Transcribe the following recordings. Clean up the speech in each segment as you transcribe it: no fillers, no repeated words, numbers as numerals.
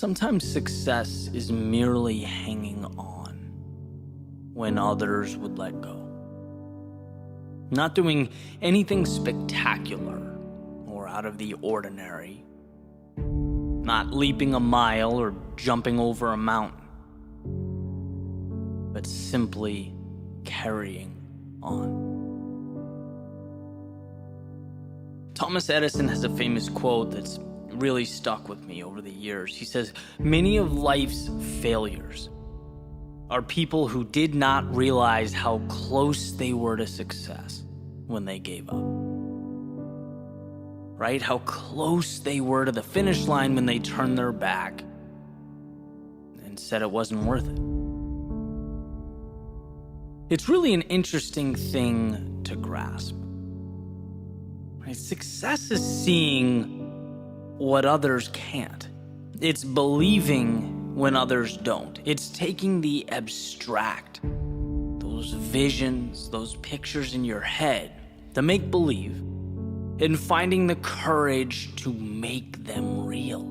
Sometimes success is merely hanging on when others would let go. Not doing anything spectacular or out of the ordinary. Not leaping a mile or jumping over a mountain. But simply carrying on. Thomas Edison has a famous quote that's really stuck with me over the years. He says, "Many of life's failures are people who did not realize how close they were to success when they gave up." Right? How close they were to the finish line when they turned their back and said it wasn't worth it. It's really an interesting thing to grasp. Right? Success is seeing what others can't. It's believing when others don't. It's taking the abstract, those visions, those pictures in your head, the make-believe, and finding the courage to make them real,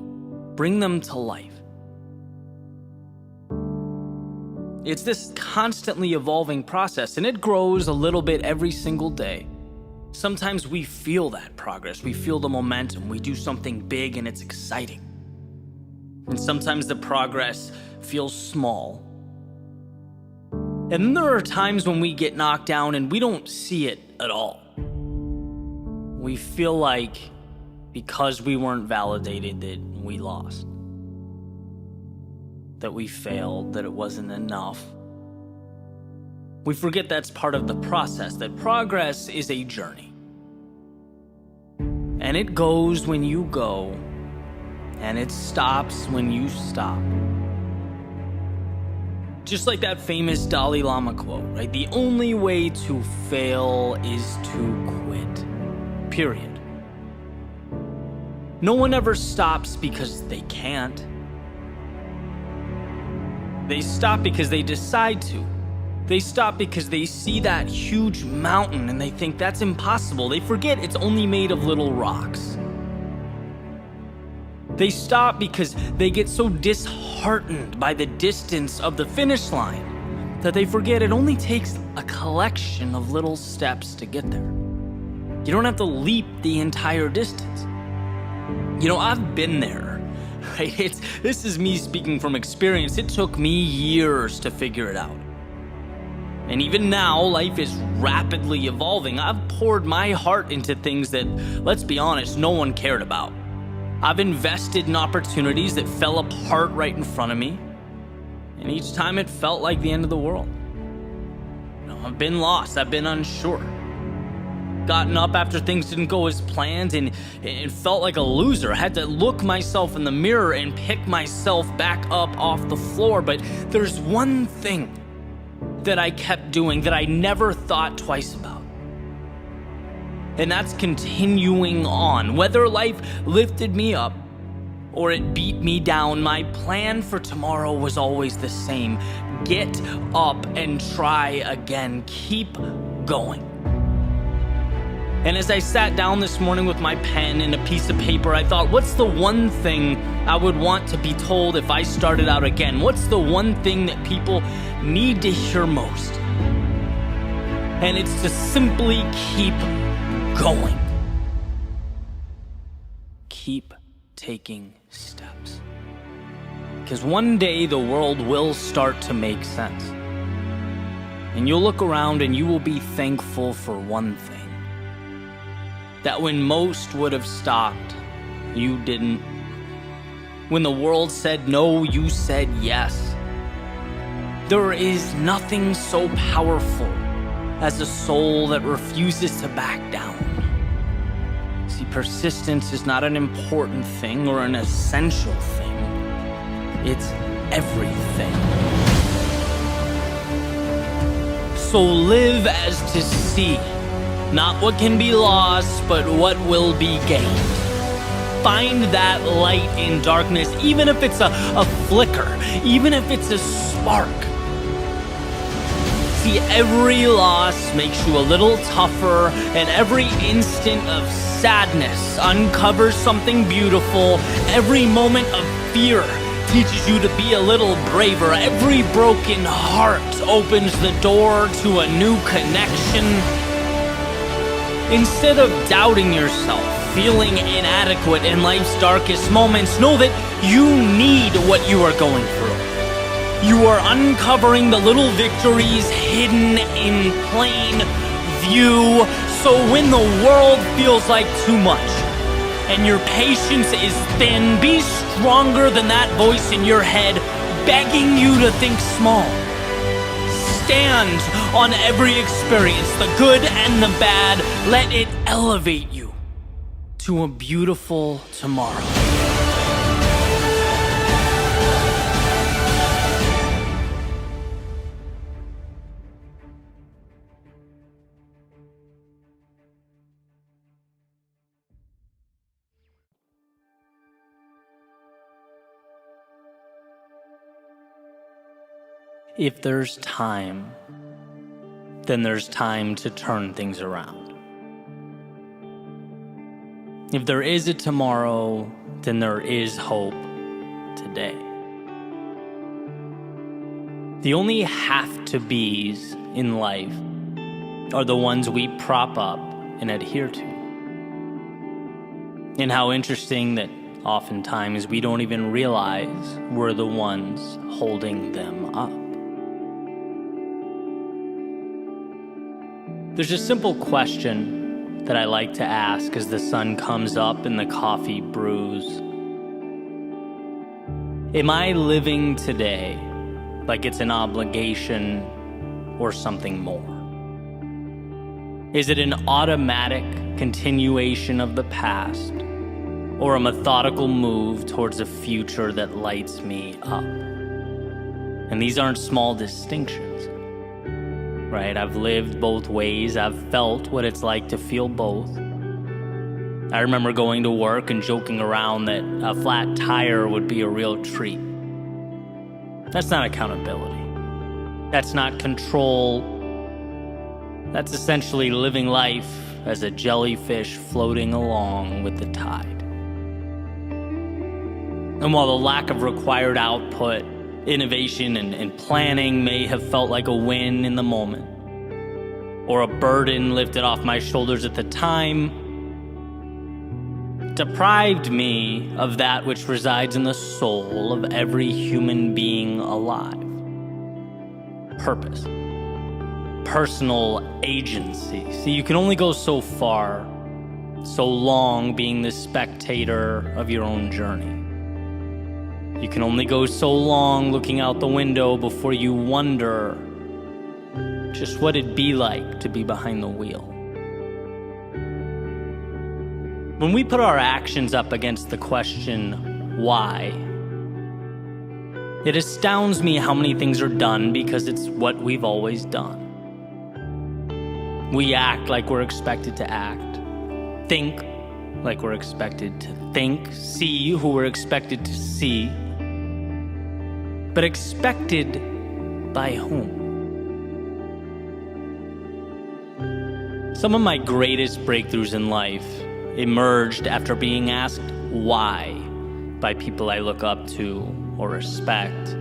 bring them to life. It's this constantly evolving process, and it grows a little bit every single day. Sometimes we feel that progress, we feel the momentum, we do something big and it's exciting. And sometimes the progress feels small. And then there are times when we get knocked down and we don't see it at all. We feel like because we weren't validated that we lost, that we failed, that it wasn't enough. We forget that's part of the process, that progress is a journey. And it goes when you go, and it stops when you stop. Just like that famous Dalai Lama quote, right? The only way to fail is to quit. Period. No one ever stops because they can't. They stop because they decide to. They stop because they see that huge mountain and they think that's impossible. They forget it's only made of little rocks. They stop because they get so disheartened by the distance of the finish line that they forget it only takes a collection of little steps to get there. You don't have to leap the entire distance. You know, I've been there, right? This is me speaking from experience. It took me years to figure it out. And even now, life is rapidly evolving. I've poured my heart into things that, let's be honest, no one cared about. I've invested in opportunities that fell apart right in front of me. And each time it felt like the end of the world. You know, I've been lost. I've been unsure. Gotten up after things didn't go as planned and it felt like a loser. I had to look myself in the mirror and pick myself back up off the floor. But there's one thing that I kept doing that I never thought twice about. And that's continuing on. Whether life lifted me up or it beat me down, my plan for tomorrow was always the same. Get up and try again. Keep going. And as I sat down this morning with my pen and a piece of paper, I thought, what's the one thing I would want to be told if I started out again? What's the one thing that people need to hear most? And it's to simply keep going. Keep taking steps. Because one day the world will start to make sense. And you'll look around and you will be thankful for one thing. That when most would have stopped, you didn't. When the world said no, you said yes. There is nothing so powerful as a soul that refuses to back down. See, persistence is not an important thing or an essential thing. It's everything. So live as to see. Not what can be lost, but what will be gained. Find that light in darkness, even if it's a flicker, even if it's a spark. See, every loss makes you a little tougher, and every instant of sadness uncovers something beautiful. Every moment of fear teaches you to be a little braver. Every broken heart opens the door to a new connection. Instead of doubting yourself, feeling inadequate in life's darkest moments, know that you need what you are going through. You are uncovering the little victories hidden in plain view. So when the world feels like too much and your patience is thin, be stronger than that voice in your head begging you to think small. Stand on every experience, the good and the bad. Let it elevate you to a beautiful tomorrow. If there's time, then there's time to turn things around. If there is a tomorrow, then there is hope today. The only have-to-be's in life are the ones we prop up and adhere to. And how interesting that oftentimes we don't even realize we're the ones holding them up. There's a simple question that I like to ask as the sun comes up and the coffee brews. Am I living today like it's an obligation or something more? Is it an automatic continuation of the past or a methodical move towards a future that lights me up? And these aren't small distinctions. Right? I've lived both ways. I've felt what it's like to feel both. I remember going to work and joking around that a flat tire would be a real treat. That's not accountability. That's not control. That's essentially living life as a jellyfish floating along with the tide. And while the lack of required output, innovation and planning may have felt like a win in the moment, or a burden lifted off my shoulders at the time, deprived me of that which resides in the soul of every human being alive. Purpose. Personal agency. See, you can only go so far, so long being the spectator of your own journey. You can only go so long looking out the window before you wonder just what it'd be like to be behind the wheel. When we put our actions up against the question, why? It astounds me how many things are done because it's what we've always done. We act like we're expected to act, think like we're expected to think, see who we're expected to see. But expected by whom? Some of my greatest breakthroughs in life emerged after being asked why by people I look up to or respect.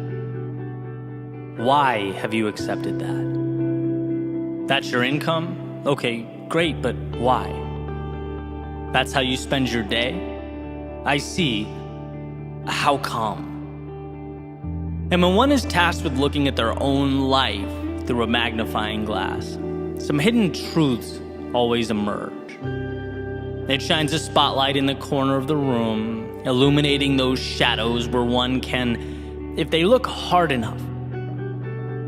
Why have you accepted that? That's your income? Okay, great, but why? That's how you spend your day? I see. How come? And when one is tasked with looking at their own life through a magnifying glass, some hidden truths always emerge. It shines a spotlight in the corner of the room, illuminating those shadows where one can, if they look hard enough,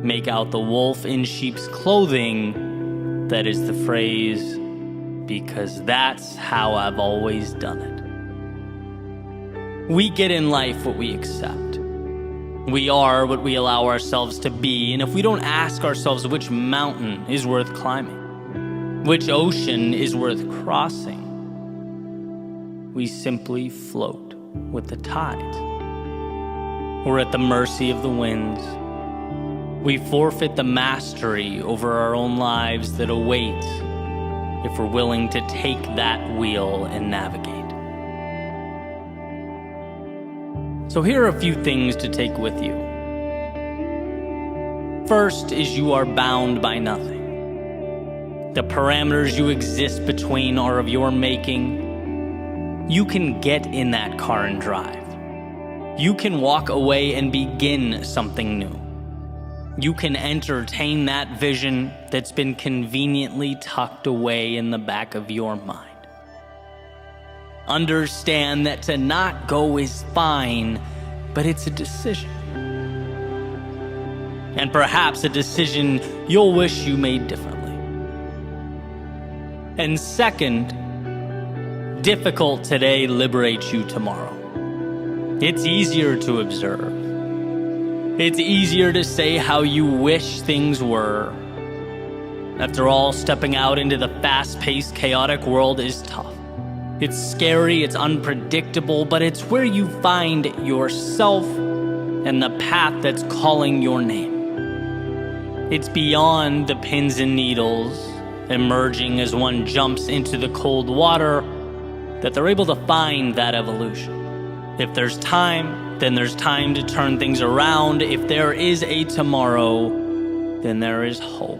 make out the wolf in sheep's clothing. That is the phrase, because that's how I've always done it. We get in life what we accept. We are what we allow ourselves to be, and if we don't ask ourselves which mountain is worth climbing, which ocean is worth crossing, we simply float with the tides. We're at the mercy of the winds. We forfeit the mastery over our own lives that awaits if we're willing to take that wheel and navigate. So here are a few things to take with you. First is you are bound by nothing. The parameters you exist between are of your making. You can get in that car and drive. You can walk away and begin something new. You can entertain that vision that's been conveniently tucked away in the back of your mind. Understand that to not go is fine, but it's a decision. And perhaps a decision you'll wish you made differently. And second, difficult today liberates you tomorrow. It's easier to observe. It's easier to say how you wish things were. After all, stepping out into the fast-paced, chaotic world is tough. It's scary, it's unpredictable, but it's where you find yourself and the path that's calling your name. It's beyond the pins and needles, emerging as one jumps into the cold water, that they're able to find that evolution. If there's time, then there's time to turn things around. If there is a tomorrow, then there is hope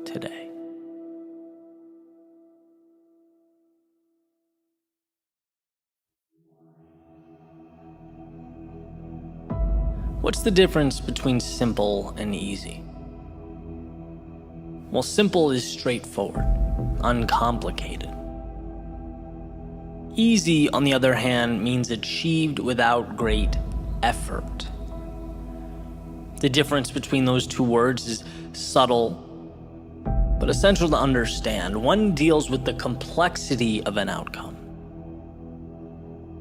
today. What's the difference between simple and easy? Well, simple is straightforward, uncomplicated. Easy, on the other hand, means achieved without great effort. The difference between those two words is subtle, but essential to understand. One deals with the complexity of an outcome.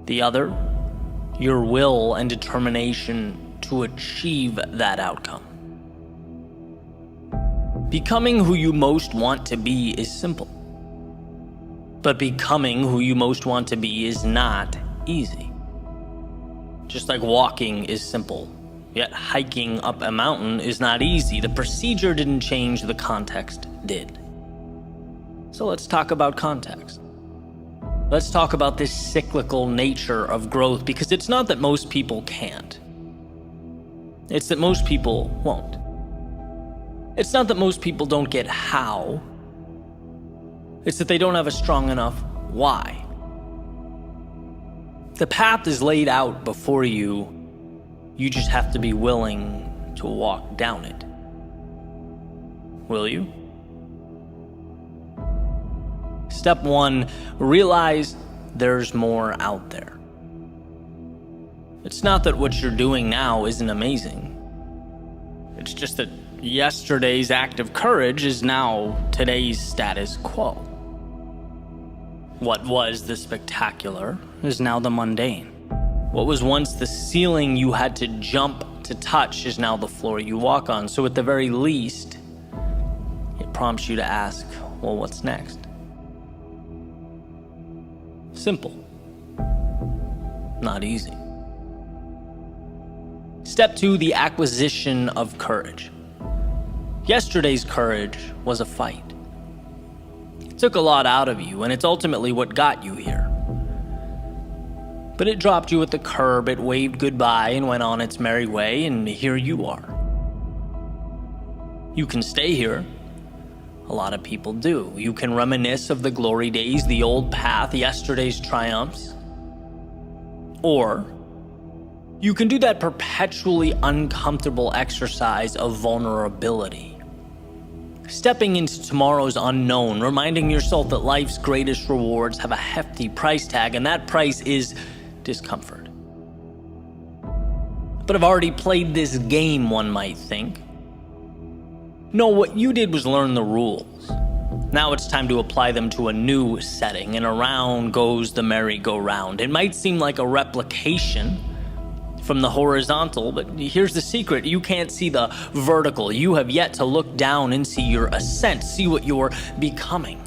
The other, your will and determination to achieve that outcome. Becoming who you most want to be is simple. But becoming who you most want to be is not easy. Just like walking is simple, yet hiking up a mountain is not easy. The procedure didn't change, the context did. So let's talk about context. Let's talk about this cyclical nature of growth, because it's not that most people can't. It's that most people won't. It's not that most people don't get how. It's that they don't have a strong enough why. The path is laid out before you. You just have to be willing to walk down it. Will you? Step 1, realize there's more out there. It's not that what you're doing now isn't amazing. It's just that yesterday's act of courage is now today's status quo. What was the spectacular is now the mundane. What was once the ceiling you had to jump to touch is now the floor you walk on. So at the very least, it prompts you to ask, well, what's next? Simple. Not easy. Step 2, the acquisition of courage. Yesterday's courage was a fight. It took a lot out of you, and it's ultimately what got you here. But it dropped you at the curb, it waved goodbye and went on its merry way, and here you are. You can stay here. A lot of people do. You can reminisce of the glory days, the old path, yesterday's triumphs. Or you can do that perpetually uncomfortable exercise of vulnerability. Stepping into tomorrow's unknown, reminding yourself that life's greatest rewards have a hefty price tag, and that price is discomfort. But I've already played this game, one might think. No, what you did was learn the rules. Now it's time to apply them to a new setting, and around goes the merry-go-round. It might seem like a replication from the horizontal, but here's the secret. You can't see the vertical. You have yet to look down and see your ascent, see what you're becoming.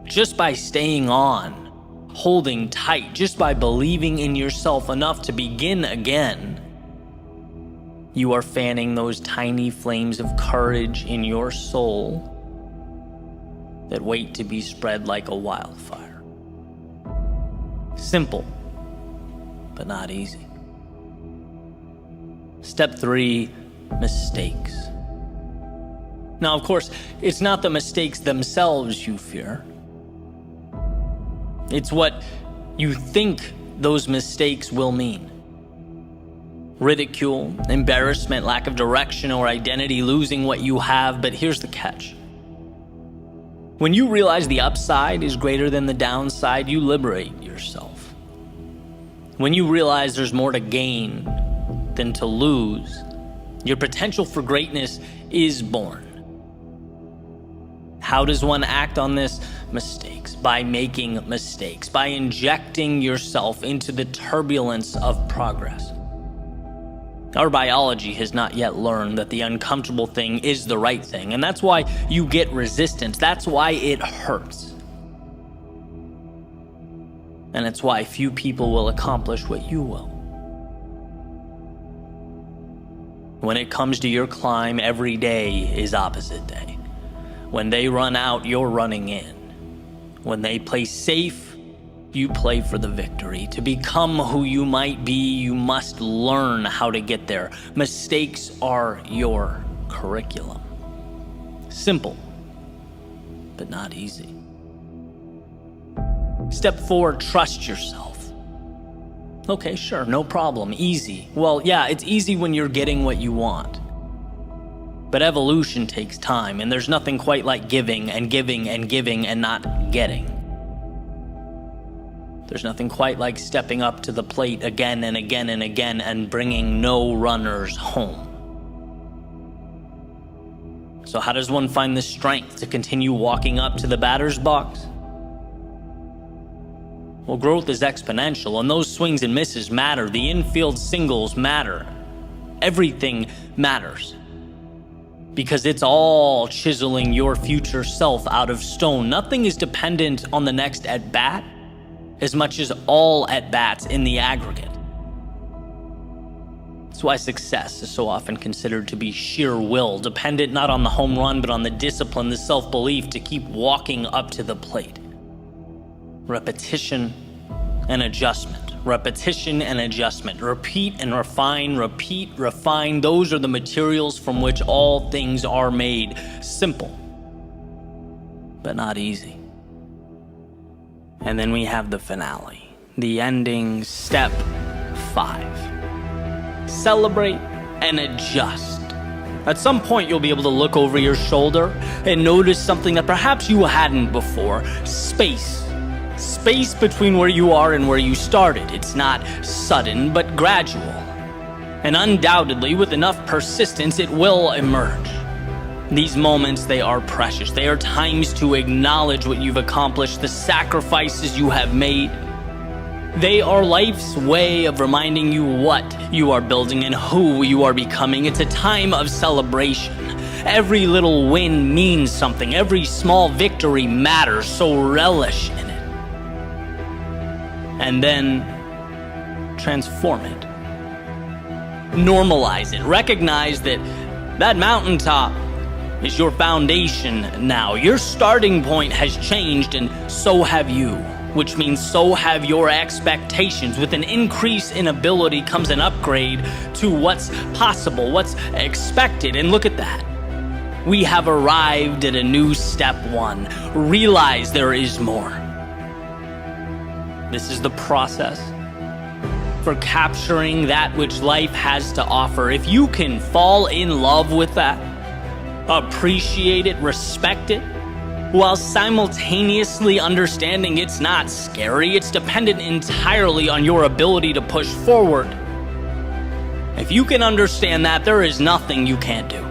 Just by staying on, holding tight, just by believing in yourself enough to begin again, you are fanning those tiny flames of courage in your soul that wait to be spread like a wildfire. Simple. but not easy. Step 3, mistakes. Now, of course, it's not the mistakes themselves you fear. It's what you think those mistakes will mean. Ridicule, embarrassment, lack of direction or identity, losing what you have. But here's the catch. When you realize the upside is greater than the downside, you liberate yourself. When you realize there's more to gain than to lose, your potential for greatness is born. How does one act on this? Mistakes. By making mistakes. By injecting yourself into the turbulence of progress. Our biology has not yet learned that the uncomfortable thing is the right thing, and that's why you get resistance. That's why it hurts. And it's why few people will accomplish what you will. When it comes to your climb, every day is opposite day. When they run out, you're running in. When they play safe, you play for the victory. To become who you might be, you must learn how to get there. Mistakes are your curriculum. Simple, but not easy. Step 4, trust yourself. Okay, sure, no problem, easy. Well, yeah, it's easy when you're getting what you want. But evolution takes time, and there's nothing quite like giving and giving and giving and not getting. There's nothing quite like stepping up to the plate again and again and again and bringing no runners home. So how does one find the strength to continue walking up to the batter's box? Well, growth is exponential, and those swings and misses matter. The infield singles matter. Everything matters. Because it's all chiseling your future self out of stone. Nothing is dependent on the next at-bat as much as all at-bats in the aggregate. That's why success is so often considered to be sheer will, dependent not on the home run, but on the discipline, the self-belief to keep walking up to the plate. Repetition and adjustment. Repetition and adjustment. Repeat and refine, repeat, refine. Those are the materials from which all things are made. Simple, but not easy. And then we have the finale, the ending, step 5. Celebrate and adjust. At some point, you'll be able to look over your shoulder and notice something that perhaps you hadn't before. Space. Space between where you are and where you started. It's not sudden, but gradual. And undoubtedly, with enough persistence, it will emerge. These moments, they are precious. They are times to acknowledge what you've accomplished, the sacrifices you have made. They are life's way of reminding you what you are building and who you are becoming. It's a time of celebration. Every little win means something. Every small victory matters, so relish in it. And then transform it. Normalize it. Recognize that mountaintop is your foundation now. Your starting point has changed, and so have you, which means so have your expectations. With an increase in ability comes an upgrade to what's possible, what's expected. And look at that. We have arrived at a new step 1. Realize there is more. This is the process for capturing that which life has to offer. If you can fall in love with that, appreciate it, respect it, while simultaneously understanding it's not scary, it's dependent entirely on your ability to push forward. If you can understand that, there is nothing you can't do.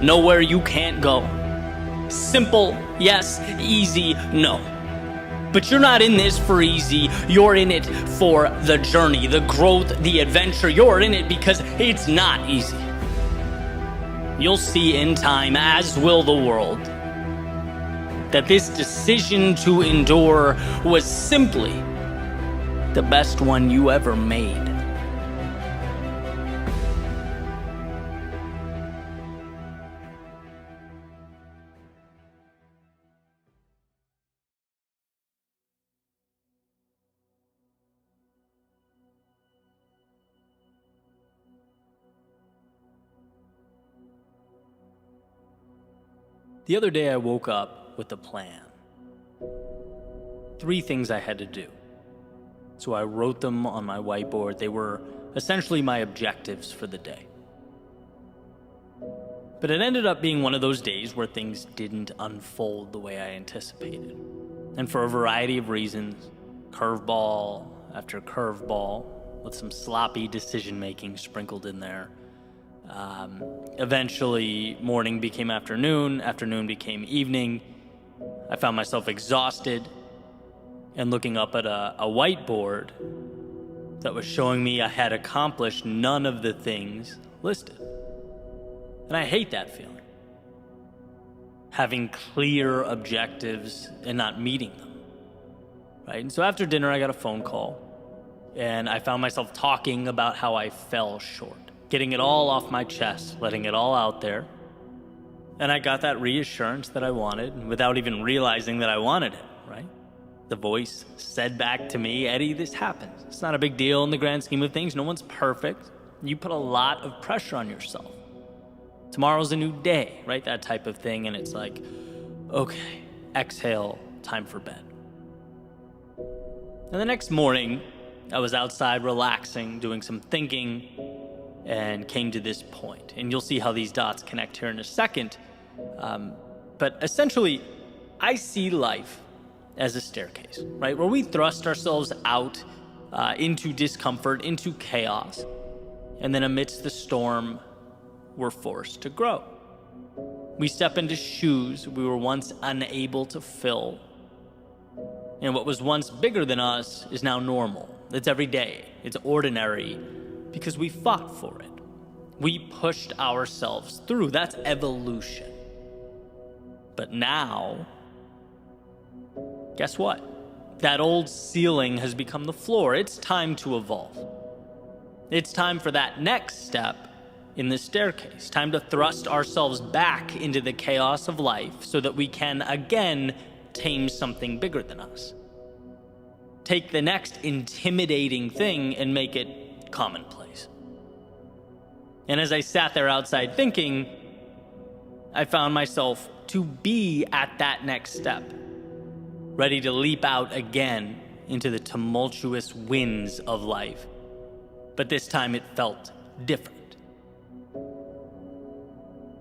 Nowhere you can't go. Simple, yes. Easy, no. But you're not in this for easy. You're in it for the journey, the growth, the adventure. You're in it because it's not easy. You'll see in time, as will the world, that this decision to endure was simply the best one you ever made. The other day I woke up with a plan. 3 things I had to do. So I wrote them on my whiteboard. They were essentially my objectives for the day. But it ended up being one of those days where things didn't unfold the way I anticipated. And for a variety of reasons, curveball after curveball, with some sloppy decision-making sprinkled in there. Eventually, morning became afternoon, afternoon became evening. I found myself exhausted and looking up at a whiteboard that was showing me I had accomplished none of the things listed. And I hate that feeling. Having clear objectives and not meeting them. Right? And so after dinner, I got a phone call, and I found myself talking about how I fell short, getting it all off my chest, letting it all out there. And I got that reassurance that I wanted without even realizing that I wanted it, right? The voice said back to me, Eddie, this happens. It's not a big deal in the grand scheme of things. No one's perfect. You put a lot of pressure on yourself. Tomorrow's a new day, right? That type of thing. And it's like, okay, exhale, time for bed. And the next morning, I was outside relaxing, doing some thinking, and came to this point. And you'll see how these dots connect here in a second. But essentially, I see life as a staircase, right? Where we thrust ourselves out into discomfort, into chaos. And then amidst the storm, we're forced to grow. We step into shoes we were once unable to fill. And what was once bigger than us is now normal. It's every day. It's ordinary because we fought for it. We pushed ourselves through. That's evolution. But now, guess what? That old ceiling has become the floor. It's time to evolve. It's time for that next step in the staircase. Time to thrust ourselves back into the chaos of life so that we can again tame something bigger than us. Take the next intimidating thing and make it commonplace. And as I sat there outside thinking, I found myself to be at that next step, ready to leap out again into the tumultuous winds of life. But this time it felt different.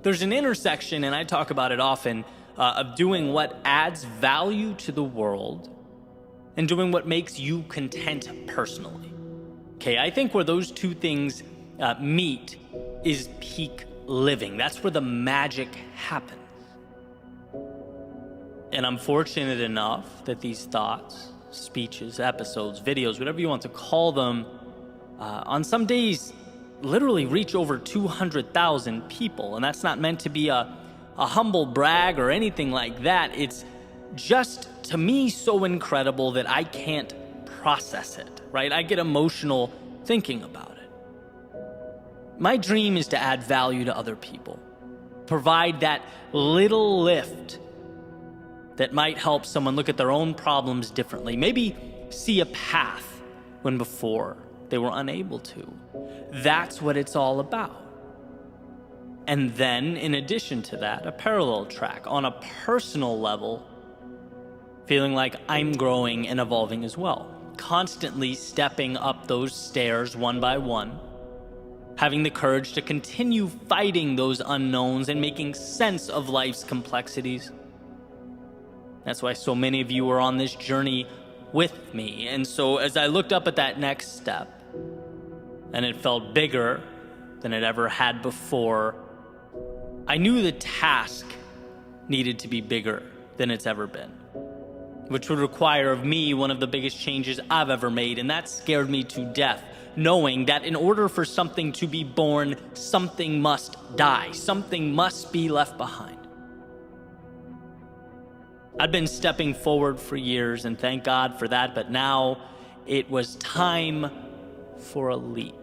There's an intersection, and I talk about it often, of doing what adds value to the world and doing what makes you content personally. Okay, I think where those two things meet is peak living. That's where the magic happens. And I'm fortunate enough that these thoughts, speeches, episodes, videos, whatever you want to call them, on some days literally reach over 200,000 people. And that's not meant to be a humble brag or anything like that. It's just, to me, so incredible that I can't process it, right? I get emotional thinking about it. My dream is to add value to other people, provide that little lift that might help someone look at their own problems differently, maybe see a path when before they were unable to. That's what it's all about. And then, in addition to that, a parallel track on a personal level, feeling like I'm growing and evolving as well, constantly stepping up those stairs one by one, having the courage to continue fighting those unknowns and making sense of life's complexities. That's why so many of you are on this journey with me. And so as I looked up at that next step, and it felt bigger than it ever had before, I knew the task needed to be bigger than it's ever been, which would require of me one of the biggest changes I've ever made, and that scared me to death, knowing that in order for something to be born, something must die, something must be left behind. I'd been stepping forward for years, and thank God for that, but now it was time for a leap.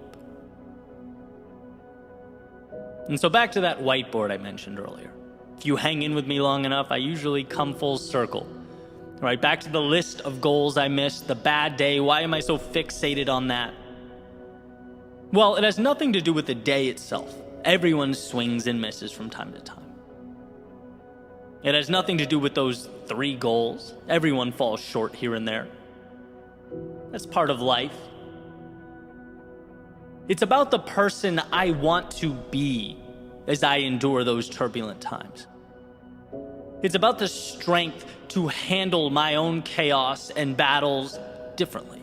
And so back to that whiteboard I mentioned earlier. If you hang in with me long enough, I usually come full circle. Right, back to the list of goals I missed, the bad day. Why am I so fixated on that? Well, it has nothing to do with the day itself. Everyone swings and misses from time to time. It has nothing to do with those 3 goals. Everyone falls short here and there. That's part of life. It's about the person I want to be as I endure those turbulent times. It's about the strength to handle my own chaos and battles differently.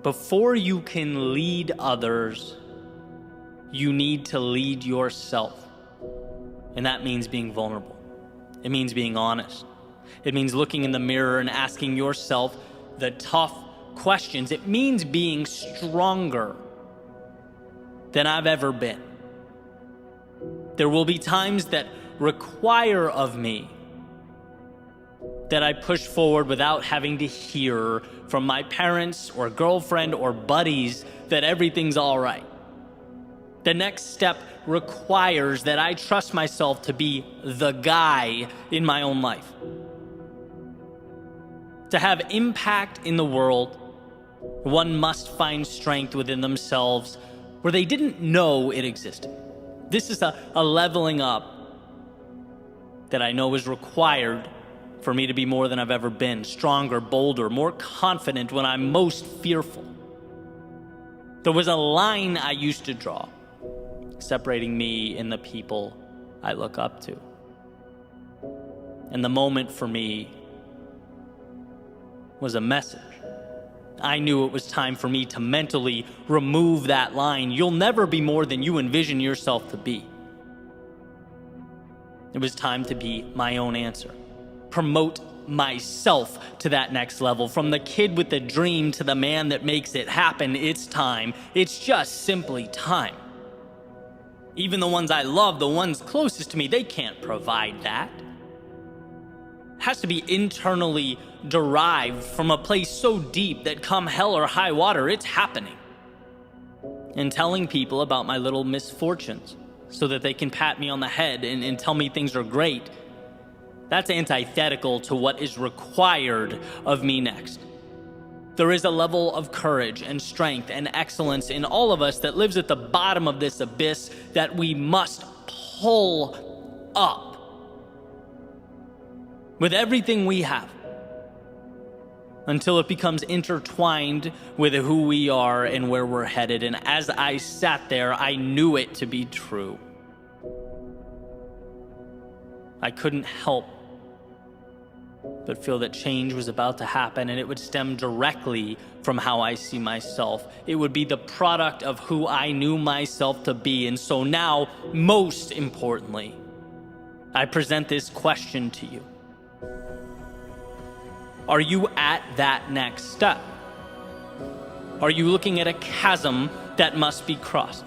Before you can lead others, you need to lead yourself. And that means being vulnerable. It means being honest. It means looking in the mirror and asking yourself the tough questions. It means being stronger than I've ever been. There will be times that require of me that I push forward without having to hear from my parents or girlfriend or buddies that everything's all right. The next step requires that I trust myself to be the guy in my own life. To have impact in the world, one must find strength within themselves where they didn't know it existed. This is a leveling up that I know is required for me to be more than I've ever been, stronger, bolder, more confident when I'm most fearful. There was a line I used to draw separating me and the people I look up to. And the moment for me was a message. I knew it was time for me to mentally remove that line. You'll never be more than you envision yourself to be. It was time to be my own answer. Promote myself to that next level. From the kid with the dream to the man that makes it happen, it's time. It's just simply time. Even the ones I love, the ones closest to me, they can't provide that. It has to be internally derived from a place so deep that come hell or high water, it's happening. And telling people about my little misfortunes so that they can pat me on the head and tell me things are great, that's antithetical to what is required of me next. There is a level of courage and strength and excellence in all of us that lives at the bottom of this abyss that we must pull up with everything we have until it becomes intertwined with who we are and where we're headed. And as I sat there, I knew it to be true. I couldn't help but feel that change was about to happen, and it would stem directly from how I see myself. It would be the product of who I knew myself to be. And so now, most importantly, I present this question to you. Are you at that next step? Are you looking at a chasm that must be crossed?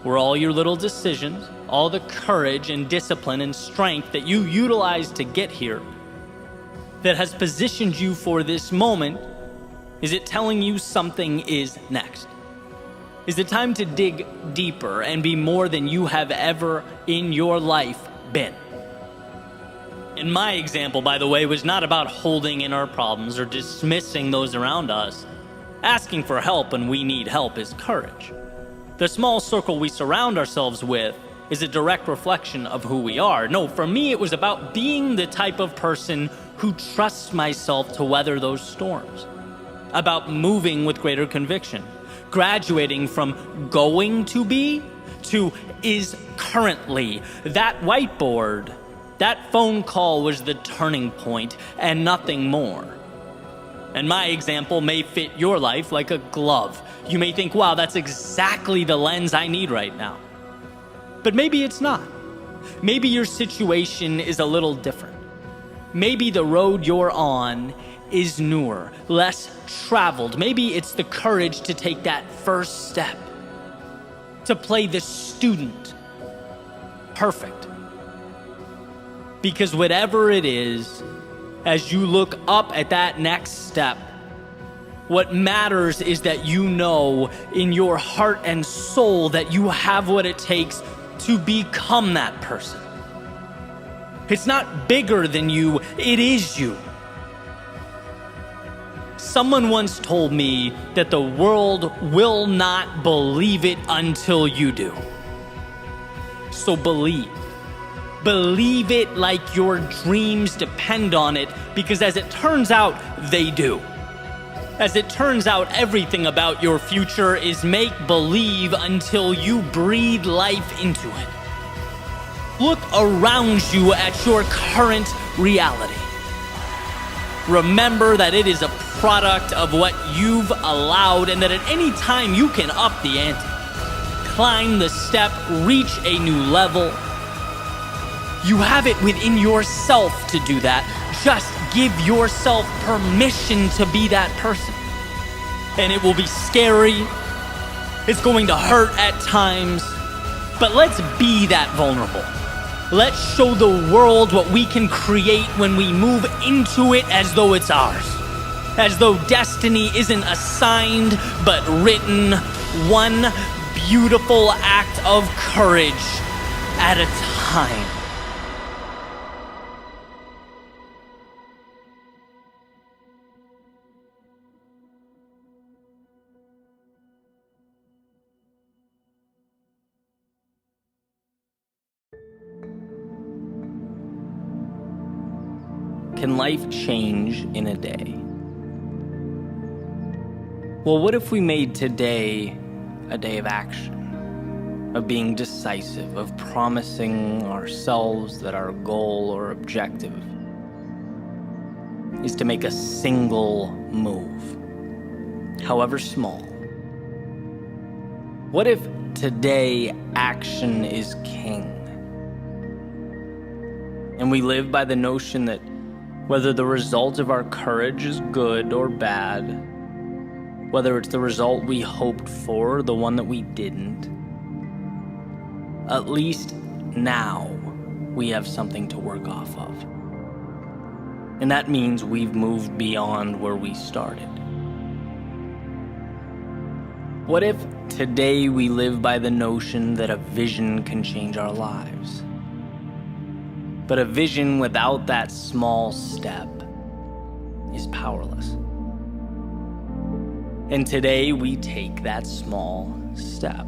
Were all your little decisions, all the courage and discipline and strength that you utilized to get here, that has positioned you for this moment, is it telling you something is next? Is it time to dig deeper and be more than you have ever in your life been? And my example, by the way, was not about holding in our problems or dismissing those around us. Asking for help when we need help is courage. The small circle we surround ourselves with is a direct reflection of who we are. No, for me, it was about being the type of person who trusts myself to weather those storms. About moving with greater conviction. Graduating from going to be to is currently. That whiteboard, that phone call was the turning point and nothing more. And my example may fit your life like a glove. You may think, wow, that's exactly the lens I need right now. But maybe it's not. Maybe your situation is a little different. Maybe the road you're on is newer, less traveled. Maybe it's the courage to take that first step, to play the student perfect. Because whatever it is, as you look up at that next step, what matters is that you know in your heart and soul that you have what it takes to become that person. It's not bigger than you, it is you. Someone once told me that the world will not believe it until you do. So believe. Believe it like your dreams depend on it, because as it turns out, they do. As it turns out, everything about your future is make-believe until you breathe life into it. Look around you at your current reality. Remember that it is a product of what you've allowed, and that at any time you can up the ante. Climb the step, reach a new level. You have it within yourself to do that. Just give yourself permission to be that person. And it will be scary. It's going to hurt at times. But let's be that vulnerable. Let's show the world what we can create when we move into it as though it's ours. As though destiny isn't assigned, but written, one beautiful act of courage at a time. Can life change in a day? Well, what if we made today a day of action, of being decisive, of promising ourselves that our goal or objective is to make a single move, however small? What if today action is king? And we live by the notion that whether the result of our courage is good or bad, whether it's the result we hoped for or the one that we didn't, at least now we have something to work off of. And that means we've moved beyond where we started. What if today we live by the notion that a vision can change our lives? But a vision without that small step is powerless. And today we take that small step.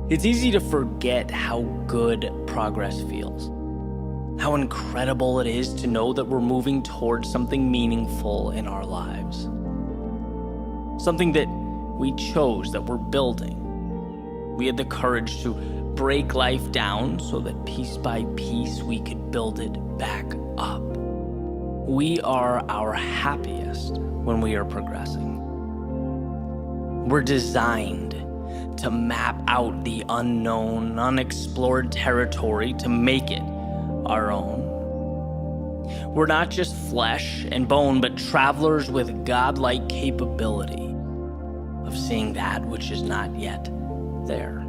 It's easy to forget how good progress feels. How incredible it is to know that we're moving towards something meaningful in our lives. Something that we chose, that we're building. We had the courage to break life down so that piece by piece we could build it back up. We are our happiest when we are progressing. We're designed to map out the unknown, unexplored territory to make it our own. We're not just flesh and bone, but travelers with godlike capability of seeing that which is not yet there.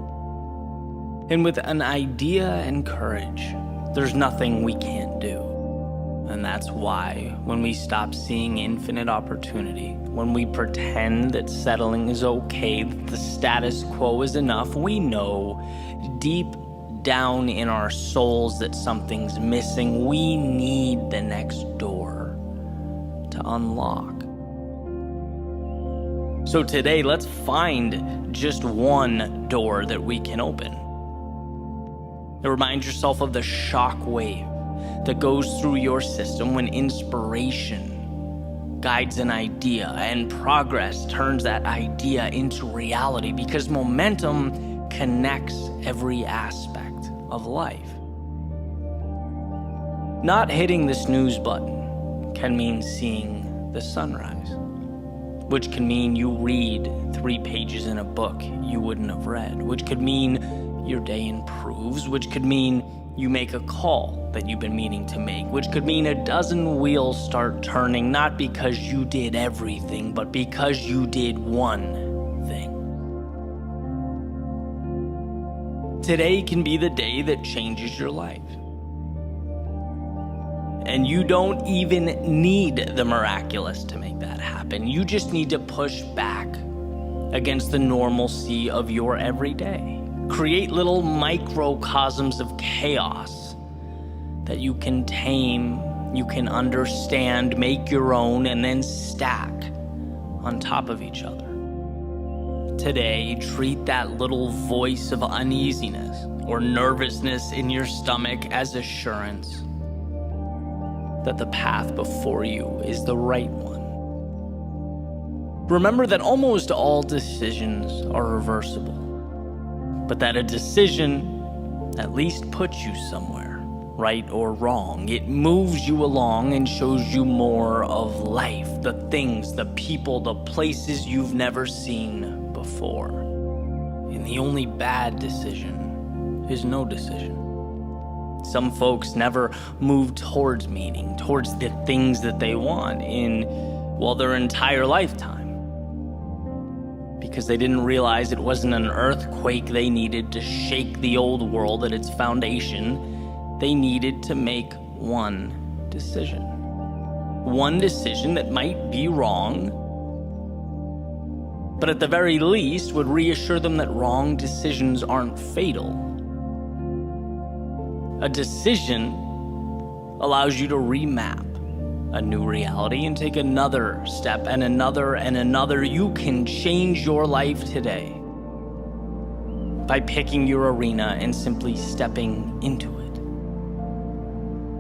And with an idea and courage, there's nothing we can't do. And that's why when we stop seeing infinite opportunity, when we pretend that settling is okay, that the status quo is enough, we know deep down in our souls that something's missing. We need the next door to unlock. So today, let's find just one door that we can open. Remind yourself of the shock wave that goes through your system when inspiration guides an idea and progress turns that idea into reality, because momentum connects every aspect of life. Not hitting the snooze button can mean seeing the sunrise, which can mean you read 3 pages in a book you wouldn't have read, which could mean your day improves, which could mean you make a call that you've been meaning to make, which could mean a dozen wheels start turning, not because you did everything, but because you did one thing. Today can be the day that changes your life. And you don't even need the miraculous to make that happen. You just need to push back against the normalcy of your everyday. Create little microcosms of chaos that you can tame, you can understand, make your own, and then stack on top of each other. today, treat that little voice of uneasiness or nervousness in your stomach as assurance that the path before you is the right one. Remember that almost all decisions are reversible, but that a decision at least puts you somewhere, right or wrong. It moves you along and shows you more of life, the things, the people, the places you've never seen before. And the only bad decision is no decision. Some folks never move towards meaning, towards the things that they want in, well, their entire lifetime, because they didn't realize it wasn't an earthquake they needed to shake the old world at its foundation. They needed to make one decision. One decision that might be wrong, but at the very least would reassure them that wrong decisions aren't fatal. A decision allows you to remap a new reality and take another step and another and another. You can change your life today by picking your arena and simply stepping into it.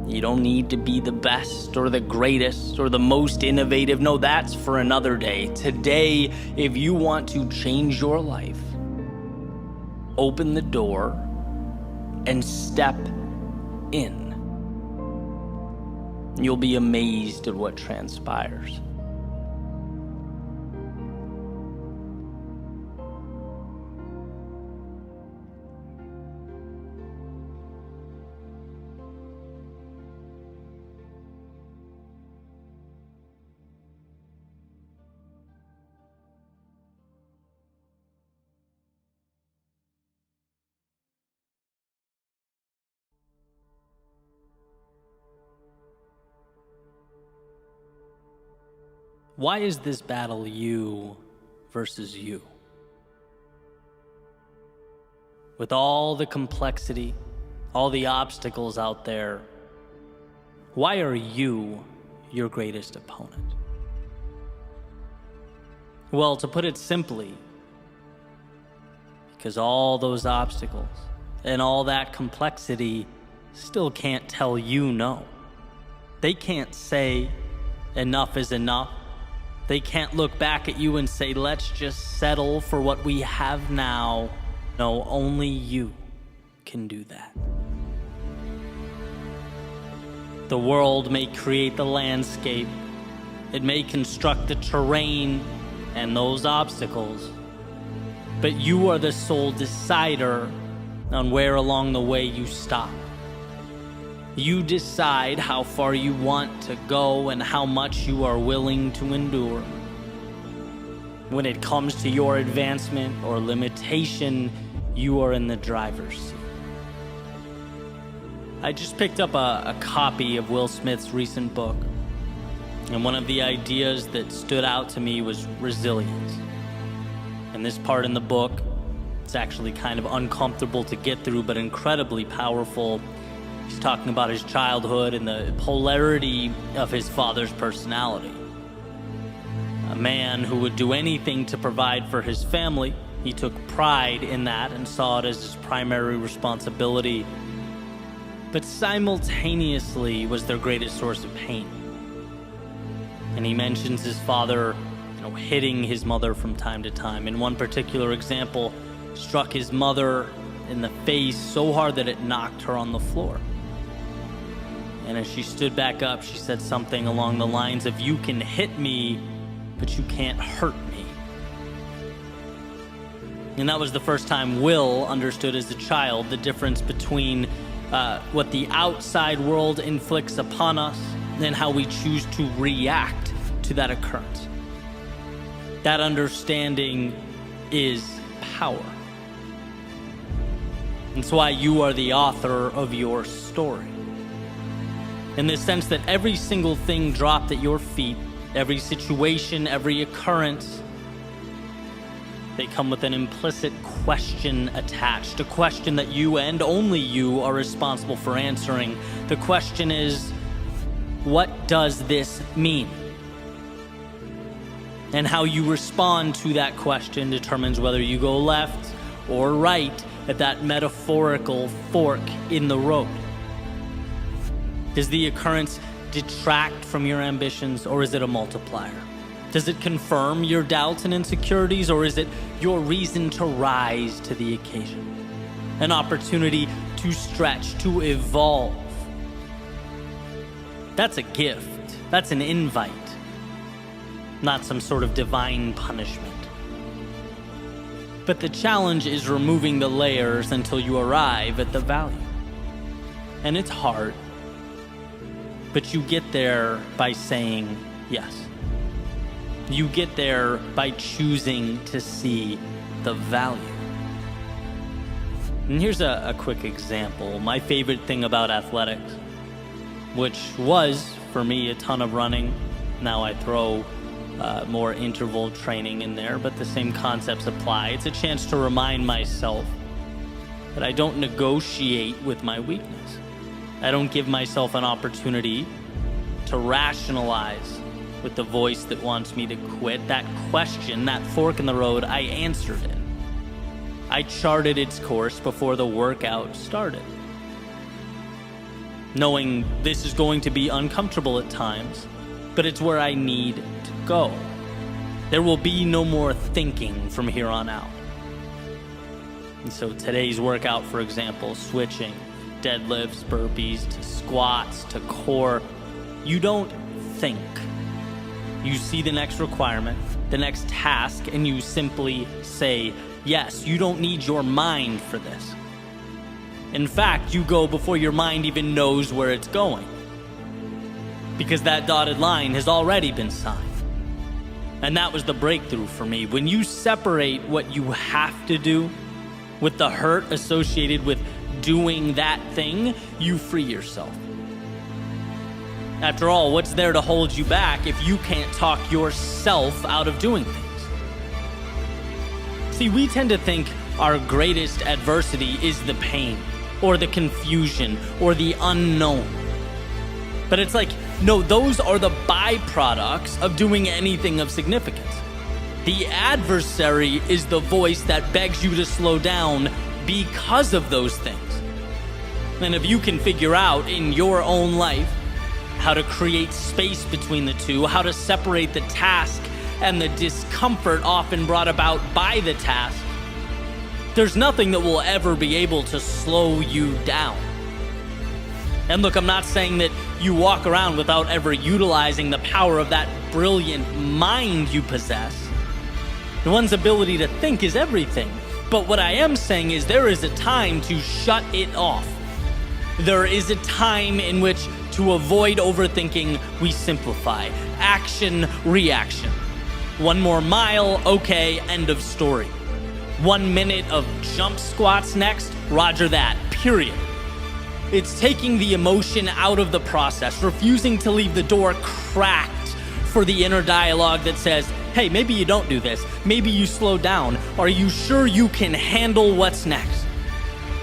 You don't need to be the best or the greatest or the most innovative. No, that's for another day. Today, if you want to change your life, open the door and step in. You'll be amazed at what transpires. Why is this battle you versus you? With all the complexity, all the obstacles out there, why are you your greatest opponent? Well, to put it simply, because all those obstacles and all that complexity still can't tell you no. They can't say enough is enough. They can't look back at you and say, let's just settle for what we have now. No, only you can do that. The world may create the landscape. It may construct the terrain and those obstacles. But you are the sole decider on where along the way you stop. You decide how far you want to go and how much you are willing to endure. When it comes to your advancement or limitation, you are in the driver's seat. I just picked up a copy of Will Smith's recent book, and one of the ideas that stood out to me was resilience. And this part in the book, it's actually kind of uncomfortable to get through, but incredibly powerful. He's talking about his childhood and the polarity of his father's personality. A man who would do anything to provide for his family. He took pride in that and saw it as his primary responsibility, but simultaneously was their greatest source of pain. And he mentions his father, hitting his mother from time to time. In one particular example, struck his mother in the face so hard that it knocked her on the floor. And as she stood back up, she said something along the lines of, "You can hit me, but you can't hurt me." And that was the first time Will understood as a child the difference between what the outside world inflicts upon us and how we choose to react to that occurrence. That understanding is power. It's why you are the author of your story. In the sense that every single thing dropped at your feet, every situation, every occurrence, they come with an implicit question attached, a question that you and only you are responsible for answering. The question is, what does this mean? And how you respond to that question determines whether you go left or right at that metaphorical fork in the road. Does the occurrence detract from your ambitions, or is it a multiplier? Does it confirm your doubts and insecurities, or is it your reason to rise to the occasion? An opportunity to stretch, to evolve. That's a gift. That's an invite. Not some sort of divine punishment. But the challenge is removing the layers until you arrive at the value. And it's hard, but you get there by saying yes. You get there by choosing to see the value. And here's a quick example. My favorite thing about athletics, which was, for me, a ton of running. Now I throw more interval training in there, but the same concepts apply. It's a chance to remind myself that I don't negotiate with my weakness. I don't give myself an opportunity to rationalize with the voice that wants me to quit. That question, that fork in the road, I answered it. I charted its course before the workout started. Knowing this is going to be uncomfortable at times, but it's where I need to go. There will be no more thinking from here on out. And so today's workout, for example, switching deadlifts, burpees, to squats, to core, you don't think. You see the next requirement, the next task, and you simply say yes. You don't need your mind for this. In fact, you go before your mind even knows where it's going, because that dotted line has already been signed. And that was the breakthrough for me. When you separate what you have to do with the hurt associated with doing that thing, you free yourself. After all, what's there to hold you back if you can't talk yourself out of doing things? See, we tend to think our greatest adversity is the pain, or the confusion, or the unknown. But it's like, no, those are the byproducts of doing anything of significance. The adversary is the voice that begs you to slow down because of those things. And if you can figure out in your own life how to create space between the two, how to separate the task and the discomfort often brought about by the task, there's nothing that will ever be able to slow you down. And look, I'm not saying that you walk around without ever utilizing the power of that brilliant mind you possess. One's ability to think is everything. But what I am saying is there is a time to shut it off. There is a time in which, to avoid overthinking, we simplify. Action, reaction. One more mile, okay, end of story. 1 minute of jump squats next, roger that, period. It's taking the emotion out of the process, refusing to leave the door cracked for the inner dialogue that says, hey, maybe you don't do this. Maybe you slow down. Are you sure you can handle what's next?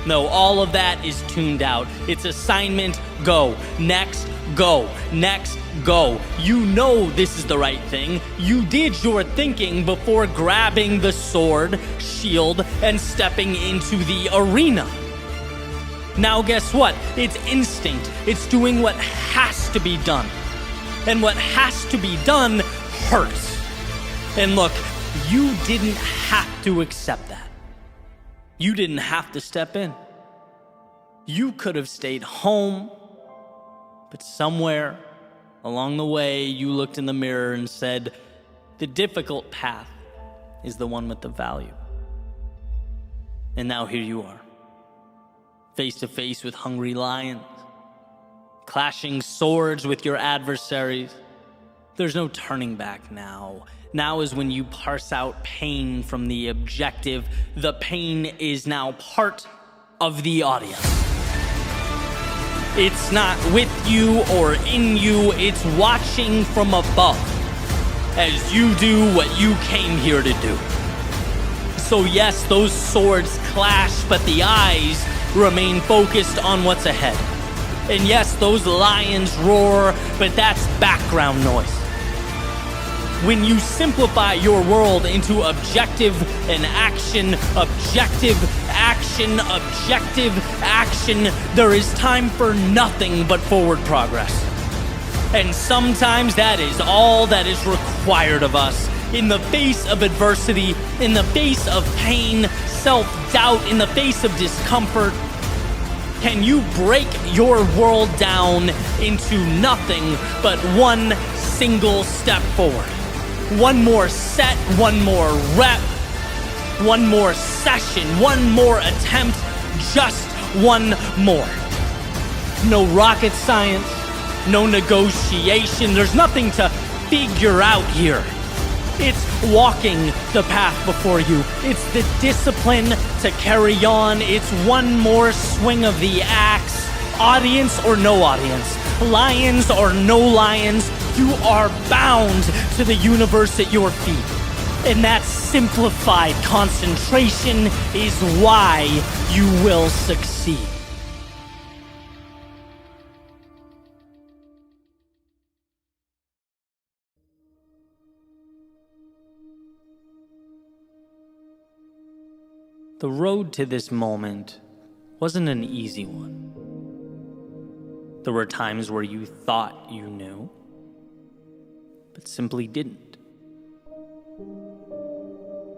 No, all of that is tuned out. It's assignment, go. Next, go. Next, go. You know this is the right thing. You did your thinking before grabbing the sword, shield, and stepping into the arena. Now guess what? It's instinct. It's doing what has to be done. And what has to be done hurts. And look, you didn't have to accept that. You didn't have to step in. You could have stayed home, but somewhere along the way, you looked in the mirror and said, the difficult path is the one with the value. And now here you are, face to face with hungry lions, clashing swords with your adversaries. There's no turning back now. Now is when you parse out pain from the objective. The pain is now part of the audience. It's not with you or in you, it's watching from above as you do what you came here to do. So yes, those swords clash, but the eyes remain focused on what's ahead. And yes, those lions roar, but that's background noise. When you simplify your world into objective and action, objective, action, objective, action, there is time for nothing but forward progress. And sometimes that is all that is required of us. In the face of adversity, in the face of pain, self-doubt, in the face of discomfort, can you break your world down into nothing but one single step forward? One more set, one more rep, one more session, one more attempt, just one more. No rocket science, no negotiation, there's nothing to figure out here. It's walking the path before you. It's the discipline to carry on. It's one more swing of the axe. Audience or no audience, lions or no lions, you are bound to the universe at your feet. And that simplified concentration is why you will succeed. The road to this moment wasn't an easy one. There were times where you thought you knew, but simply didn't.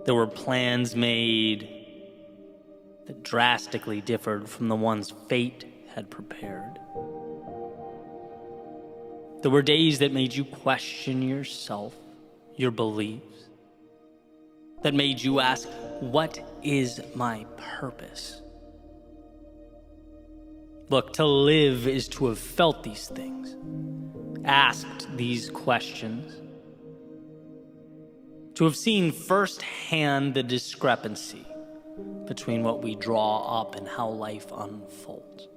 There were plans made that drastically differed from the ones fate had prepared. There were days that made you question yourself, your beliefs, that made you ask, what is my purpose? Look, to live is to have felt these things, asked these questions, to have seen firsthand the discrepancy between what we draw up and how life unfolds.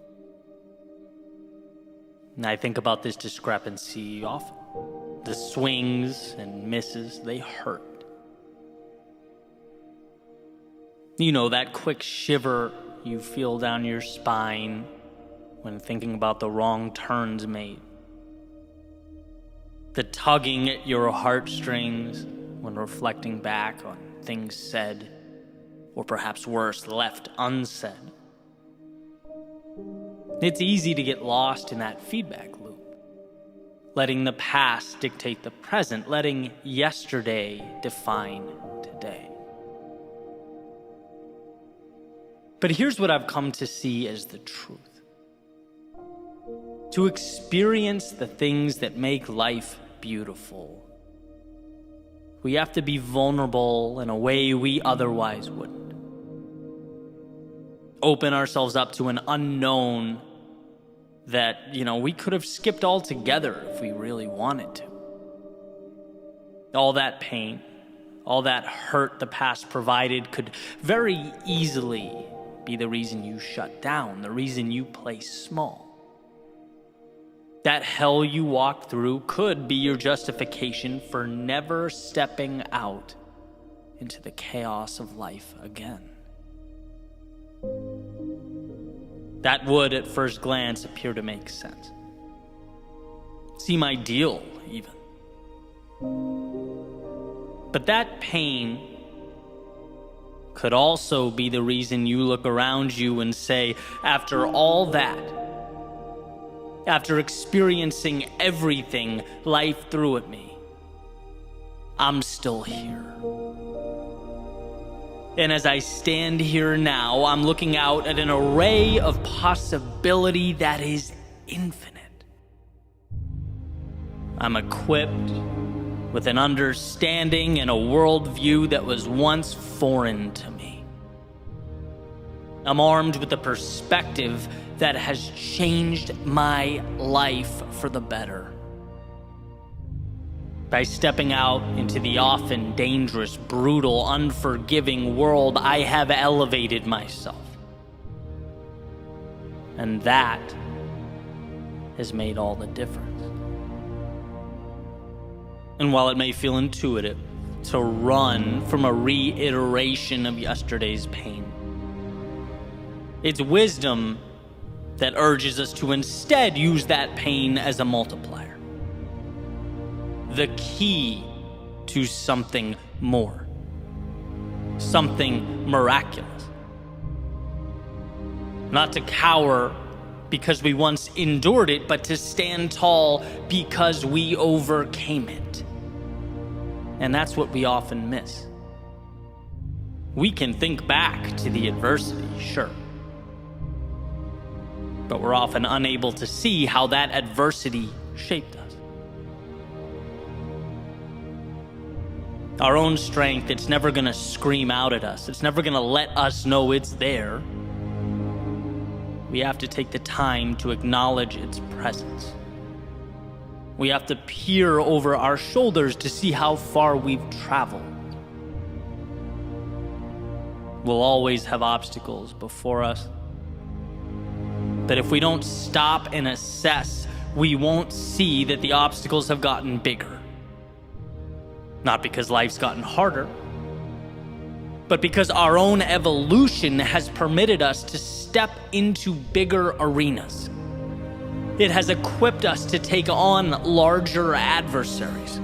And I think about this discrepancy often. The swings and misses, they hurt. You know, that quick shiver you feel down your spine when thinking about the wrong turns made. The tugging at your heartstrings when reflecting back on things said, or perhaps worse, left unsaid. It's easy to get lost in that feedback loop, letting the past dictate the present, letting yesterday define today. But here's what I've come to see as the truth. To experience the things that make life beautiful, we have to be vulnerable in a way we otherwise wouldn't. Open ourselves up to an unknown that, we could have skipped altogether if we really wanted to. All that pain, all that hurt the past provided could very easily be the reason you shut down, the reason you play small. That hell you walked through could be your justification for never stepping out into the chaos of life again. That would, at first glance, appear to make sense. Seem ideal, even. But that pain could also be the reason you look around you and say, after all that, after experiencing everything life threw at me, I'm still here. And as I stand here now, I'm looking out at an array of possibility that is infinite. I'm equipped with an understanding and a worldview that was once foreign to me. I'm armed with a perspective that has changed my life for the better. By stepping out into the often dangerous, brutal, unforgiving world, I have elevated myself. And that has made all the difference. And while it may feel intuitive to run from a reiteration of yesterday's pain, it's wisdom that urges us to instead use that pain as a multiplier. The key to something more, something miraculous. Not to cower because we once endured it, but to stand tall because we overcame it. And that's what we often miss. We can think back to the adversity, sure, but we're often unable to see how that adversity shaped us. Our own strength, it's never going to scream out at us. It's never going to let us know it's there. We have to take the time to acknowledge its presence. We have to peer over our shoulders to see how far we've traveled. We'll always have obstacles before us. But if we don't stop and assess, we won't see that the obstacles have gotten bigger. Not because life's gotten harder, but because our own evolution has permitted us to step into bigger arenas. It has equipped us to take on larger adversaries.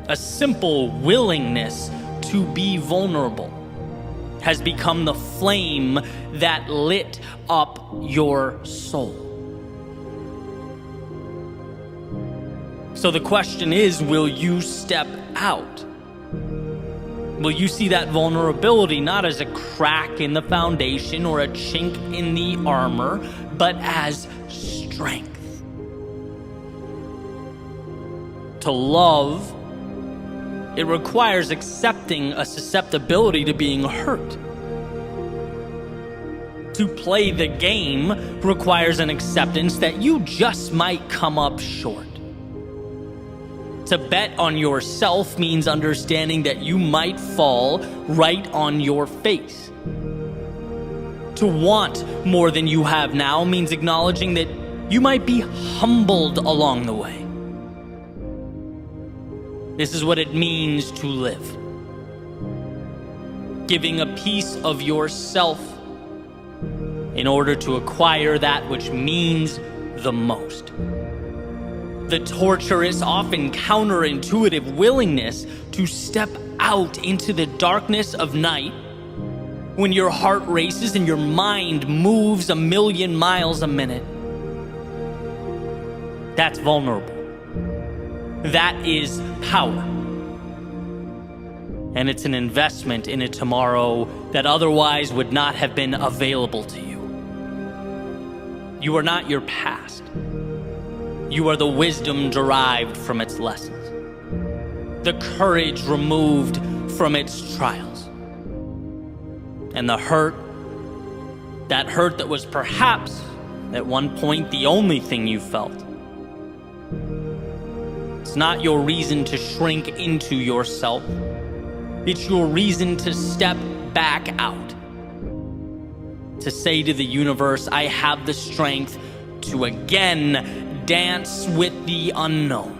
A simple willingness to be vulnerable has become the flame that lit up your soul. So the question is, will you step out? Will you see that vulnerability not as a crack in the foundation or a chink in the armor, but as strength? To love, it requires accepting a susceptibility to being hurt. To play the game requires an acceptance that you just might come up short. To bet on yourself means understanding that you might fall right on your face. To want more than you have now means acknowledging that you might be humbled along the way. This is what it means to live. Giving a piece of yourself in order to acquire that which means the most. The torturous, often counterintuitive willingness to step out into the darkness of night when your heart races and your mind moves 1,000,000 miles a minute. That's vulnerable. That is power. And it's an investment in a tomorrow that otherwise would not have been available to you. You are not your past. You are the wisdom derived from its lessons, the courage removed from its trials, and the hurt that was perhaps at one point the only thing you felt. It's not your reason to shrink into yourself. It's your reason to step back out, to say to the universe, I have the strength to again dance with the unknown,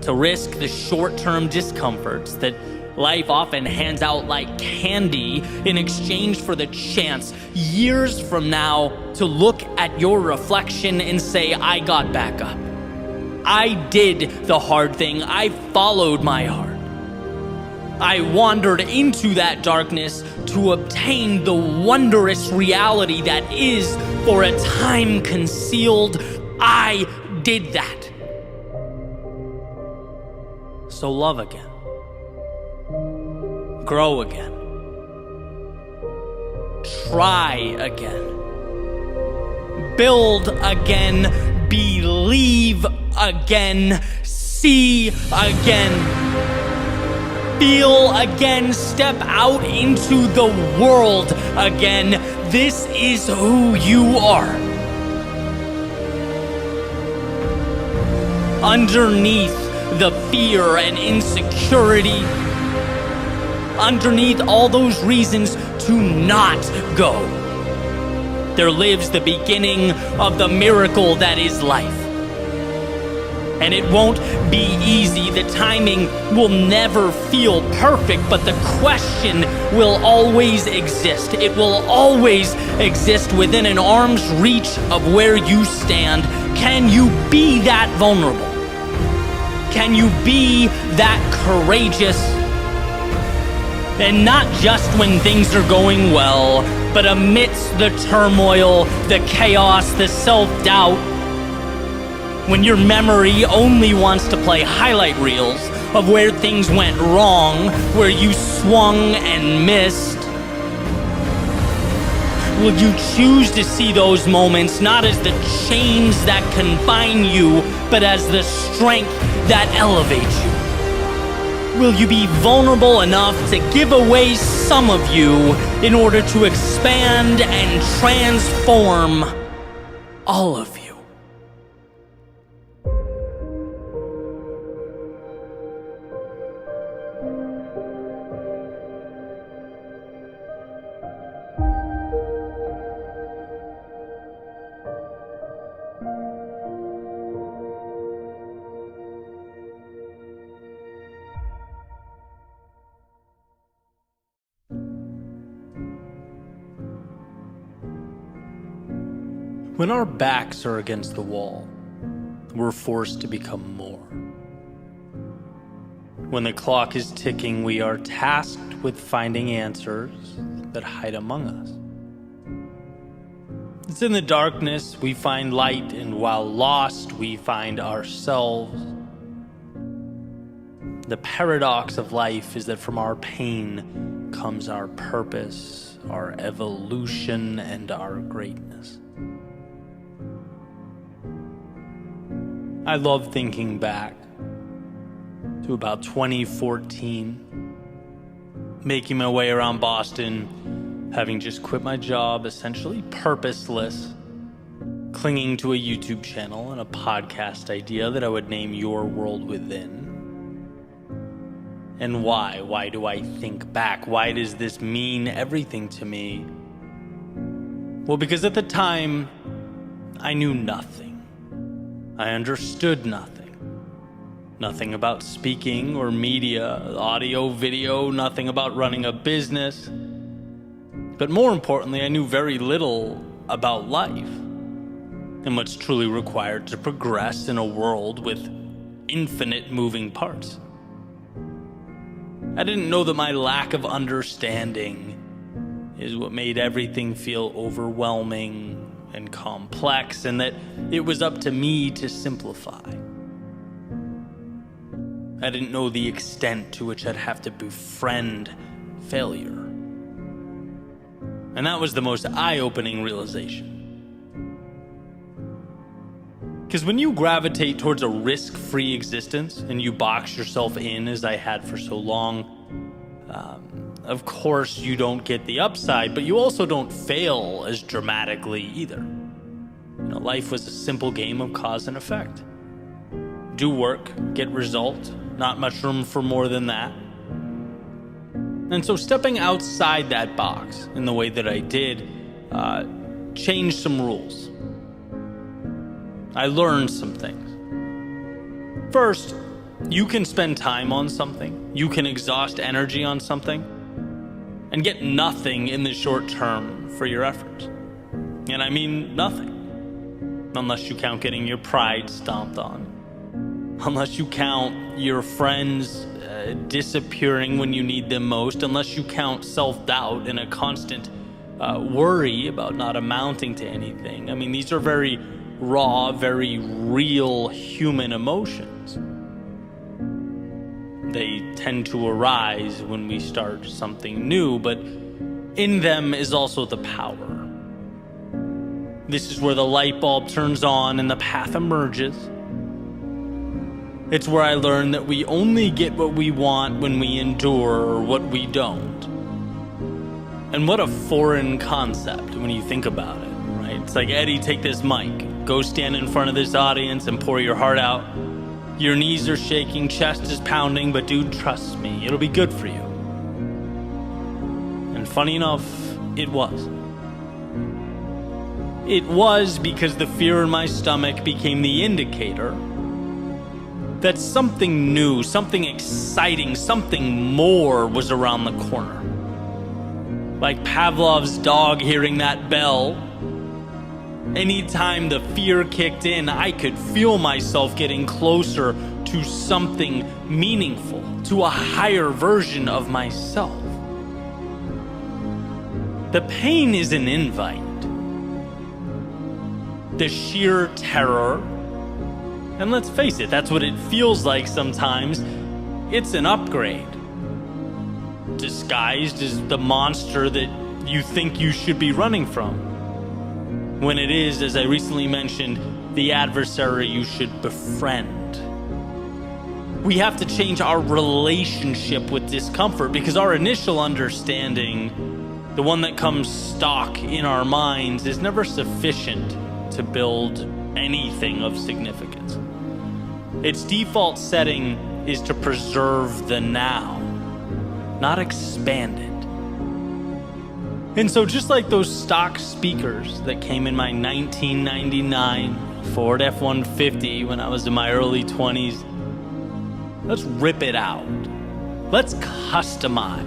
to risk the short-term discomforts that life often hands out like candy in exchange for the chance years from now to look at your reflection and say, I got back up. I did the hard thing. I followed my heart. I wandered into that darkness to obtain the wondrous reality that is for a time concealed. I did that. So love again. Grow again. Try again. Build again. Believe again. See again. Feel again. Step out into the world again. This is who you are. Underneath the fear and insecurity, underneath all those reasons to not go, there lives the beginning of the miracle that is life. And it won't be easy. The timing will never feel perfect, but the question will always exist. It will always exist within an arm's reach of where you stand. Can you be that vulnerable? Can you be that courageous? And not just when things are going well, but amidst the turmoil, the chaos, the self-doubt, when your memory only wants to play highlight reels of where things went wrong, where you swung and missed. Will you choose to see those moments not as the chains that confine you, but as the strength that elevates you? Will you be vulnerable enough to give away some of you in order to expand and transform all of you? When our backs are against the wall, we're forced to become more. When the clock is ticking, we are tasked with finding answers that hide among us. It's in the darkness we find light, and while lost, we find ourselves. The paradox of life is that from our pain comes our purpose, our evolution, and our greatness. I love thinking back to about 2014, making my way around Boston, having just quit my job, essentially purposeless, clinging to a YouTube channel and a podcast idea that I would name Your World Within. And why? Why do I think back? Why does this mean everything to me? Well, because at the time, I knew nothing. I understood nothing. Nothing about speaking or media, audio, video, nothing about running a business. But more importantly, I knew very little about life and what's truly required to progress in a world with infinite moving parts. I didn't know that my lack of understanding is what made everything feel overwhelming and complex, and that it was up to me to simplify. I didn't know the extent to which I'd have to befriend failure. And that was the most eye-opening realization. Because when you gravitate towards a risk-free existence and you box yourself in, as I had for so long, of course you don't get the upside, but you also don't fail as dramatically either. You know, life was a simple game of cause and effect. Do work, get result, not much room for more than that. And so stepping outside that box in the way that I did changed some rules. I learned some things. First, you can spend time on something, you can exhaust energy on something, and get nothing in the short term for your efforts. And I mean nothing. Unless you count getting your pride stomped on. Unless you count your friends disappearing when you need them most. Unless you count self-doubt and a constant worry about not amounting to anything. I mean, these are very raw, very real human emotions. They tend to arise when we start something new, but in them is also the power. This is where the light bulb turns on and the path emerges. It's where I learned that we only get what we want when we endure what we don't. And what a foreign concept when you think about it, right? It's like, Eddie, take this mic, go stand in front of this audience and pour your heart out. Your knees are shaking, chest is pounding, but dude, trust me, it'll be good for you. And funny enough, it was. It was because the fear in my stomach became the indicator that something new, something exciting, something more was around the corner. Like Pavlov's dog hearing that bell, Anytime the fear kicked in, I could feel myself getting closer to something meaningful, to a higher version of myself. The pain is an invite. The sheer terror, and let's face it, that's what it feels like sometimes, it's an upgrade. Disguised as the monster that you think you should be running from. When it is, as I recently mentioned, the adversary you should befriend. We have to change our relationship with discomfort because our initial understanding, the one that comes stock in our minds, is never sufficient to build anything of significance. Its default setting is to preserve the now, not expand it. And so just like those stock speakers that came in my 1999 Ford F-150 when I was in my early 20s, let's rip it out. Let's customize.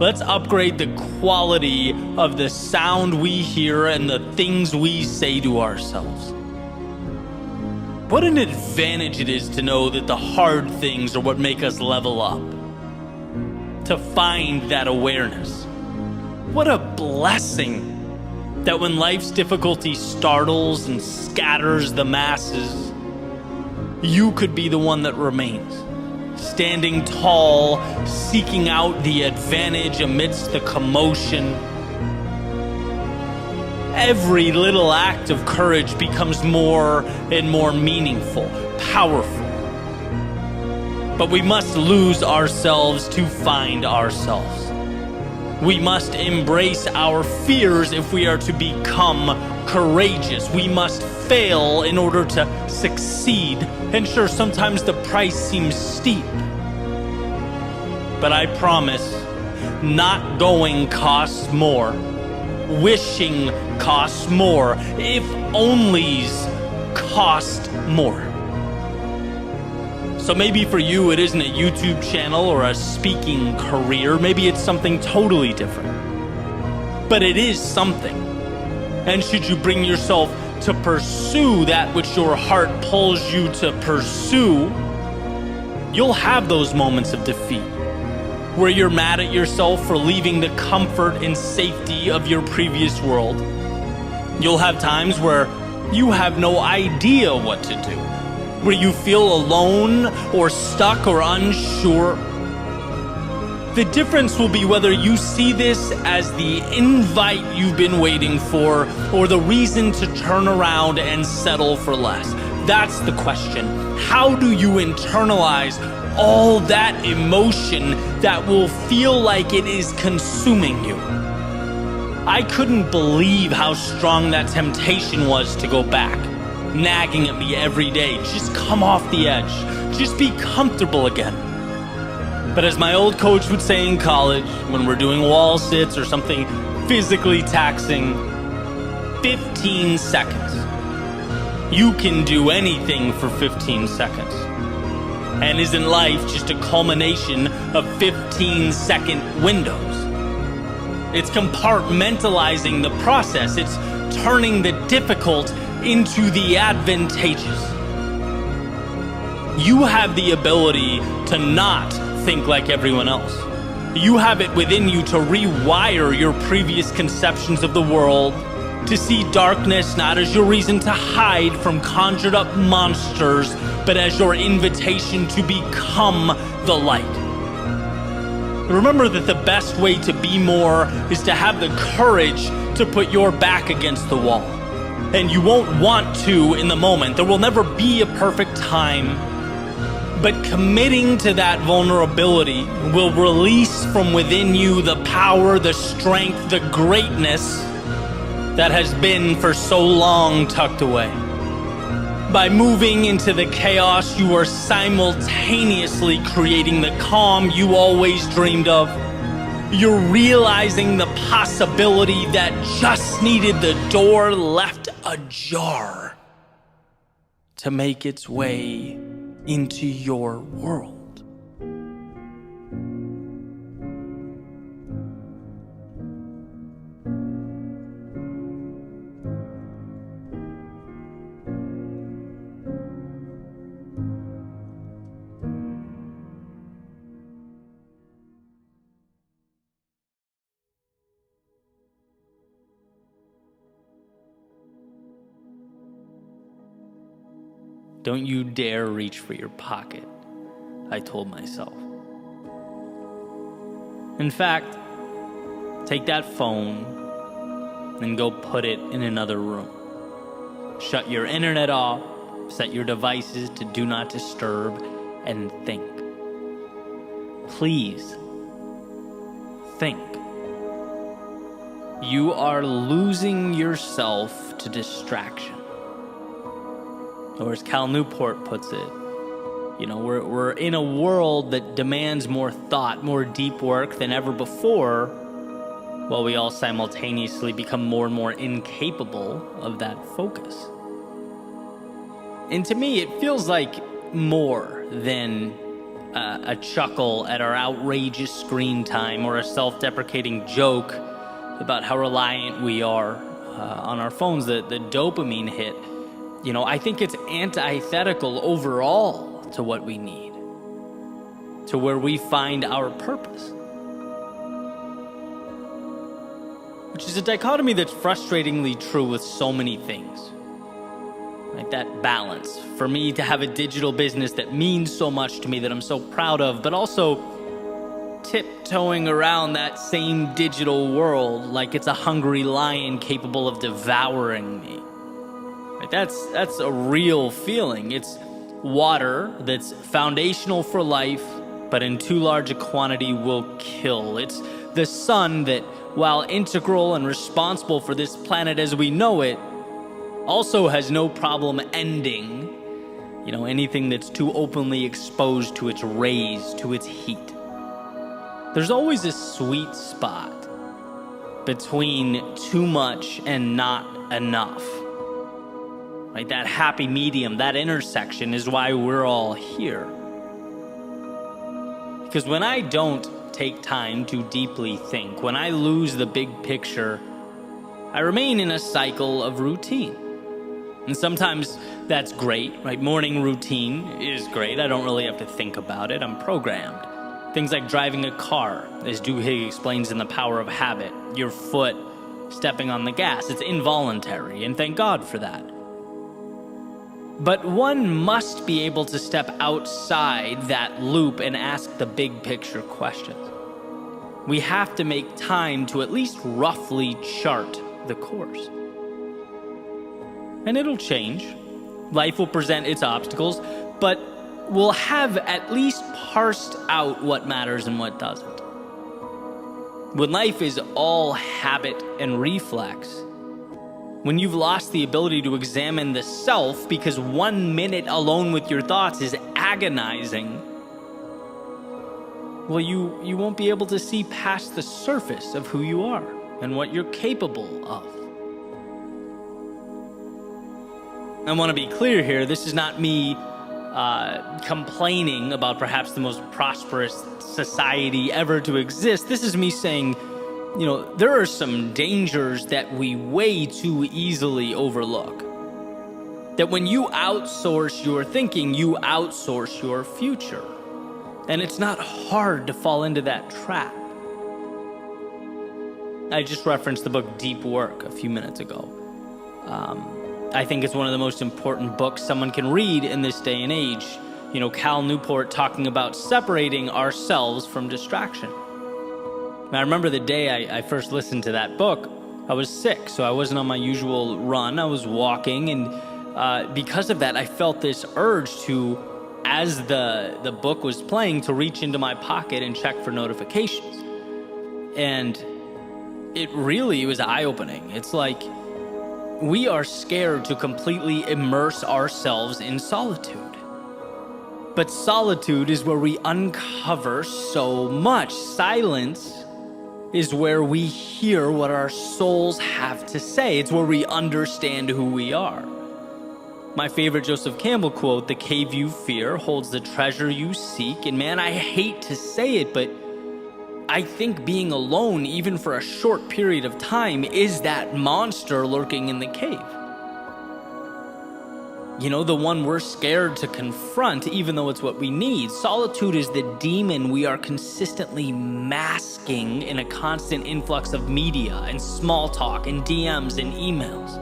Let's upgrade the quality of the sound we hear and the things we say to ourselves. What an advantage it is to know that the hard things are what make us level up. To find that awareness. What a blessing that when life's difficulty startles and scatters the masses, you could be the one that remains. Standing tall, seeking out the advantage amidst the commotion. Every little act of courage becomes more and more meaningful, powerful. But we must lose ourselves to find ourselves. We must embrace our fears if we are to become courageous. We must fail in order to succeed. And sure, sometimes the price seems steep. But I promise, not going costs more. Wishing costs more. If onlys cost more. So maybe for you it isn't a YouTube channel or a speaking career. Maybe it's something totally different. But it is something. And should you bring yourself to pursue that which your heart pulls you to pursue, you'll have those moments of defeat where you're mad at yourself for leaving the comfort and safety of your previous world. You'll have times where you have no idea what to do, where you feel alone or stuck or unsure. The difference will be whether you see this as the invite you've been waiting for or the reason to turn around and settle for less. That's the question. How do you internalize all that emotion that will feel like it is consuming you? I couldn't believe how strong that temptation was to go back, nagging at me every day. Just come off the edge. Just be comfortable again. But as my old coach would say in college, when we're doing wall sits or something physically taxing, 15 seconds. You can do anything for 15 seconds. And isn't life just a culmination of 15-second windows? It's compartmentalizing the process. It's turning the difficult into the advantageous. You have the ability to not think like everyone else. You have it within you to rewire your previous conceptions of the world, to see darkness not as your reason to hide from conjured up monsters, but as your invitation to become the light. Remember that the best way to be more is to have the courage to put your back against the wall. And you won't want to in the moment. There will never be a perfect time. But committing to that vulnerability will release from within you the power, the strength, the greatness that has been for so long tucked away. By moving into the chaos, you are simultaneously creating the calm you always dreamed of. You're realizing the possibility that just needed the door left ajar to make its way into your world. Don't you dare reach for your pocket, I told myself. In fact, take that phone and go put it in another room. Shut your internet off, set your devices to do not disturb, and think. Please, think. You are losing yourself to distraction. Or as Cal Newport puts it, we're in a world that demands more thought, more deep work than ever before, while we all simultaneously become more and more incapable of that focus. And to me, it feels like more than a chuckle at our outrageous screen time or a self-deprecating joke about how reliant we are on our phones, the dopamine hit. I think it's antithetical overall to what we need, to where we find our purpose. Which is a dichotomy that's frustratingly true with so many things. Right? That balance. For me to have a digital business that means so much to me, that I'm so proud of, but also tiptoeing around that same digital world like it's a hungry lion capable of devouring me. Right? That's a real feeling. It's water that's foundational for life, but in too large a quantity will kill. It's the sun that, while integral and responsible for this planet as we know it, also has no problem ending, anything that's too openly exposed to its rays, to its heat. There's always a sweet spot between too much and not enough. Right? That happy medium, that intersection is why we're all here. Because when I don't take time to deeply think, when I lose the big picture, I remain in a cycle of routine. And sometimes that's great, right? Morning routine is great. I don't really have to think about it. I'm programmed. Things like driving a car, as Duhigg explains in The Power of Habit. Your foot stepping on the gas. It's involuntary, and thank God for that. But one must be able to step outside that loop and ask the big picture questions. We have to make time to at least roughly chart the course. And it'll change. Life will present its obstacles, but we'll have at least parsed out what matters and what doesn't. When life is all habit and reflex, when you've lost the ability to examine the self because 1 minute alone with your thoughts is agonizing, well, you won't be able to see past the surface of who you are and what you're capable of. I want to be clear here, this is not me complaining about perhaps the most prosperous society ever to exist. This is me saying, there are some dangers that we way too easily overlook. That when you outsource your thinking, you outsource your future. And it's not hard to fall into that trap. I just referenced the book Deep Work a few minutes ago. I think it's one of the most important books someone can read in this day and age. Cal Newport talking about separating ourselves from distraction. And I remember the day I first listened to that book, I was sick, so I wasn't on my usual run. I was walking, and because of that, I felt this urge to, as the book was playing, to reach into my pocket and check for notifications. And it really was eye-opening. It's like we are scared to completely immerse ourselves in solitude. But solitude is where we uncover so much. Silence is where we hear what our souls have to say. It's where we understand who we are. My favorite Joseph Campbell quote, "The cave you fear holds the treasure you seek." And man, I hate to say it, but I think being alone, even for a short period of time, is that monster lurking in the cave. The one we're scared to confront, even though it's what we need. Solitude is the demon we are consistently masking in a constant influx of media and small talk and DMs and emails.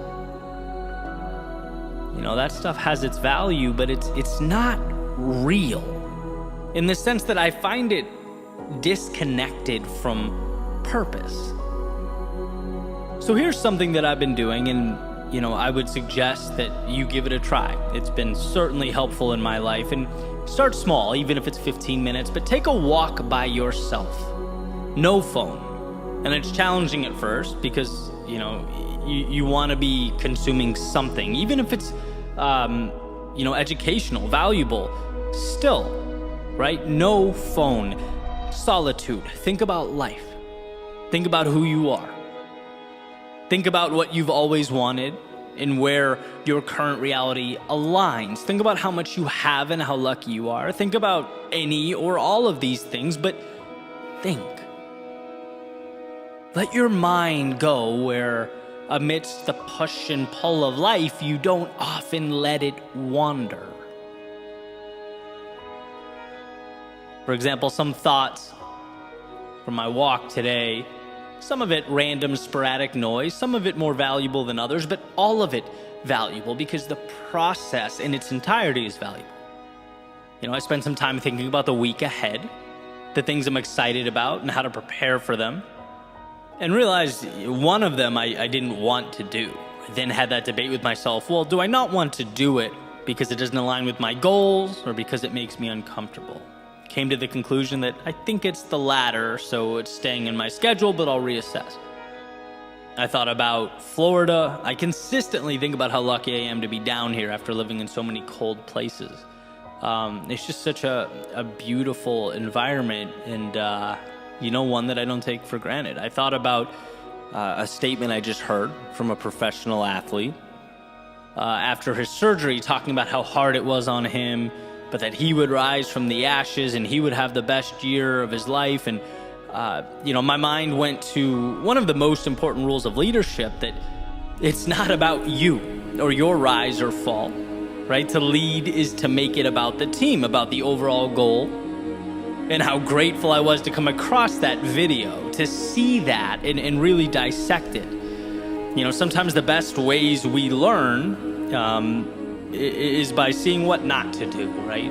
that stuff has its value, but it's not real in the sense that I find it disconnected from purpose. So here's something that I've been doing, and I would suggest that you give it a try. It's been certainly helpful in my life, and start small, even if it's 15 minutes, but take a walk by yourself. No phone. And it's challenging at first because, you want to be consuming something, even if it's, educational, valuable, still, right? No phone. Solitude. Think about life. Think about who you are. Think about what you've always wanted and where your current reality aligns. Think about how much you have and how lucky you are. Think about any or all of these things, but think. Let your mind go where, amidst the push and pull of life, you don't often let it wander. For example, some thoughts from my walk today, some of it random, sporadic noise, some of it more valuable than others, but all of it valuable because the process in its entirety is valuable. I spent some time thinking about the week ahead, the things I'm excited about and how to prepare for them, and realized one of them I didn't want to do. I then had that debate with myself, well, do I not want to do it because it doesn't align with my goals or because it makes me uncomfortable? Came to the conclusion that I think it's the latter, so it's staying in my schedule, but I'll reassess. I thought about Florida. I consistently think about how lucky I am to be down here after living in so many cold places. It's just such a beautiful environment, and one that I don't take for granted. I thought about a statement I just heard from a professional athlete after his surgery, talking about how hard it was on him, but that he would rise from the ashes and he would have the best year of his life. And, my mind went to one of the most important rules of leadership, that it's not about you or your rise or fall, right? To lead is to make it about the team, about the overall goal. And how grateful I was to come across that video, to see that and really dissect it. Sometimes the best ways we learn is by seeing what not to do, right?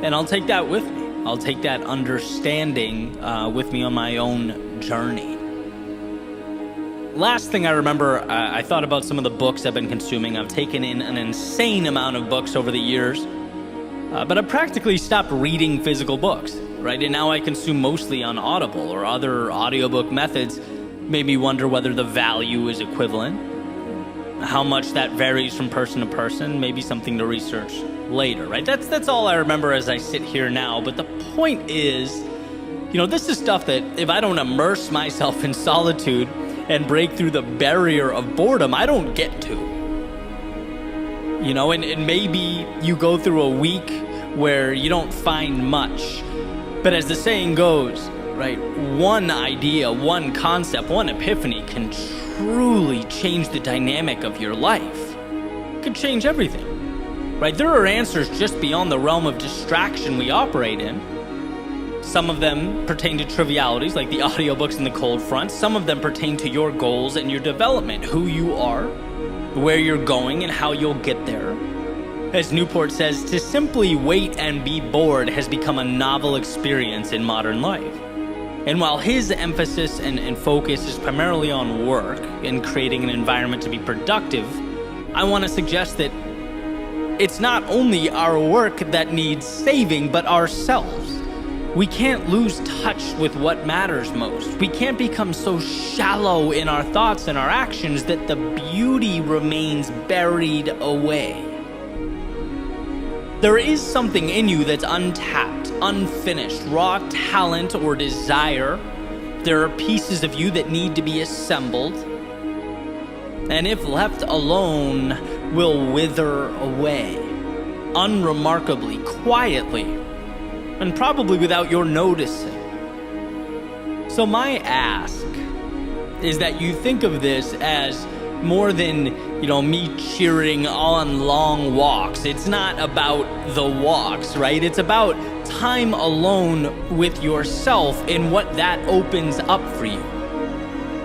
And I'll take that with me. I'll take that understanding with me on my own journey. Last thing I remember, I thought about some of the books I've been consuming. I've taken in an insane amount of books over the years, but I've practically stopped reading physical books, right? And now I consume mostly on Audible or other audiobook methods. Made me wonder whether the value is equivalent. How much that varies from person to person, maybe something to research later, right? That's all I remember as I sit here now. But the point is, this is stuff that if I don't immerse myself in solitude and break through the barrier of boredom, I don't get to. And maybe you go through a week where you don't find much. But as the saying goes, right, one idea, one concept, one epiphany can truly change the dynamic of your life. It could change everything, right? There are answers just beyond the realm of distraction we operate in. Some of them pertain to trivialities like the audiobooks and the cold front. Some of them pertain to your goals and your development, who you are, where you're going, and how you'll get there. As Newport says, to simply wait and be bored has become a novel experience in modern life. And while his emphasis and focus is primarily on work and creating an environment to be productive, I want to suggest that it's not only our work that needs saving, but ourselves. We can't lose touch with what matters most. We can't become so shallow in our thoughts and our actions that the beauty remains buried away. There is something in you that's untapped, unfinished, raw talent or desire. There are pieces of you that need to be assembled, and if left alone, will wither away, unremarkably, quietly, and probably without your noticing. So my ask is that you think of this as more than, me cheering on long walks. It's not about the walks, right? It's about time alone with yourself and what that opens up for you.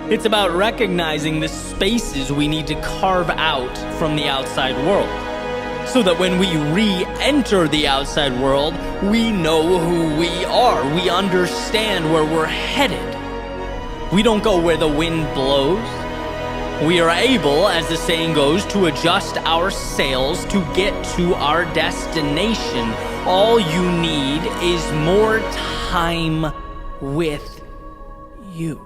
It's about recognizing the spaces we need to carve out from the outside world. so that when we re-enter the outside world, we know who we are. We understand where we're headed. We don't go where the wind blows. We are able, as the saying goes, to adjust our sails to get to our destination. All you need is more time with you.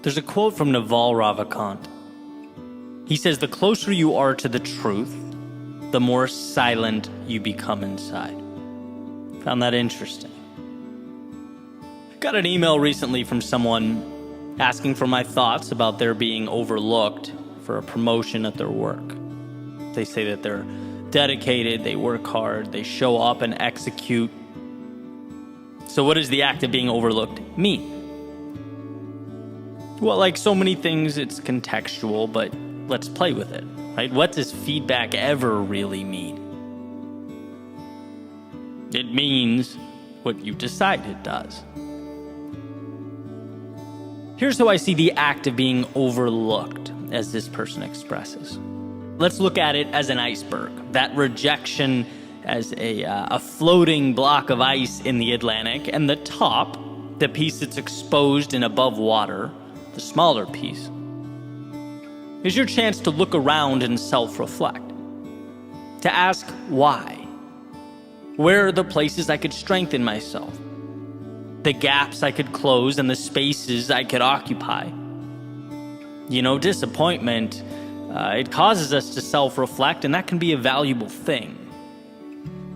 There's a quote from Naval Ravikant. He says, "The closer you are to the truth, the more silent you become inside." Found that interesting. Got an email recently from someone asking for my thoughts about their being overlooked for a promotion at their work. They say that they're dedicated, they work hard, they show up and execute. So what does the act of being overlooked mean? Well, like so many things, it's contextual, but let's play with it, right? What does feedback ever really mean? It means what you decide it does. Here's how I see the act of being overlooked, as this person expresses. Let's look at it as an iceberg, that rejection as a floating block of ice in the Atlantic, and the top, the piece that's exposed and above water, the smaller piece, is your chance to look around and self-reflect, to ask why. Where are the places I could strengthen myself? The gaps I could close and the spaces I could occupy. You know, disappointment, it causes us to self-reflect, and that can be a valuable thing.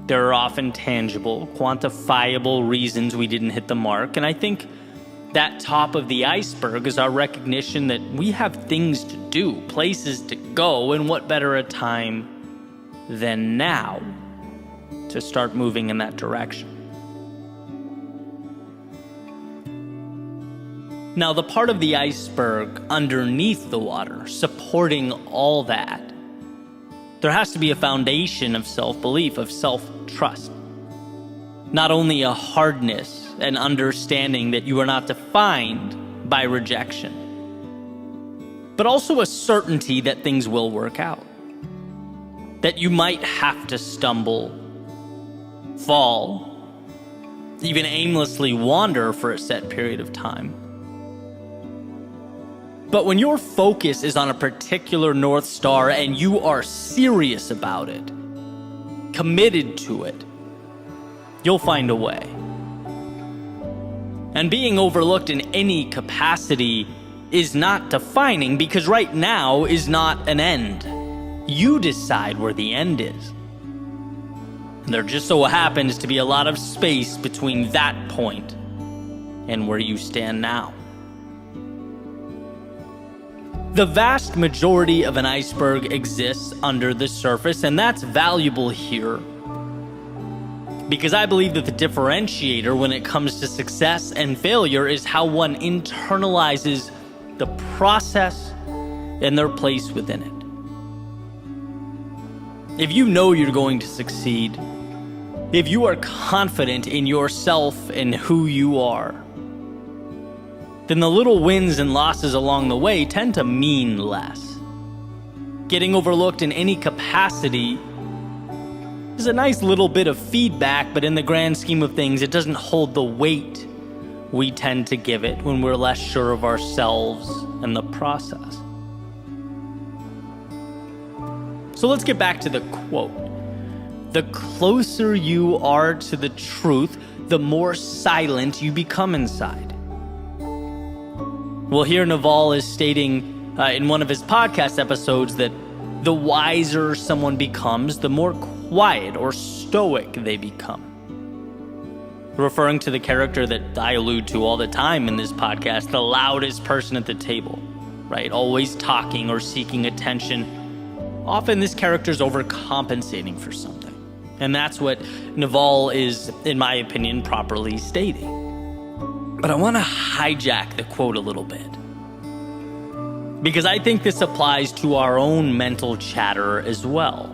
There are often tangible, quantifiable reasons we didn't hit the mark, and I think that top of the iceberg is our recognition that we have things to do, places to go, and what better a time than now to start moving in that direction. Now, the part of the iceberg underneath the water, supporting all that, there has to be a foundation of self-belief, of self-trust. Not only a hardness, an understanding that you are not defined by rejection, but also a certainty that things will work out. That you might have to stumble, fall, even aimlessly wander for a set period of time. But when your focus is on a particular North Star and you are serious about it, committed to it, you'll find a way. And being overlooked in any capacity is not defining, because right now is not an end. You decide where the end is. And there just so happens to be a lot of space between that point and where you stand now. The vast majority of an iceberg exists under the surface, and that's valuable here, because I believe that the differentiator when it comes to success and failure is how one internalizes the process and their place within it. If you know you're going to succeed, if you are confident in yourself and who you are, then the little wins and losses along the way tend to mean less. Getting overlooked in any capacity is a nice little bit of feedback, but in the grand scheme of things, it doesn't hold the weight we tend to give it when we're less sure of ourselves and the process. So let's get back to the quote. The closer you are to the truth, the more silent you become inside. Well, here Naval is stating in one of his podcast episodes that the wiser someone becomes, the more quiet or stoic they become. Referring to the character that I allude to all the time in this podcast, the loudest person at the table, right? Always talking or seeking attention. Often this character's overcompensating for something. And that's what Naval is, in my opinion, properly stating. But I want to hijack the quote a little bit, because I think this applies to our own mental chatter as well.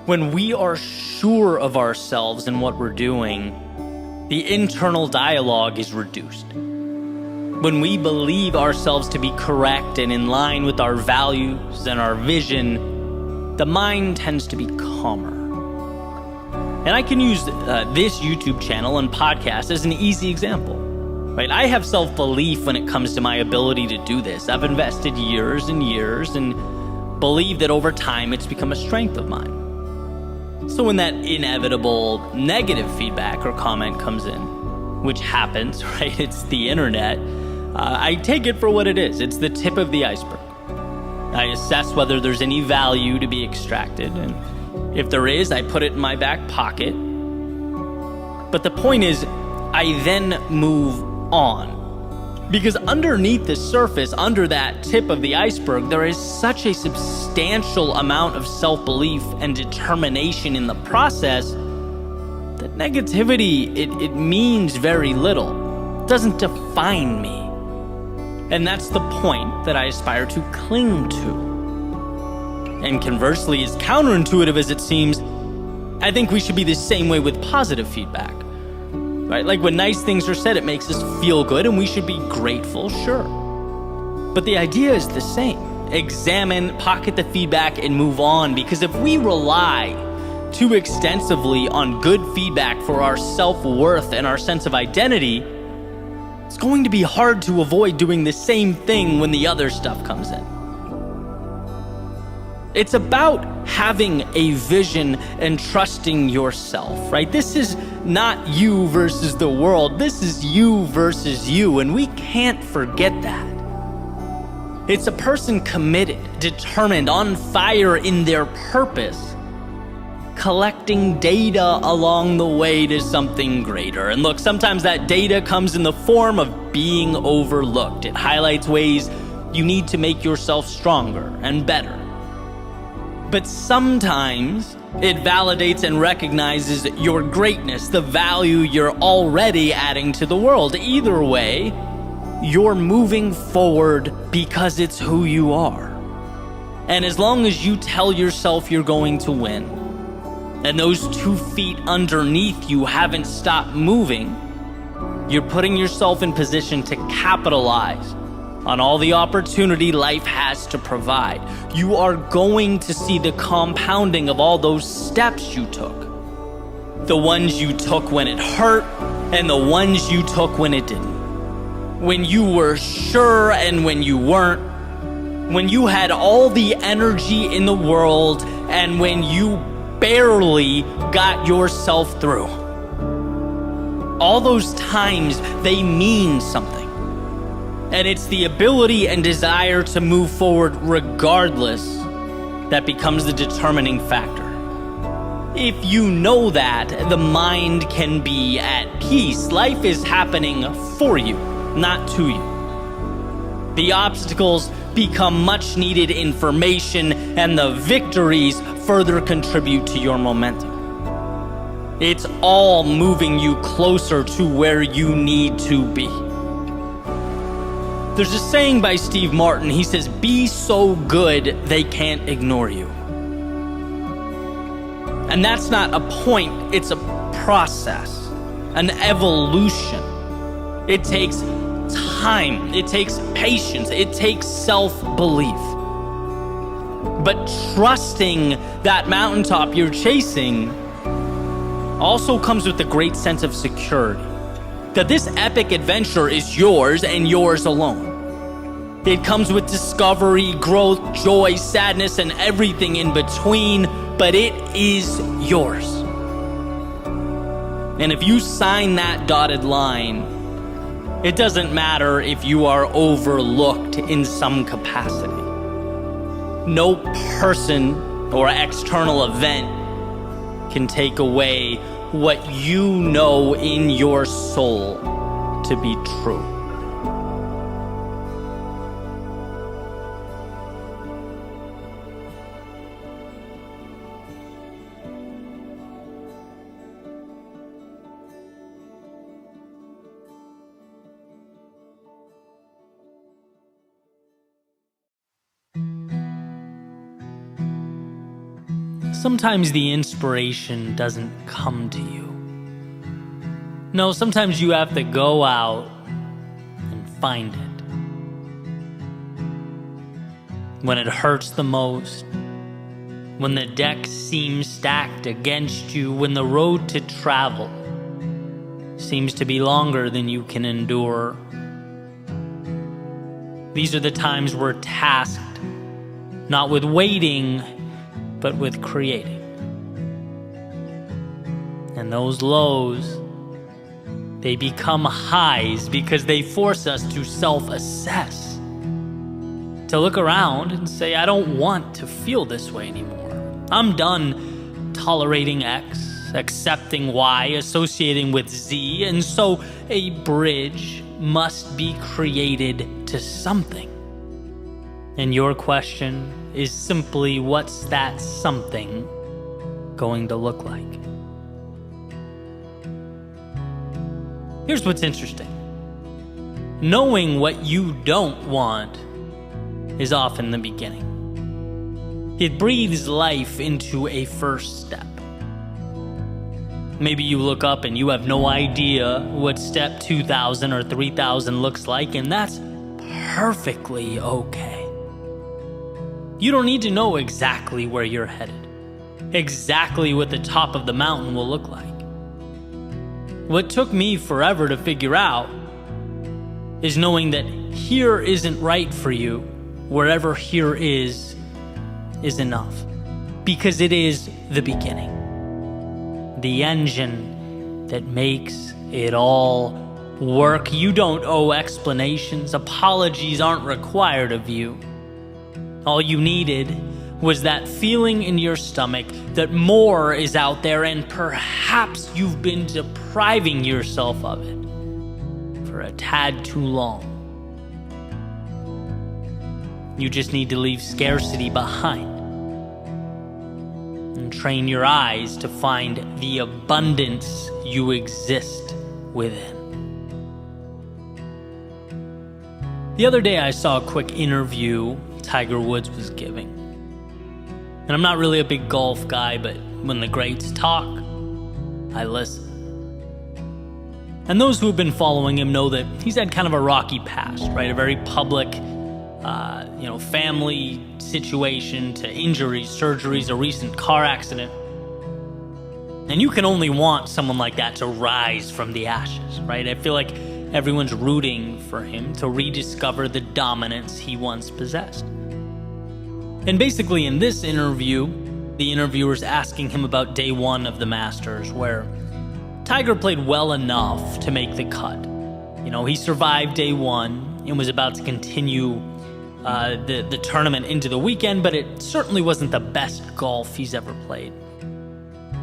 When we are sure of ourselves and what we're doing, the internal dialogue is reduced. When we believe ourselves to be correct and in line with our values and our vision, the mind tends to be calmer. And I can use this YouTube channel and podcast as an easy example. Right? I have self-belief when it comes to my ability to do this. I've invested years and years and believe that over time it's become a strength of mine. So when that inevitable negative feedback or comment comes in, which happens, right? It's the internet. I take it for what it is. It's the tip of the iceberg. I assess whether there's any value to be extracted, and if there is, I put it in my back pocket. But the point is, I then move on. Because underneath the surface, under that tip of the iceberg, there is such a substantial amount of self-belief and determination in the process that negativity, it means very little. It doesn't define me. And that's the point that I aspire to cling to. And conversely, as counterintuitive as it seems, I think we should be the same way with positive feedback. Right? Like when nice things are said, it makes us feel good and we should be grateful, sure. But the idea is the same. Examine, pocket the feedback, and move on. Because if we rely too extensively on good feedback for our self-worth and our sense of identity, it's going to be hard to avoid doing the same thing when the other stuff comes in. It's about having a vision and trusting yourself, right? This is not you versus the world. This is you versus you, and we can't forget that. It's a person committed, determined, on fire in their purpose, collecting data along the way to something greater. And look, sometimes that data comes in the form of being overlooked. It highlights ways you need to make yourself stronger and better. But sometimes it validates and recognizes your greatness, the value you're already adding to the world. Either way, you're moving forward because it's who you are. And as long as you tell yourself you're going to win, and those 2 feet underneath you haven't stopped moving, you're putting yourself in position to capitalize on all the opportunity life has to provide. You are going to see the compounding of all those steps you took. The ones you took when it hurt, and the ones you took when it didn't. When you were sure and when you weren't. When you had all the energy in the world, and when you barely got yourself through. All those times, they mean something. And it's the ability and desire to move forward regardless that becomes the determining factor. If you know that, the mind can be at peace. Life is happening for you, not to you. The obstacles become much needed information, and the victories further contribute to your momentum. It's all moving you closer to where you need to be. There's a saying by Steve Martin. He says, "Be so good they can't ignore you." And that's not a point, it's a process, an evolution. It takes time, it takes patience, it takes self-belief. But trusting that mountaintop you're chasing also comes with a great sense of security. That this epic adventure is yours and yours alone. It comes with discovery, growth, joy, sadness, and everything in between, but it is yours. And if you sign that dotted line, it doesn't matter if you are overlooked in some capacity. No person or external event can take away what you know in your soul to be true. sometimes the inspiration doesn't come to you. No, sometimes you have to go out and find it. When it hurts the most, when the deck seems stacked against you, when the road to travel seems to be longer than you can endure. These are the times we're tasked not with waiting, but with creating. And those lows, they become highs because they force us to self-assess, to look around and say, I don't want to feel this way anymore. I'm done tolerating X, accepting Y, associating with Z, and so a bridge must be created to something. And your question is simply, what's that something going to look like? Here's what's interesting. Knowing what you don't want is often the beginning. It breathes life into a first step. Maybe you look up and you have no idea what step 2,000 or 3,000 looks like, and that's perfectly okay. You don't need to know exactly where you're headed, exactly what the top of the mountain will look like. What took me forever to figure out is knowing that here isn't right for you, wherever here is enough. Because it is the beginning. The engine that makes it all work. You don't owe explanations. Apologies aren't required of you. All you needed was that feeling in your stomach that more is out there, and perhaps you've been depriving yourself of it for a tad too long. You just need to leave scarcity behind and train your eyes to find the abundance you exist within. The other day I saw a quick interview Tiger Woods was giving. And I'm not really a big golf guy, but when the greats talk, I listen. And those who have been following him know that he's had kind of a rocky past, right? A very public, family situation to injuries, surgeries, a recent car accident. And you can only want someone like that to rise from the ashes, right? I feel like everyone's rooting for him to rediscover the dominance he once possessed. And basically in this interview, the interviewer's asking him about day one of the Masters, where Tiger played well enough to make the cut. He survived day one and was about to continue the tournament into the weekend, but it certainly wasn't the best golf he's ever played.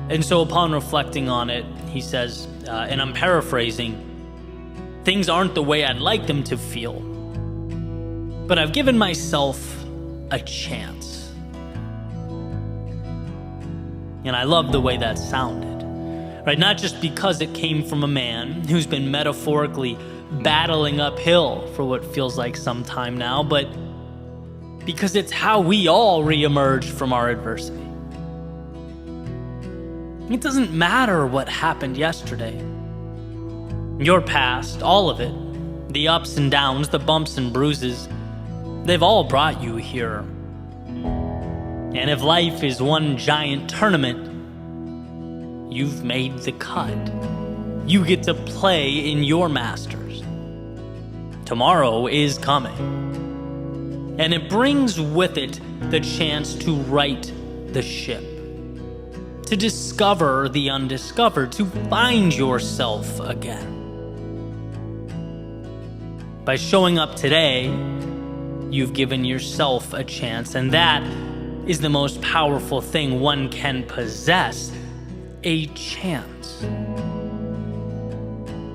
And so upon reflecting on it, he says, and I'm paraphrasing, things aren't the way I'd like them to feel, but I've given myself a chance. And I love the way that sounded, right? Not just because it came from a man who's been metaphorically battling uphill for what feels like some time now, but because it's how we all reemerge from our adversity. It doesn't matter what happened yesterday. Your past, all of it, the ups and downs, the bumps and bruises, they've all brought you here. And if life is one giant tournament, you've made the cut. You get to play in your Masters. Tomorrow is coming. And it brings with it the chance to right the ship, to discover the undiscovered, to find yourself again. By showing up today, you've given yourself a chance, and that is the most powerful thing one can possess, a chance.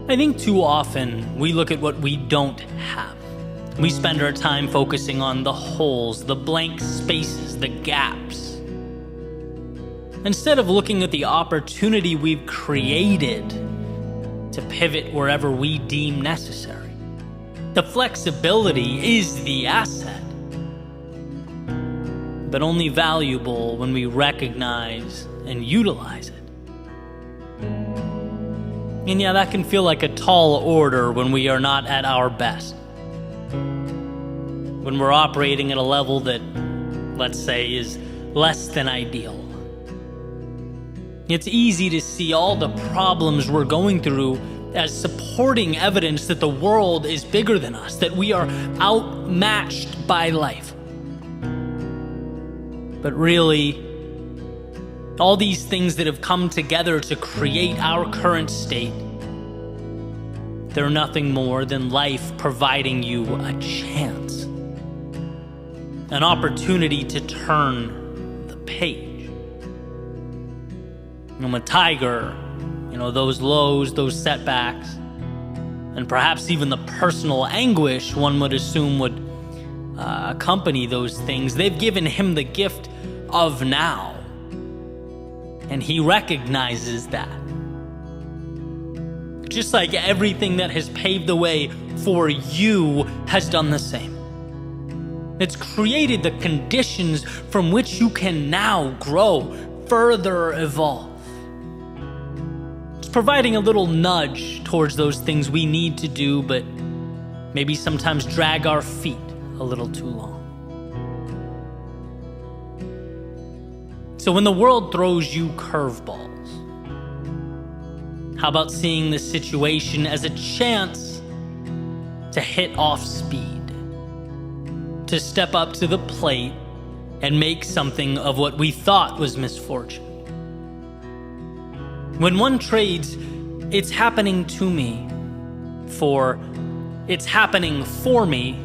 I think too often we look at what we don't have. We spend our time focusing on the holes, the blank spaces, the gaps, instead of looking at the opportunity we've created to pivot wherever we deem necessary. The flexibility is the asset. but only valuable when we recognize and utilize it. And yeah, that can feel like a tall order when we are not at our best. When we're operating at a level that, let's say, is less than ideal. It's easy to see all the problems we're going through as supporting evidence that the world is bigger than us, that we are outmatched by life. But really, all these things that have come together to create our current state, they're nothing more than life providing you a chance, an opportunity to turn the page. I'm a tiger. Those lows, those setbacks, and perhaps even the personal anguish one would assume would accompany those things. They've given him the gift of now, and he recognizes that. Just like everything that has paved the way for you has done the same. It's created the conditions from which you can now grow, further evolve. Providing a little nudge towards those things we need to do, but maybe sometimes drag our feet a little too long. So when the world throws you curveballs, how about seeing the situation as a chance to hit off speed, to step up to the plate and make something of what we thought was misfortune? When one trades, it's happening to me, for it's happening for me,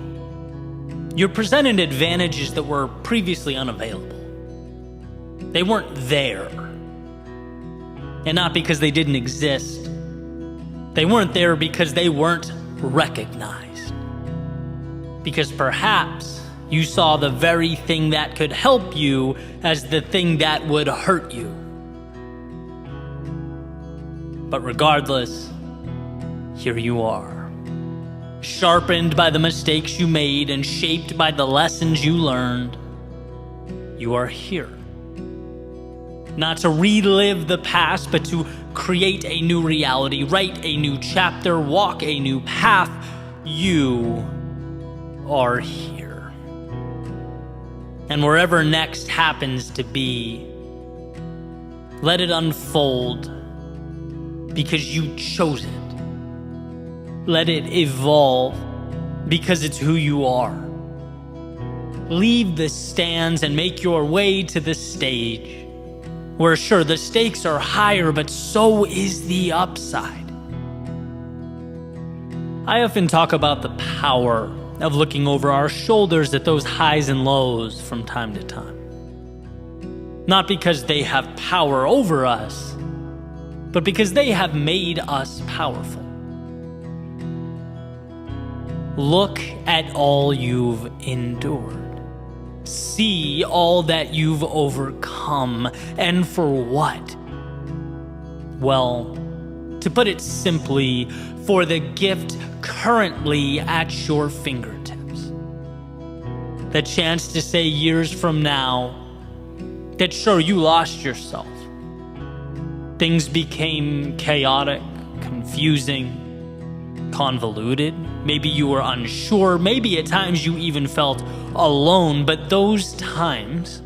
you're presented advantages that were previously unavailable. They weren't there. And not because they didn't exist. They weren't there because they weren't recognized. Because perhaps you saw the very thing that could help you as the thing that would hurt you. But regardless, here you are, sharpened by the mistakes you made and shaped by the lessons you learned. You are here. Not to relive the past, but to create a new reality, write a new chapter, walk a new path. You are here. And wherever next happens to be, let it unfold. Because you chose it. Let it evolve because it's who you are. Leave the stands and make your way to the stage, where sure, the stakes are higher, but so is the upside. I often talk about the power of looking over our shoulders at those highs and lows from time to time. Not because they have power over us, but because they have made us powerful. Look at all you've endured. See all that you've overcome, and for what? Well, to put it simply, for the gift currently at your fingertips. The chance to say years from now that sure, you lost yourself. Things became chaotic, confusing, convoluted. Maybe you were unsure. Maybe at times you even felt alone. But those times,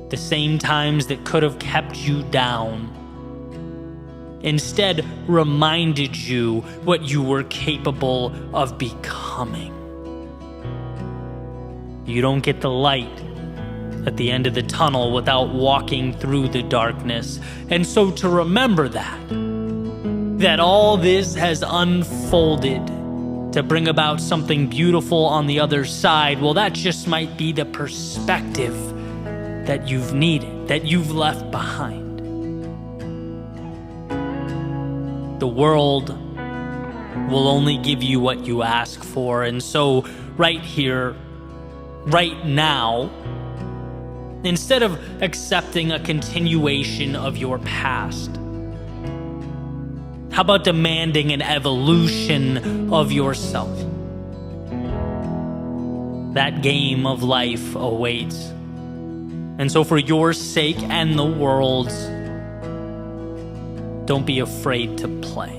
the same times that could have kept you down, instead reminded you what you were capable of becoming. You don't get the light at the end of the tunnel without walking through the darkness. And so to remember that all this has unfolded to bring about something beautiful on the other side, well, that just might be the perspective that you've needed, that you've left behind. The world will only give you what you ask for. And so right here, right now, instead of accepting a continuation of your past, how about demanding an evolution of yourself? That game of life awaits. And so for your sake and the world's, don't be afraid to play.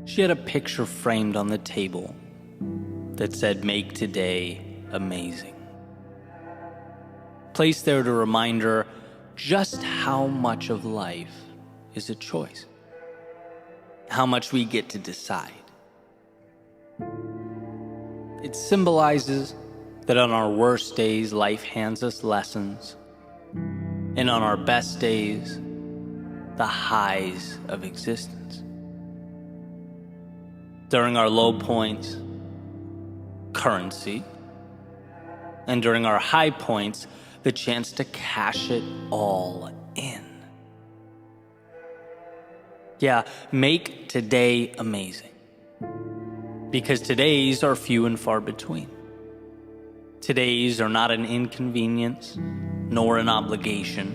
She had a picture framed on the table that said, "Make today amazing." Placed there to remind her just how much of life is a choice. How much we get to decide. It symbolizes that on our worst days, life hands us lessons. And on our best days, the highs of existence. During our low points, currency. And during our high points, the chance to cash it all in. Yeah, make today amazing. Because today's are few and far between. Today's are not an inconvenience, nor an obligation.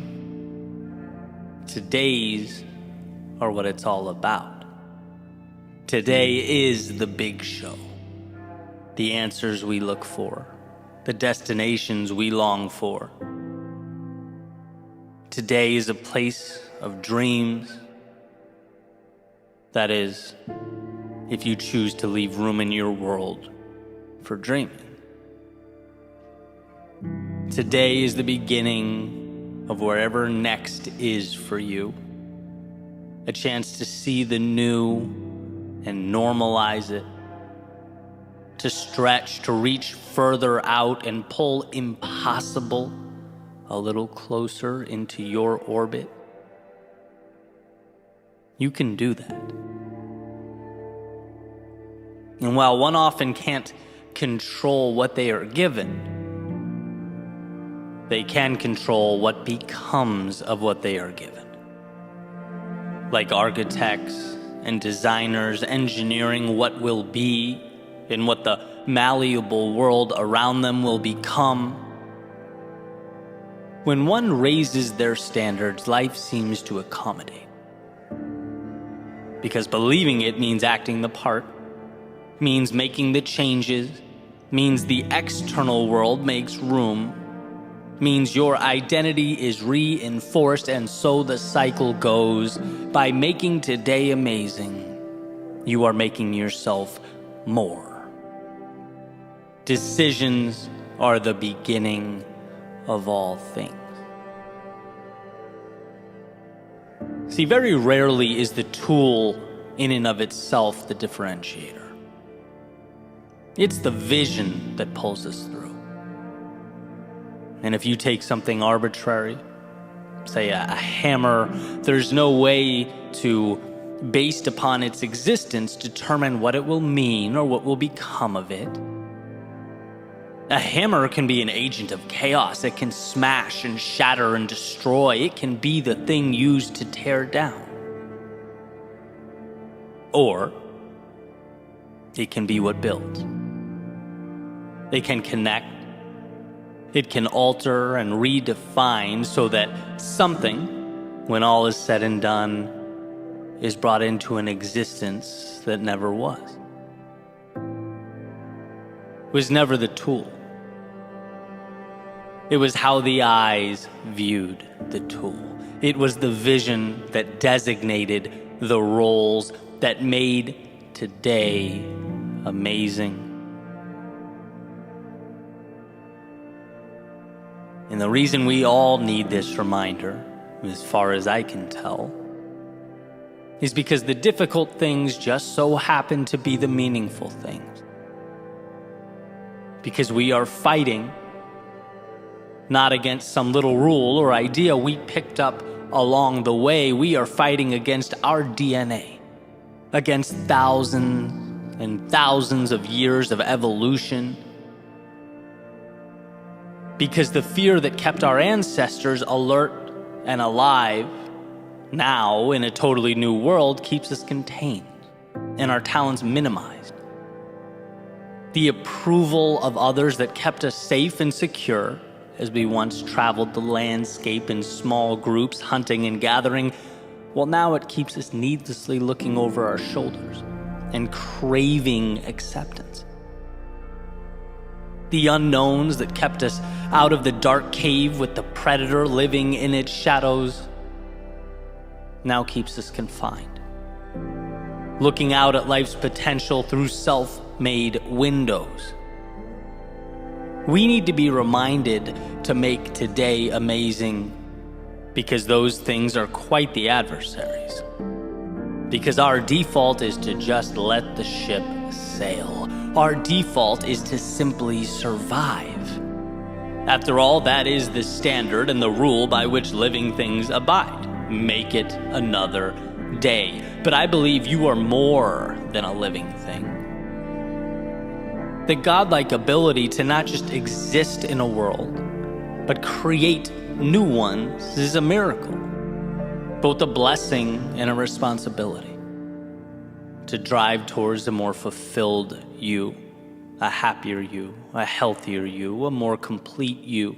Today's are what it's all about. Today is the big show. The answers we look for. The destinations we long for. Today is a place of dreams. That is, if you choose to leave room in your world for dreaming. Today is the beginning of wherever next is for you. A chance to see the new and normalize it. To stretch, to reach further out and pull impossible a little closer into your orbit. You can do that. And while one often can't control what they are given, they can control what becomes of what they are given. Like architects and designers engineering what will be and what the malleable world around them will become. When one raises their standards, life seems to accommodate. Because believing it means acting the part, means making the changes, means the external world makes room, means your identity is reinforced, and so the cycle goes. By making today amazing, you are making yourself more. Decisions are the beginning of all things. See, very rarely is the tool in and of itself the differentiator. It's the vision that pulls us through. And if you take something arbitrary, say a hammer, there's no way to, based upon its existence, determine what it will mean or what will become of it. A hammer can be an agent of chaos. It can smash and shatter and destroy. It can be the thing used to tear down. Or it can be what builds. It can connect. It can alter and redefine so that something, when all is said and done, is brought into an existence that never was. It was never the tool. It was how the eyes viewed the tool. It was the vision that designated the roles that made today amazing. And the reason we all need this reminder, as far as I can tell, is because the difficult things just so happen to be the meaningful things. Because we are fighting not against some little rule or idea we picked up along the way. We are fighting against our DNA, against thousands and thousands of years of evolution. Because the fear that kept our ancestors alert and alive now in a totally new world keeps us contained and our talents minimized. The approval of others that kept us safe and secure as we once traveled the landscape in small groups, hunting and gathering, well, now it keeps us needlessly looking over our shoulders and craving acceptance. The unknowns that kept us out of the dark cave with the predator living in its shadows now keeps us confined, looking out at life's potential through self-made windows. We need to be reminded to make today amazing, because those things are quite the adversaries. Because our default is to just let the ship sail. Our default is to simply survive. After all, that is the standard and the rule by which living things abide. Make it another day. But I believe you are more than a living thing. The godlike ability to not just exist in a world, but create new ones is a miracle, both a blessing and a responsibility. To drive towards a more fulfilled you, a happier you, a healthier you, a more complete you.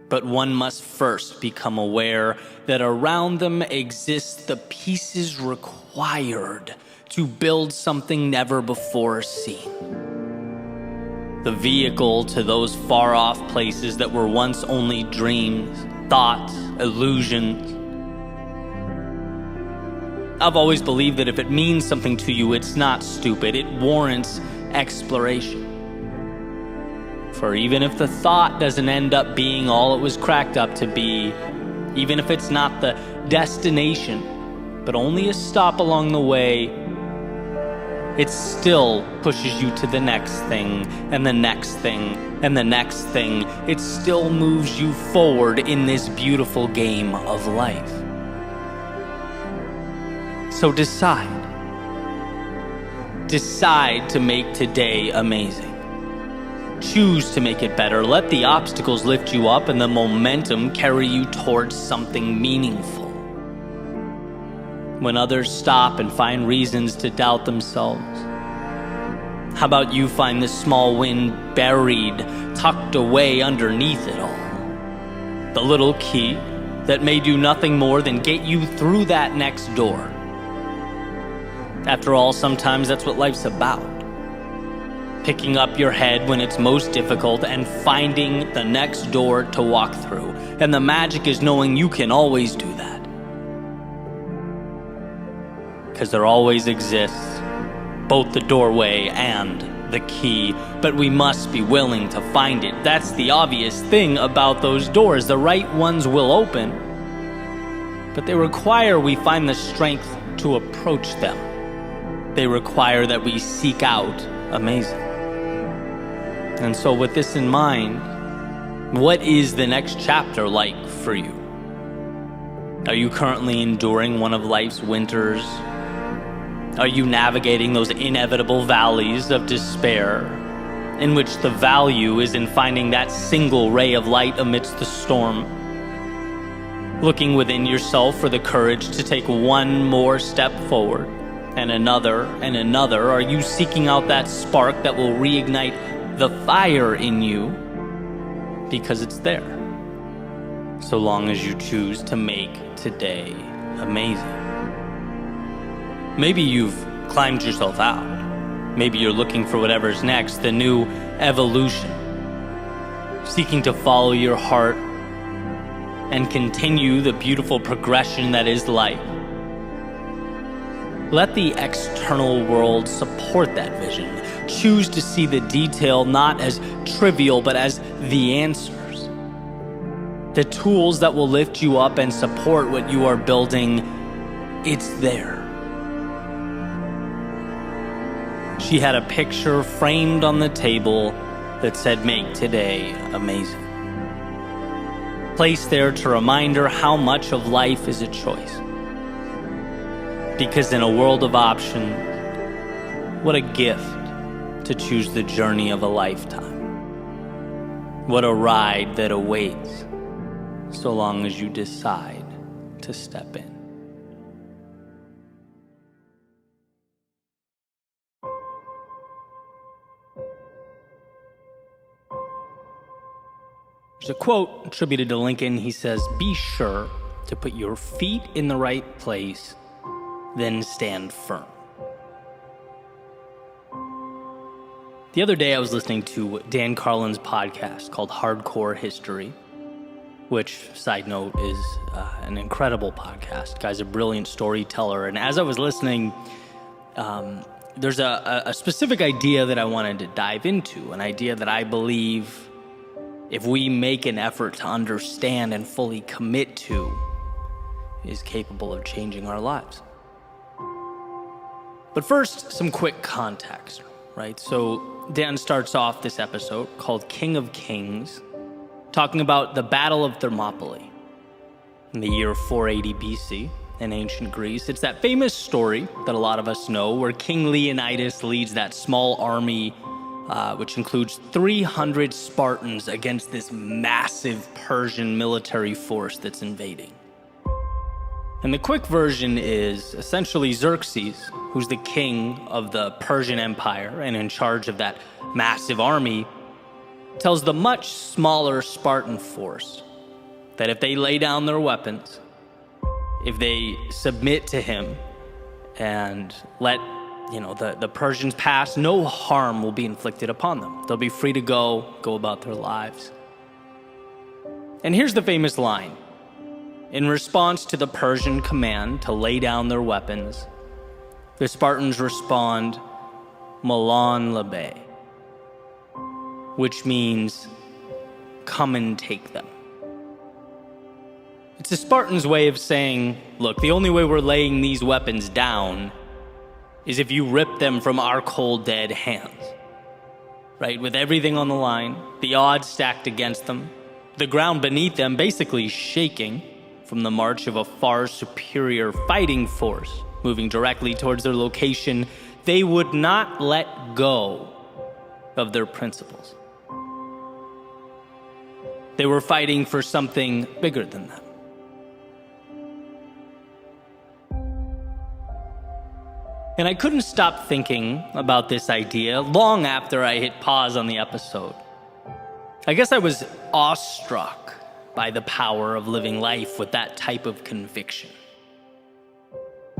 But one must first become aware that around them exist the pieces required to build something never before seen. The vehicle to those far-off places that were once only dreams, thoughts, illusions. I've always believed that if it means something to you, it's not stupid. It warrants exploration. For even if the thought doesn't end up being all it was cracked up to be, even if it's not the destination, but only a stop along the way, it still pushes you to the next thing, and the next thing, and the next thing. It still moves you forward in this beautiful game of life. So decide. Decide to make today amazing. Choose to make it better. Let the obstacles lift you up and the momentum carry you towards something meaningful. When others stop and find reasons to doubt themselves, how about you find this small win buried, tucked away underneath it all? The little key that may do nothing more than get you through that next door. After all, sometimes that's what life's about. Picking up your head when it's most difficult and finding the next door to walk through. And the magic is knowing you can always do that. Because there always exists both the doorway and the key, but we must be willing to find it. That's the obvious thing about those doors. The right ones will open, but they require we find the strength to approach them. They require that we seek out amazing. And so with this in mind, what is the next chapter like for you? Are you currently enduring one of life's winters? Are you navigating those inevitable valleys of despair, in which the value is in finding that single ray of light amidst the storm? Looking within yourself for the courage to take one more step forward, and another, and another? Are you seeking out that spark that will reignite the fire in you? Because it's there, so long as you choose to make today amazing. Maybe you've climbed yourself out. Maybe you're looking for whatever's next, the new evolution, seeking to follow your heart and continue the beautiful progression that is life. Let the external world support that vision. Choose to see the detail not as trivial, but as the answers. The tools that will lift you up and support what you are building, it's there. She had a picture framed on the table that said, "Make today amazing." Placed there to remind her how much of life is a choice. Because in a world of options, what a gift to choose the journey of a lifetime. What a ride that awaits, so long as you decide to step in. There's a quote attributed to Lincoln. He says, "Be sure to put your feet in the right place, then stand firm." The other day I was listening to Dan Carlin's podcast called Hardcore History, which, side note, is an incredible podcast. Guy's a brilliant storyteller. And as I was listening, there's a specific idea that I wanted to dive into, an idea that I believe if we make an effort to understand and fully commit to, is capable of changing our lives. But first, some quick context, right? So Dan starts off this episode called King of Kings, talking about the Battle of Thermopylae in the year 480 BC in ancient Greece. It's that famous story that a lot of us know where King Leonidas leads that small army, which includes 300 Spartans against this massive Persian military force that's invading. And the quick version is essentially Xerxes, who's the king of the Persian Empire and in charge of that massive army, tells the much smaller Spartan force that if they lay down their weapons, if they submit to him and let the Persians pass, no harm will be inflicted upon them. They'll be free to go about their lives. And here's the famous line. In response to the Persian command to lay down their weapons, the Spartans respond, "Malan labe," which means, "Come and take them." It's the Spartans' way of saying, look, the only way we're laying these weapons down is if you rip them from our cold, dead hands. Right? With everything on the line, the odds stacked against them, the ground beneath them basically shaking from the march of a far superior fighting force moving directly towards their location, they would not let go of their principles. They were fighting for something bigger than them. And I couldn't stop thinking about this idea long after I hit pause on the episode. I guess I was awestruck by the power of living life with that type of conviction.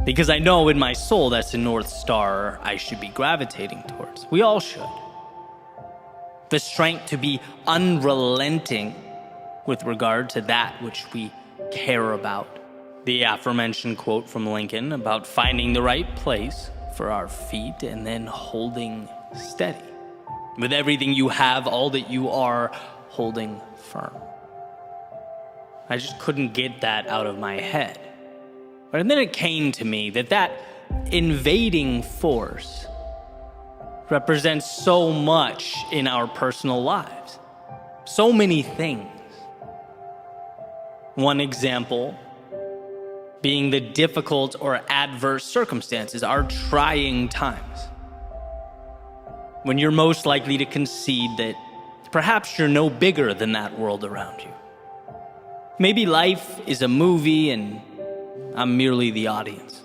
Because I know in my soul that's the North Star I should be gravitating towards. We all should. The strength to be unrelenting with regard to that which we care about. The aforementioned quote from Lincoln about finding the right place for our feet and then holding steady. With everything you have, all that you are, holding firm. I just couldn't get that out of my head. And then it came to me that invading force represents so much in our personal lives. So many things. One example being the difficult or adverse circumstances, our trying times. When you're most likely to concede that perhaps you're no bigger than that world around you. Maybe life is a movie and I'm merely the audience.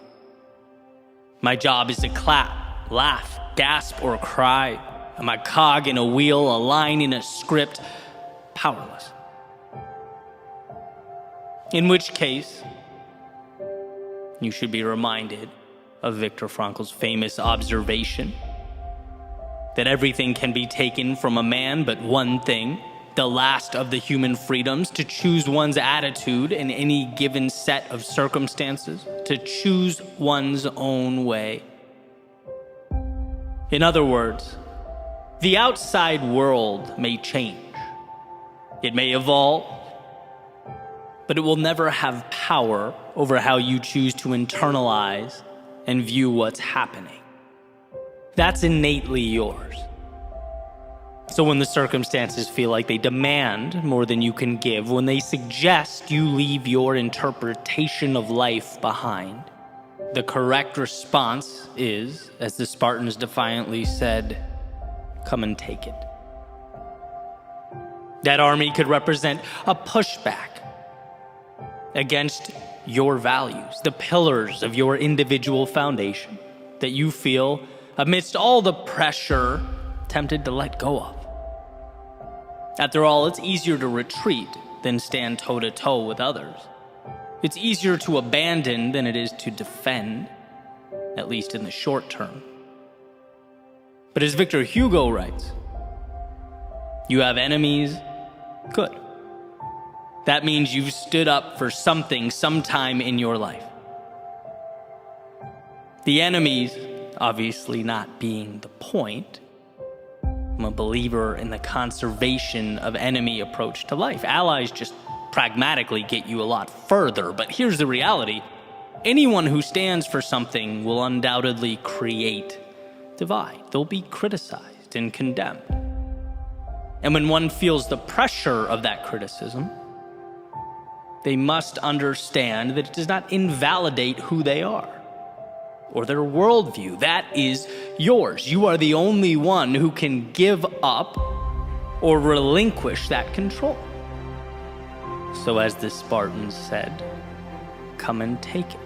My job is to clap, laugh, gasp, or cry. I'm a cog in a wheel, a line in a script, powerless. In which case, you should be reminded of Viktor Frankl's famous observation that everything can be taken from a man but one thing, the last of the human freedoms, to choose one's attitude in any given set of circumstances, to choose one's own way. In other words, the outside world may change. It may evolve, but it will never have power over how you choose to internalize and view what's happening. That's innately yours. So when the circumstances feel like they demand more than you can give, when they suggest you leave your interpretation of life behind, the correct response is, as the Spartans defiantly said, "Come and take it." That army could represent a pushback against your values, the pillars of your individual foundation that you feel, amidst all the pressure, tempted to let go of. After all, it's easier to retreat than stand toe-to-toe with others. It's easier to abandon than it is to defend, at least in the short term. But as Victor Hugo writes, you have enemies, good. That means you've stood up for something sometime in your life. The enemies, obviously not being the point. I'm a believer in the conservation of enemy approach to life. Allies just pragmatically get you a lot further, but here's the reality. Anyone who stands for something will undoubtedly create divide. They'll be criticized and condemned. And when one feels the pressure of that criticism, they must understand that it does not invalidate who they are or their worldview. That is yours. You are the only one who can give up or relinquish that control. So as the Spartans said, come and take it.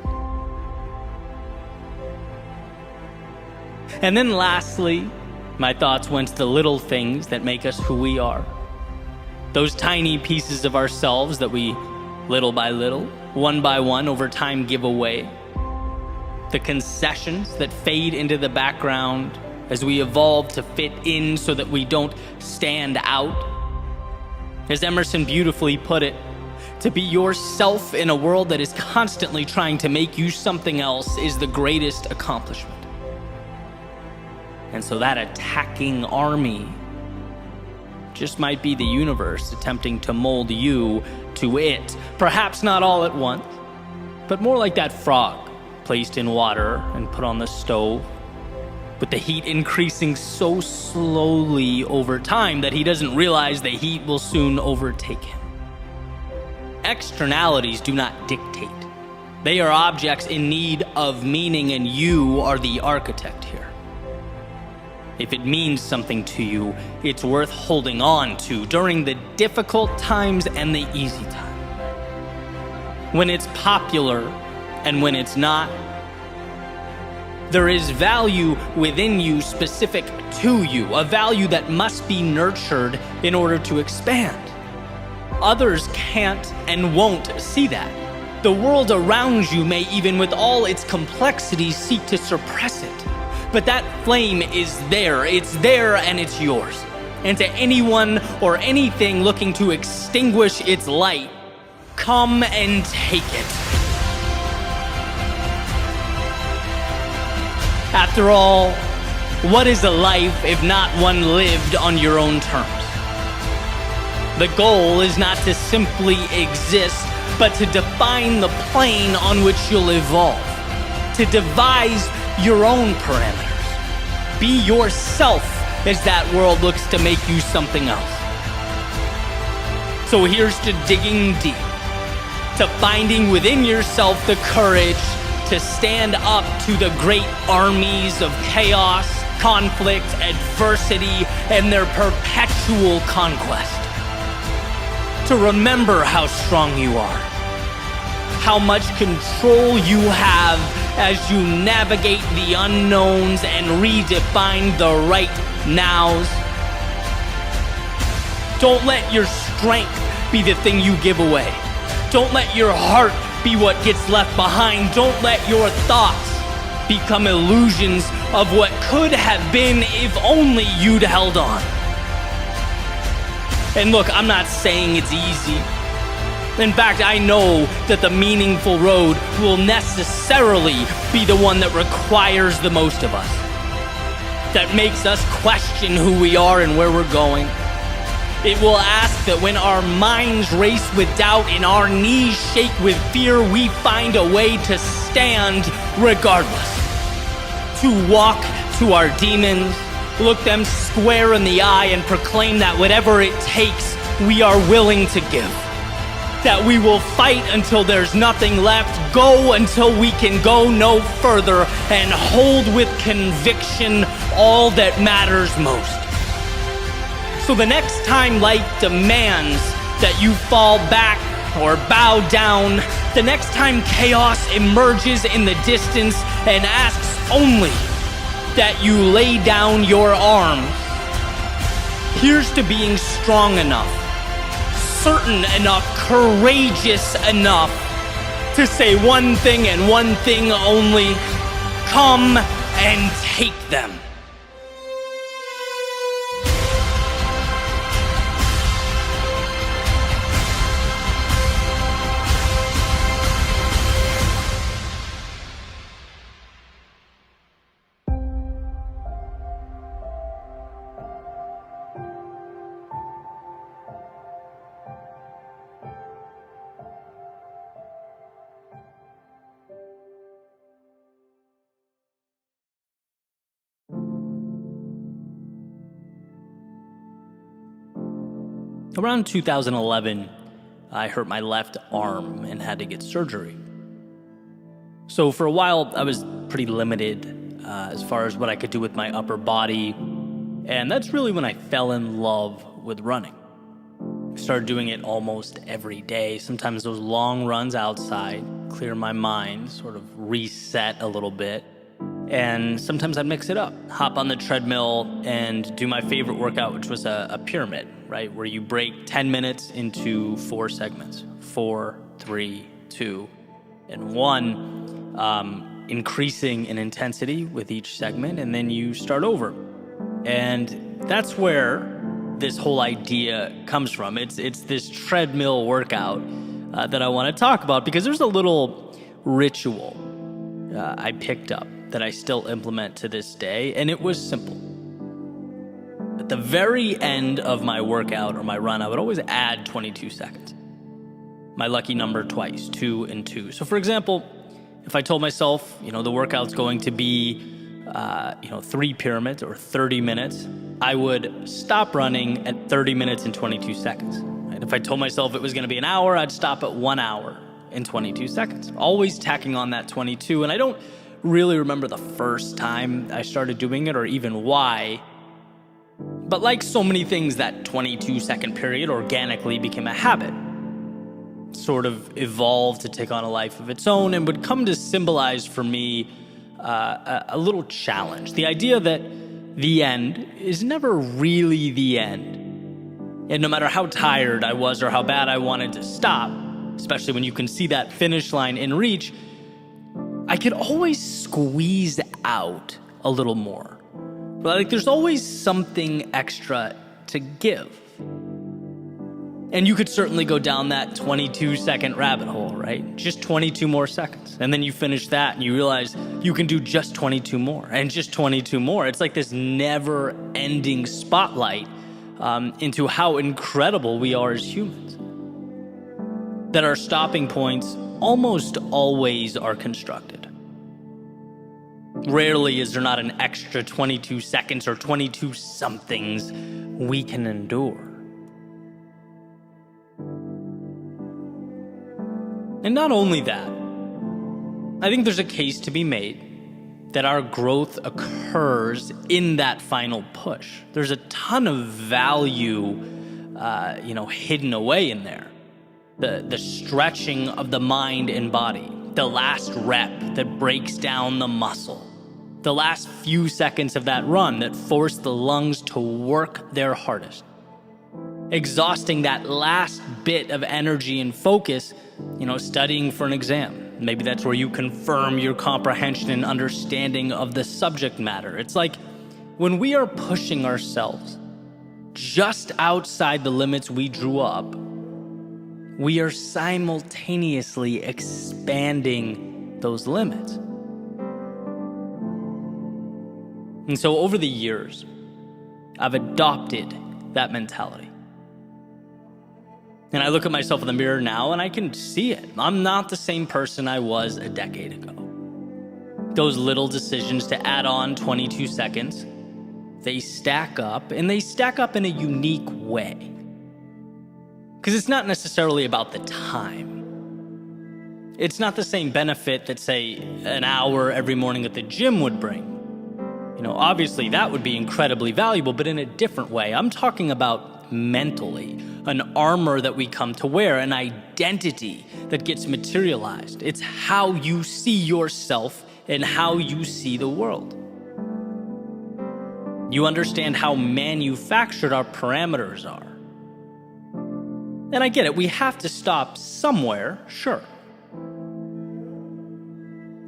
And then lastly, my thoughts went to the little things that make us who we are. Those tiny pieces of ourselves that we, little by little, one by one, over time give away. The concessions that fade into the background as we evolve to fit in so that we don't stand out. As Emerson beautifully put it, to be yourself in a world that is constantly trying to make you something else is the greatest accomplishment. And so that attacking army just might be the universe attempting to mold you to it. Perhaps not all at once, but more like that frog placed in water and put on the stove, with the heat increasing so slowly over time that he doesn't realize the heat will soon overtake him. Externalities do not dictate. They are objects in need of meaning, and you are the architect here. If it means something to you, it's worth holding on to during the difficult times and the easy times. When it's popular and when it's not, there is value within you specific to you, a value that must be nurtured in order to expand. Others can't and won't see that. The world around you may, even with all its complexities, seek to suppress it. But that flame is there. It's there and it's yours. And to anyone or anything looking to extinguish its light, come and take it. After all, what is a life if not one lived on your own terms? The goal is not to simply exist, but to define the plane on which you'll evolve, to devise your own parameters. Be yourself as that world looks to make you something else. So here's to digging deep, to finding within yourself the courage to stand up to the great armies of chaos, conflict, adversity, and their perpetual conquest. To remember how strong you are, how much control you have as you navigate the unknowns and redefine the right nows. Don't let your strength be the thing you give away. Don't let your heart be what gets left behind. Don't let your thoughts become illusions of what could have been if only you'd held on. And look, I'm not saying it's easy. In fact, I know that the meaningful road will necessarily be the one that requires the most of us, that makes us question who we are and where we're going. It will ask that when our minds race with doubt and our knees shake with fear, we find a way to stand regardless, to walk to our demons, look them square in the eye and proclaim that whatever it takes, we are willing to give. That we will fight until there's nothing left, go until we can go no further, and hold with conviction all that matters most. So the next time life demands that you fall back or bow down, the next time chaos emerges in the distance and asks only that you lay down your arms, here's to being strong enough, certain enough, courageous enough to say one thing and one thing only: come and take them. Around 2011, I hurt my left arm and had to get surgery. So for a while, I was pretty limited as far as what I could do with my upper body, and that's really when I fell in love with running. I started doing it almost every day, sometimes those long runs outside, clear my mind, sort of reset a little bit. And sometimes I'd mix it up, hop on the treadmill and do my favorite workout, which was a pyramid, right? Where you break 10 minutes into 4 segments, 4, 3, 2, and 1, increasing in intensity with each segment, and then you start over. And that's where this whole idea comes from. It's this treadmill workout that I want to talk about, because there's a little ritual I picked up that I still implement to this day, and it was simple. At the very end of my workout or my run, I would always add 22 seconds. My lucky number twice, 2 and 2. So for example, if I told myself, the workout's going to be, 3 pyramids or 30 minutes, I would stop running at 30 minutes and 22 seconds. And if I told myself it was going to be an hour, I'd stop at 1 hour and 22 seconds. Always tacking on that 22. And I don't really remember the first time I started doing it or even why. But like so many things, that 22-second period organically became a habit. Sort of evolved to take on a life of its own and would come to symbolize for me a little challenge. The idea that the end is never really the end. And no matter how tired I was or how bad I wanted to stop, especially when you can see that finish line in reach, I could always squeeze out a little more. Like there's always something extra to give. And you could certainly go down that 22-second rabbit hole, right? Just 22 more seconds. And then you finish that and you realize you can do just 22 more and just 22 more. It's like this never-ending spotlight into how incredible we are as humans. That our stopping points almost always are constructed. Rarely is there not an extra 22 seconds or 22 somethings we can endure. And not only that, I think there's a case to be made that our growth occurs in that final push. There's a ton of value, hidden away in there. The stretching of the mind and body, the last rep that breaks down the muscle, the last few seconds of that run that force the lungs to work their hardest, exhausting that last bit of energy and focus, studying for an exam. Maybe that's where you confirm your comprehension and understanding of the subject matter. It's like when we are pushing ourselves just outside the limits we drew up, we are simultaneously expanding those limits. And so over the years, I've adopted that mentality. And I look at myself in the mirror now and I can see it. I'm not the same person I was a decade ago. Those little decisions to add on 22 seconds, they stack up, and they stack up in a unique way. Because it's not necessarily about the time. It's not the same benefit that, say, an hour every morning at the gym would bring. Obviously that would be incredibly valuable, but in a different way. I'm talking about mentally, an armor that we come to wear, an identity that gets materialized. It's how you see yourself and how you see the world. You understand how manufactured our parameters are. And I get it, we have to stop somewhere, sure.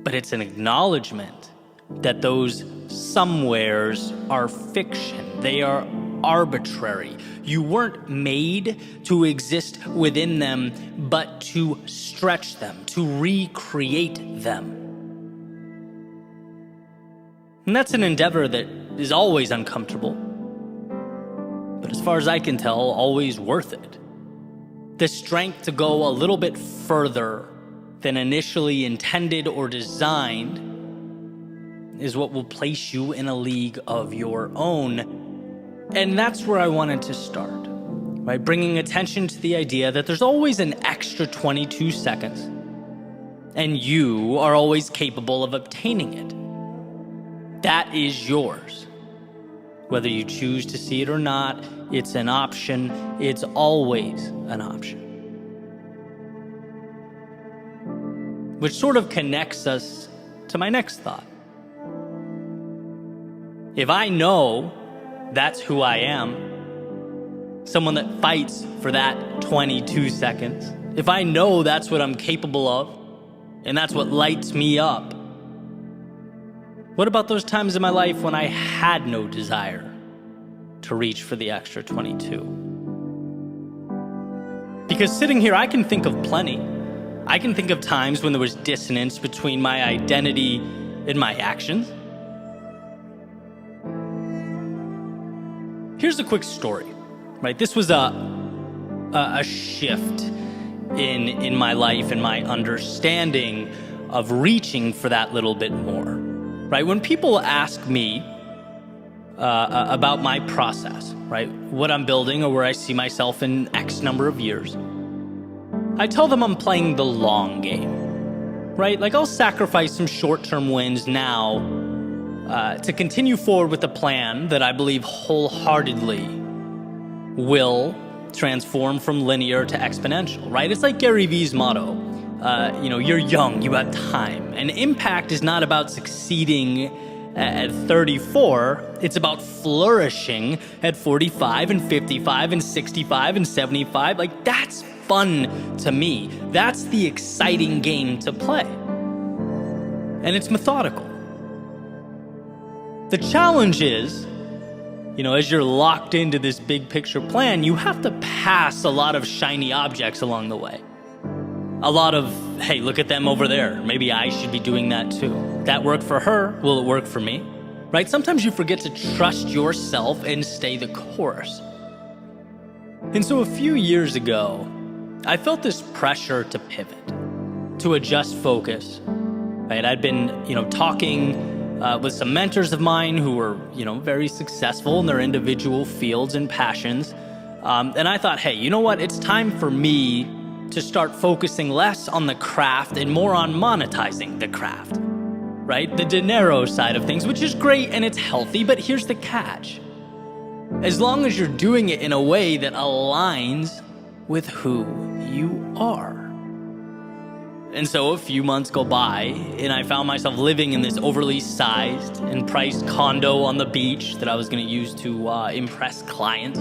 But it's an acknowledgement that those somewheres are fiction. They are arbitrary. You weren't made to exist within them, but to stretch them, to recreate them. And that's an endeavor that is always uncomfortable, but as far as I can tell, always worth it. The strength to go a little bit further than initially intended or designed is what will place you in a league of your own. And that's where I wanted to start, right? Bringing attention to the idea that there's always an extra 22 seconds, and you are always capable of obtaining it. That is yours. Whether you choose to see it or not, it's an option. It's always an option. Which sort of connects us to my next thought. If I know that's who I am, someone that fights for that 22 seconds, if I know that's what I'm capable of, and that's what lights me up, what about those times in my life when I had no desire to reach for the extra 22? Because sitting here, I can think of plenty. I can think of times when there was dissonance between my identity and my actions. Here's a quick story, right? This was a shift in my life and my understanding of reaching for that little bit more, right? When people ask me about my process, right? What I'm building or where I see myself in X number of years, I tell them I'm playing the long game, right? Like I'll sacrifice some short-term wins now to continue forward with a plan that I believe wholeheartedly will transform from linear to exponential, right? It's like Gary Vee's motto, you're young, you have time. And impact is not about succeeding at 34, it's about flourishing at 45 and 55 and 65 and 75. Like that's fun to me. That's the exciting game to play. And it's methodical. The challenge is, as you're locked into this big picture plan, you have to pass a lot of shiny objects along the way. A lot of, hey, look at them over there. Maybe I should be doing that too. That worked for her. Will it work for me? Right? Sometimes you forget to trust yourself and stay the course. And so a few years ago, I felt this pressure to pivot, to adjust focus. Right? I'd been, talking with some mentors of mine who were, very successful in their individual fields and passions. And I thought, hey, you know what? It's time for me to start focusing less on the craft and more on monetizing the craft, right? The dinero side of things, which is great and it's healthy, but here's the catch. As long as you're doing it in a way that aligns with who you are. And so a few months go by and I found myself living in this overly sized and priced condo on the beach that I was going to use to impress clients,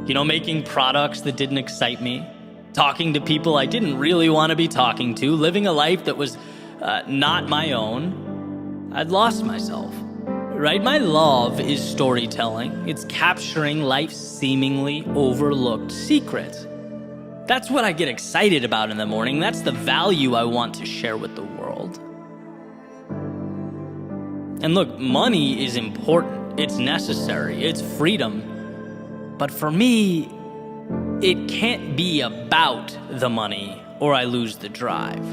making products that didn't excite me, talking to people I didn't really want to be talking to, living a life that was not my own. I'd lost myself, right? My love is storytelling. It's capturing life's seemingly overlooked secrets. That's what I get excited about in the morning. That's the value I want to share with the world. And look, money is important. It's necessary. It's freedom. But for me, it can't be about the money or I lose the drive,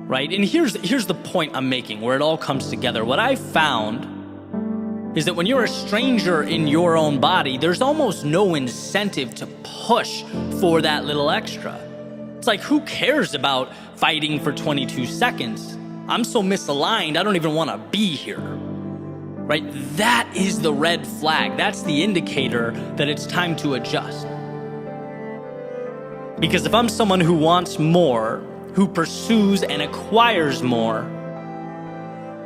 right? And here's the point I'm making where it all comes together. What I found is that when you're a stranger in your own body, there's almost no incentive to push for that little extra. It's like, who cares about fighting for 22 seconds? I'm so misaligned, I don't even want to be here. right? That is the red flag. That's the indicator that it's time to adjust. Because if I'm someone who wants more, who pursues and acquires more,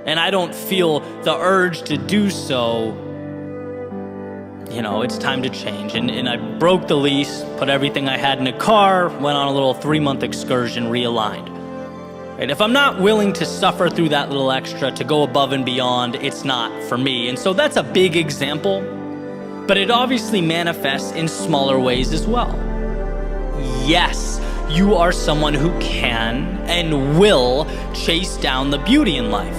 and I don't feel the urge to do so, it's time to change. And I broke the lease, put everything I had in a car, went on a little 3-month excursion, realigned. Right? If I'm not willing to suffer through that little extra, to go above and beyond, it's not for me. And so that's a big example, but it obviously manifests in smaller ways as well. Yes, you are someone who can and will chase down the beauty in life,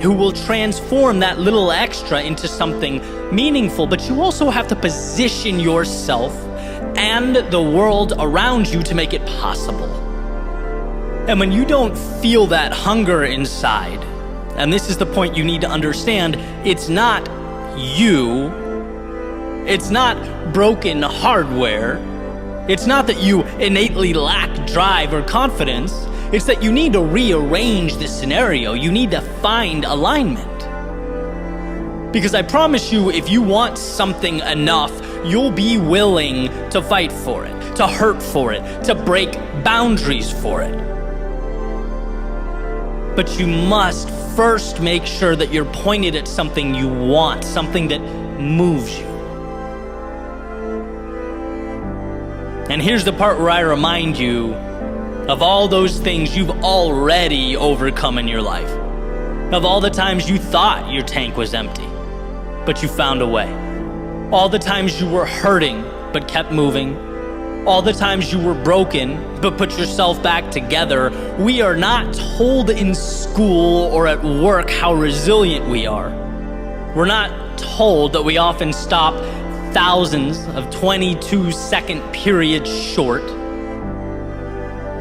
who will transform that little extra into something meaningful, but you also have to position yourself and the world around you to make it possible. And when you don't feel that hunger inside, and this is the point you need to understand, it's not you, it's not broken hardware, it's not that you innately lack drive or confidence, it's that you need to rearrange the scenario. You need to find alignment. Because I promise you, if you want something enough, you'll be willing to fight for it, to hurt for it, to break boundaries for it. But you must first make sure that you're pointed at something you want, something that moves you. And here's the part where I remind you of all those things you've already overcome in your life. Of all the times you thought your tank was empty, but you found a way. All the times you were hurting, but kept moving. All the times you were broken, but put yourself back together. We are not told in school or at work how resilient we are. We're not told that we often stop thousands of 22-second periods short.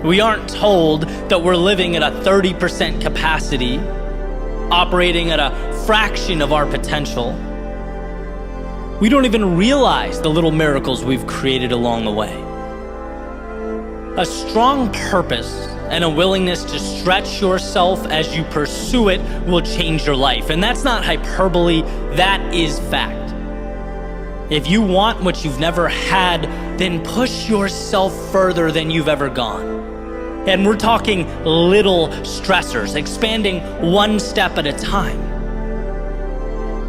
We aren't told that we're living at a 30% capacity, operating at a fraction of our potential. We don't even realize the little miracles we've created along the way. A strong purpose and a willingness to stretch yourself as you pursue it will change your life. And that's not hyperbole, that is fact. If you want what you've never had, then push yourself further than you've ever gone. And we're talking little stressors, expanding one step at a time,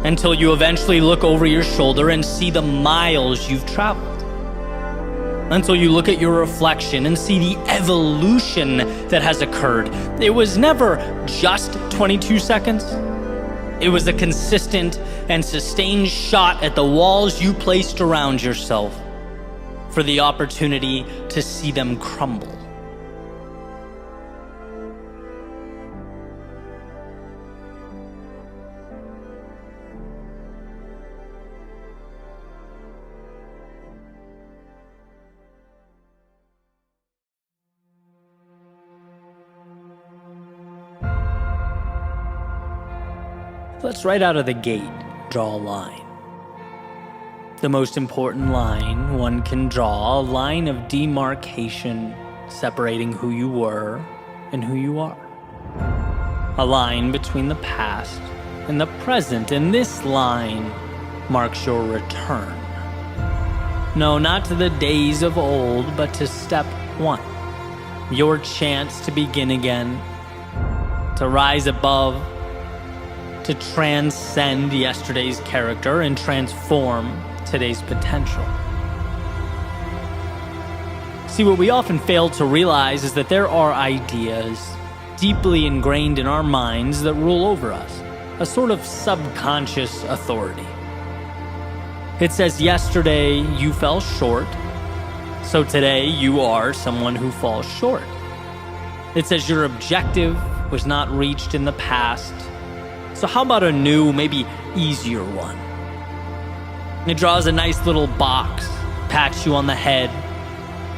until you eventually look over your shoulder and see the miles you've traveled. Until you look at your reflection and see the evolution that has occurred. It was never just 22 seconds. It was a consistent and sustained shot at the walls you placed around yourself for the opportunity to see them crumble. Let's right out of the gate draw a line. The most important line one can draw, a line of demarcation separating who you were and who you are. A line between the past and the present, and this line marks your return. No, not to the days of old, but to step one. Your chance to begin again, to rise above, to transcend yesterday's character and transform today's potential. See, what we often fail to realize is that there are ideas deeply ingrained in our minds that rule over us, a sort of subconscious authority. It says yesterday you fell short, so today you are someone who falls short. It says your objective was not reached in the past, so how about a new, maybe easier one? It draws a nice little box, pats you on the head,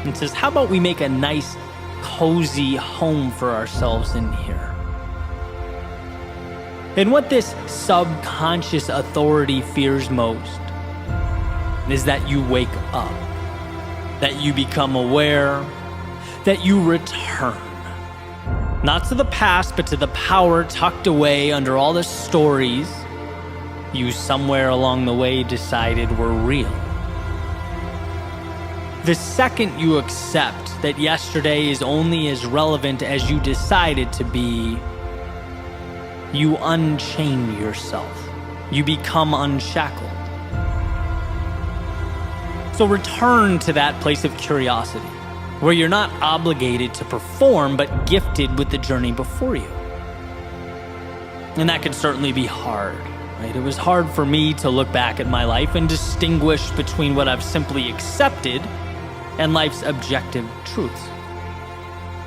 and says, how about we make a nice, cozy home for ourselves in here? And what this subconscious authority fears most is that you wake up, that you become aware, that you return. Not to the past, but to the power tucked away under all the stories you somewhere along the way decided were real. The second you accept that yesterday is only as relevant as you decided to be, you unchain yourself. You become unshackled. So return to that place of curiosity, where you're not obligated to perform, but gifted with the journey before you. And that could certainly be hard, right? It was hard for me to look back at my life and distinguish between what I've simply accepted and life's objective truths.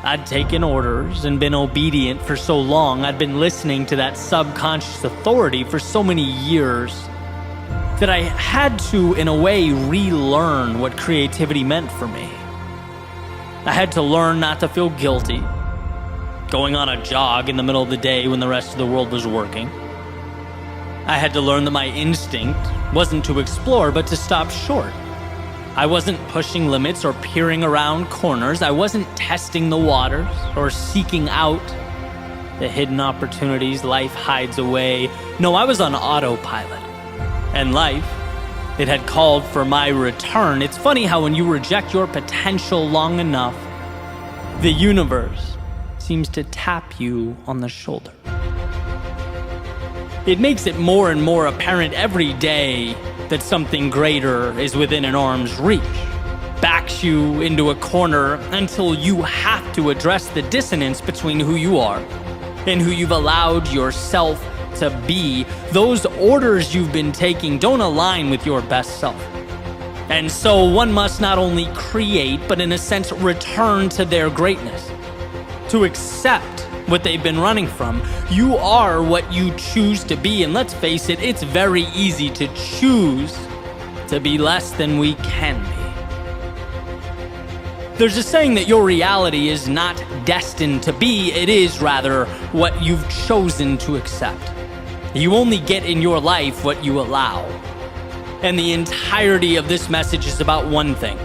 I'd taken orders and been obedient for so long. I'd been listening to that subconscious authority for so many years that I had to, in a way, relearn what creativity meant for me. I had to learn not to feel guilty going on a jog in the middle of the day when the rest of the world was working. I had to learn that my instinct wasn't to explore, but to stop short. I wasn't pushing limits or peering around corners. I wasn't testing the waters or seeking out the hidden opportunities life hides away. No, I was on autopilot. And life, it had called for my return. It's funny how when you reject your potential long enough, the universe seems to tap you on the shoulder. It makes it more and more apparent every day that something greater is within an arm's reach, backs you into a corner until you have to address the dissonance between who you are and who you've allowed yourself to be. Those orders you've been taking don't align with your best self. And so one must not only create, but in a sense return to their greatness, to accept what they've been running from. You are what you choose to be, and let's face it, it's very easy to choose to be less than we can be. There's a saying that your reality is not destined to be, it is rather what you've chosen to accept. You only get in your life what you allow. And the entirety of this message is about one thing.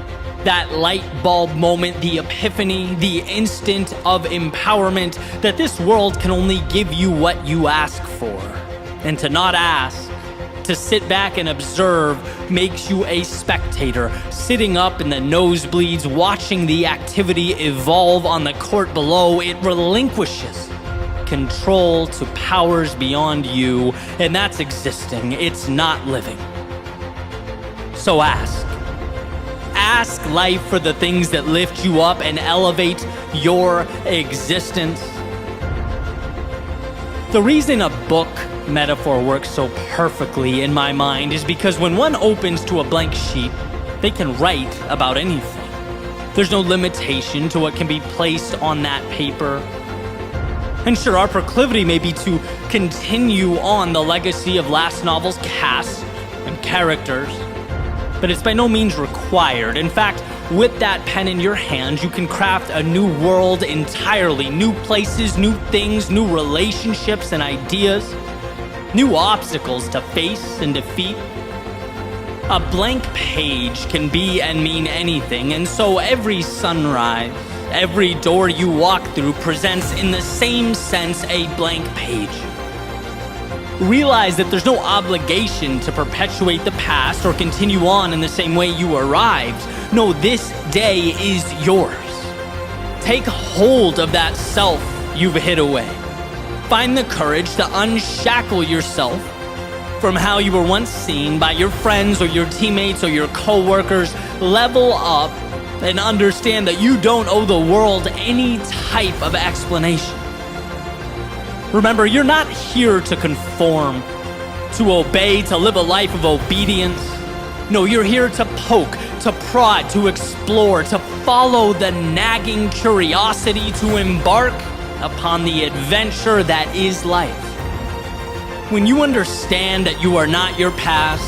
That light bulb moment, the epiphany, the instant of empowerment that this world can only give you what you ask for. And to not ask, to sit back and observe, makes you a spectator, sitting up in the nosebleeds, watching the activity evolve on the court below. It relinquishes control to powers beyond you, and that's existing. It's not living. So ask. Ask life for the things that lift you up and elevate your existence. The reason a book metaphor works so perfectly in my mind is because when one opens to a blank sheet, they can write about anything. There's no limitation to what can be placed on that paper. And sure, our proclivity may be to continue on the legacy of last novel's cast and characters, but it's by no means required. In fact, with that pen in your hand, you can craft a new world entirely. New places, new things, new relationships and ideas, new obstacles to face and defeat. A blank page can be and mean anything, and so every sunrise, every door you walk through presents in the same sense a blank page. Realize that there's no obligation to perpetuate the past or continue on in the same way you arrived. No, this day is yours. Take hold of that self you've hid away. Find the courage to unshackle yourself from how you were once seen by your friends or your teammates or your co-workers. Level up and understand that you don't owe the world any type of explanation. Remember, you're not here to conform, to obey, to live a life of obedience. No, you're here to poke, to prod, to explore, to follow the nagging curiosity, to embark upon the adventure that is life. When you understand that you are not your past,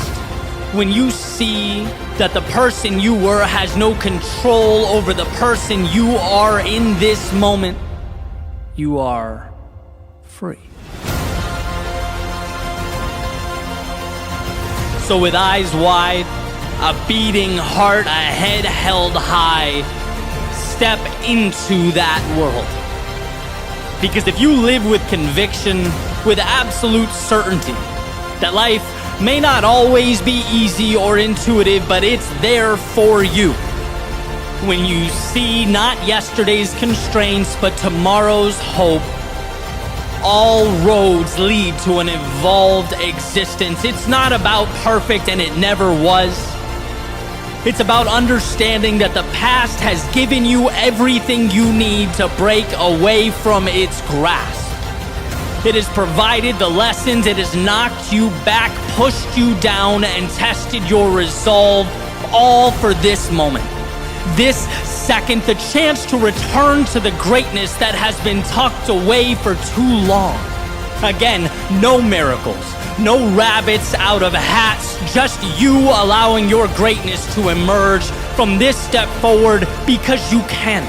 when you see that the person you were has no control over the person you are in this moment, you are free. So with eyes wide, a beating heart, a head held high, step into that world. Because if you live with conviction, with absolute certainty, that life may not always be easy or intuitive, but it's there for you. When you see not yesterday's constraints, but tomorrow's hope, all roads lead to an evolved existence. It's not about perfect, and it never was. It's about understanding that the past has given you everything you need to break away from its grasp. It has provided the lessons, it has knocked you back, pushed you down, and tested your resolve, all for this moment. This second, the chance to return to the greatness that has been tucked away for too long. Again, no miracles, no rabbits out of hats, just you allowing your greatness to emerge from this step forward because you can,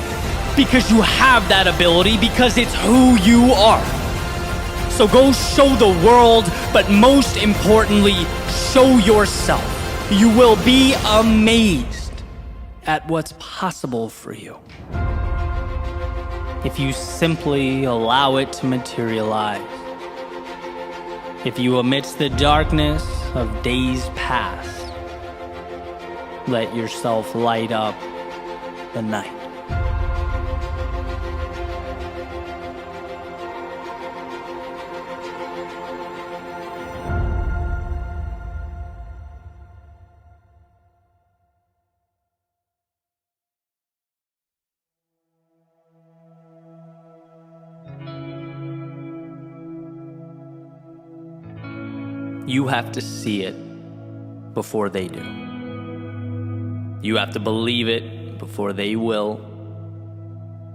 because you have that ability, because it's who you are. So go show the world, but most importantly, show yourself. You will be amazed at what's possible for you if you simply allow it to materialize. If you, amidst the darkness of days past, let yourself light up the night. You have to see it before they do. You have to believe it before they will.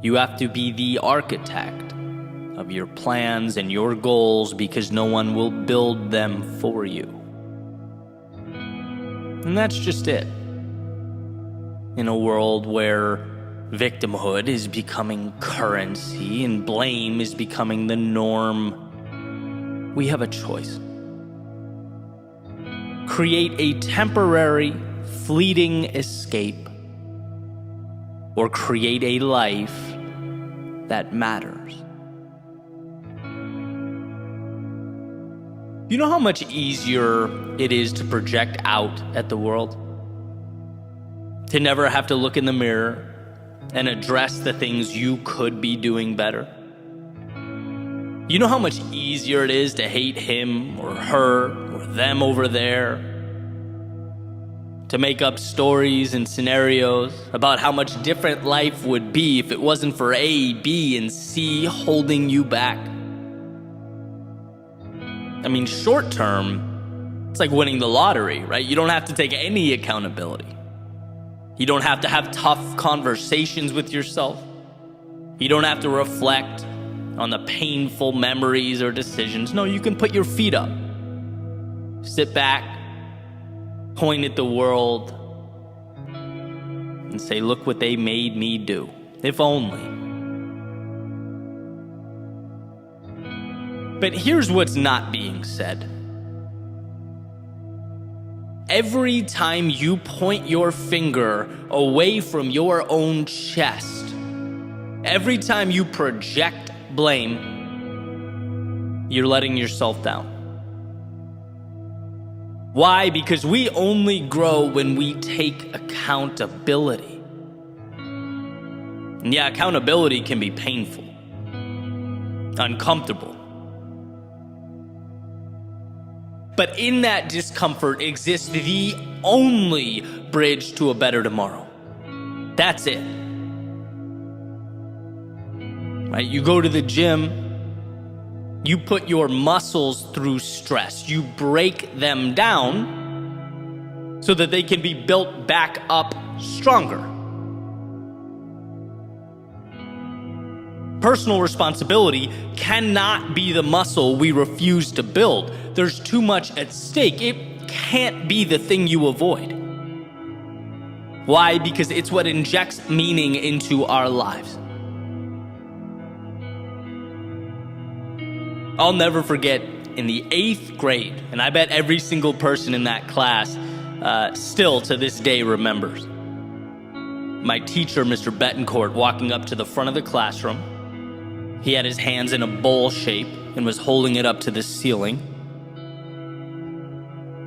You have to be the architect of your plans and your goals because no one will build them for you. And that's just it. In a world where victimhood is becoming currency and blame is becoming the norm, we have a choice. Create a temporary, fleeting escape, or create a life that matters. You know how much easier it is to project out at the world? To never have to look in the mirror and address the things you could be doing better? You know how much easier it is to hate him or her or them over there? To make up stories and scenarios about how much different life would be if it wasn't for A, B, and C holding you back? I mean, short term, it's like winning the lottery, right? You don't have to take any accountability. You don't have to have tough conversations with yourself. You don't have to reflect on the painful memories or decisions. No, you can put your feet up, sit back, point at the world, and say, look what they made me do. If only. But here's what's not being said. Every time you point your finger away from your own chest, every time you project blame, you're letting yourself down. Why? Because we only grow when we take accountability. And yeah, accountability can be painful, uncomfortable. But in that discomfort exists the only bridge to a better tomorrow. That's it. Right? You go to the gym, you put your muscles through stress, you break them down so that they can be built back up stronger. Personal responsibility cannot be the muscle we refuse to build. There's too much at stake. It can't be the thing you avoid. Why? Because it's what injects meaning into our lives. I'll never forget in the 8th grade, and I bet every single person in that class still to this day remembers, my teacher, Mr. Betancourt, walking up to the front of the classroom. He had his hands in a bowl shape and was holding it up to the ceiling.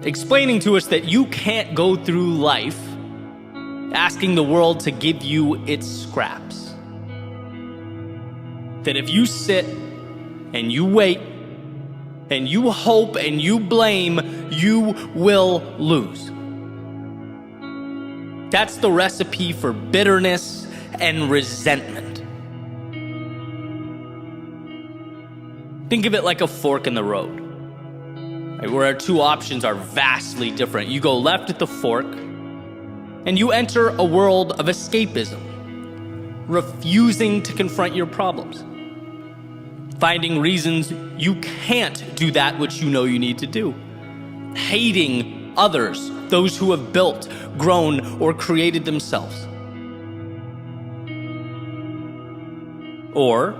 explaining to us that you can't go through life asking the world to give you its scraps. That if you sit and you wait and you hope and you blame, you will lose. That's the recipe for bitterness and resentment. Think of it like a fork in the road, right, where our two options are vastly different. You go left at the fork, and you enter a world of escapism, refusing to confront your problems, finding reasons you can't do that which you know you need to do, hating others, those who have built, grown, or created themselves. Or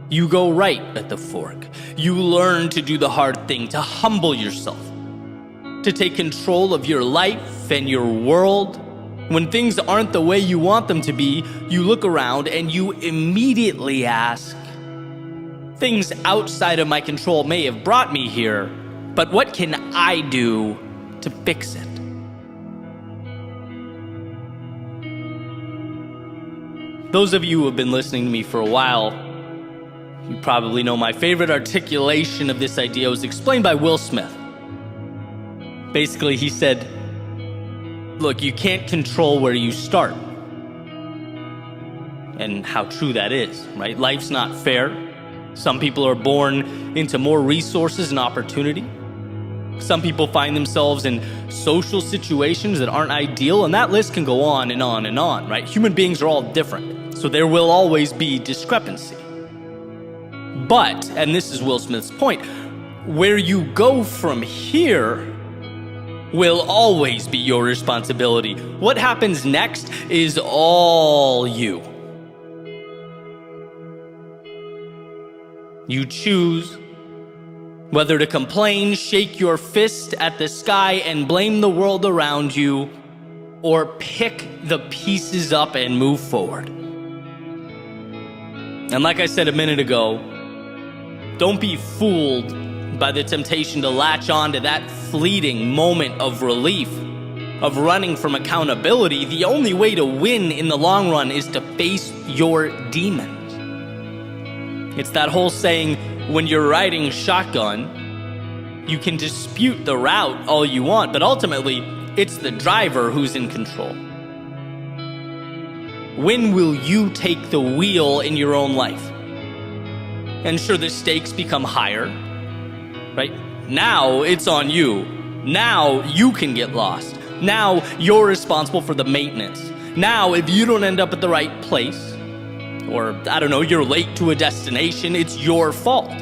you go right at the fork. You learn to do the hard thing, to humble yourself, to take control of your life and your world. When things aren't the way you want them to be, you look around and you immediately ask, things outside of my control may have brought me here, but what can I do to fix it? Those of you who have been listening to me for a while, you probably know my favorite articulation of this idea was explained by Will Smith. Basically, he said, look, you can't control where you start. And how true that is, right? Life's not fair. Some people are born into more resources and opportunity. Some people find themselves in social situations that aren't ideal, and that list can go on and on and on, right? Human beings are all different, so there will always be discrepancy. But, and this is Will Smith's point, where you go from here will always be your responsibility. What happens next is all you. You choose whether to complain, shake your fist at the sky, and blame the world around you, or pick the pieces up and move forward. And like I said a minute ago, don't be fooled by the temptation to latch on to that fleeting moment of relief, of running from accountability. The only way to win in the long run is to face your demons. It's that whole saying, when you're riding shotgun, you can dispute the route all you want, but ultimately, it's the driver who's in control. When will you take the wheel in your own life? And sure, the stakes become higher, right? Now it's on you. Now you can get lost. Now you're responsible for the maintenance. Now if you don't end up at the right place, or I don't know, you're late to a destination, it's your fault.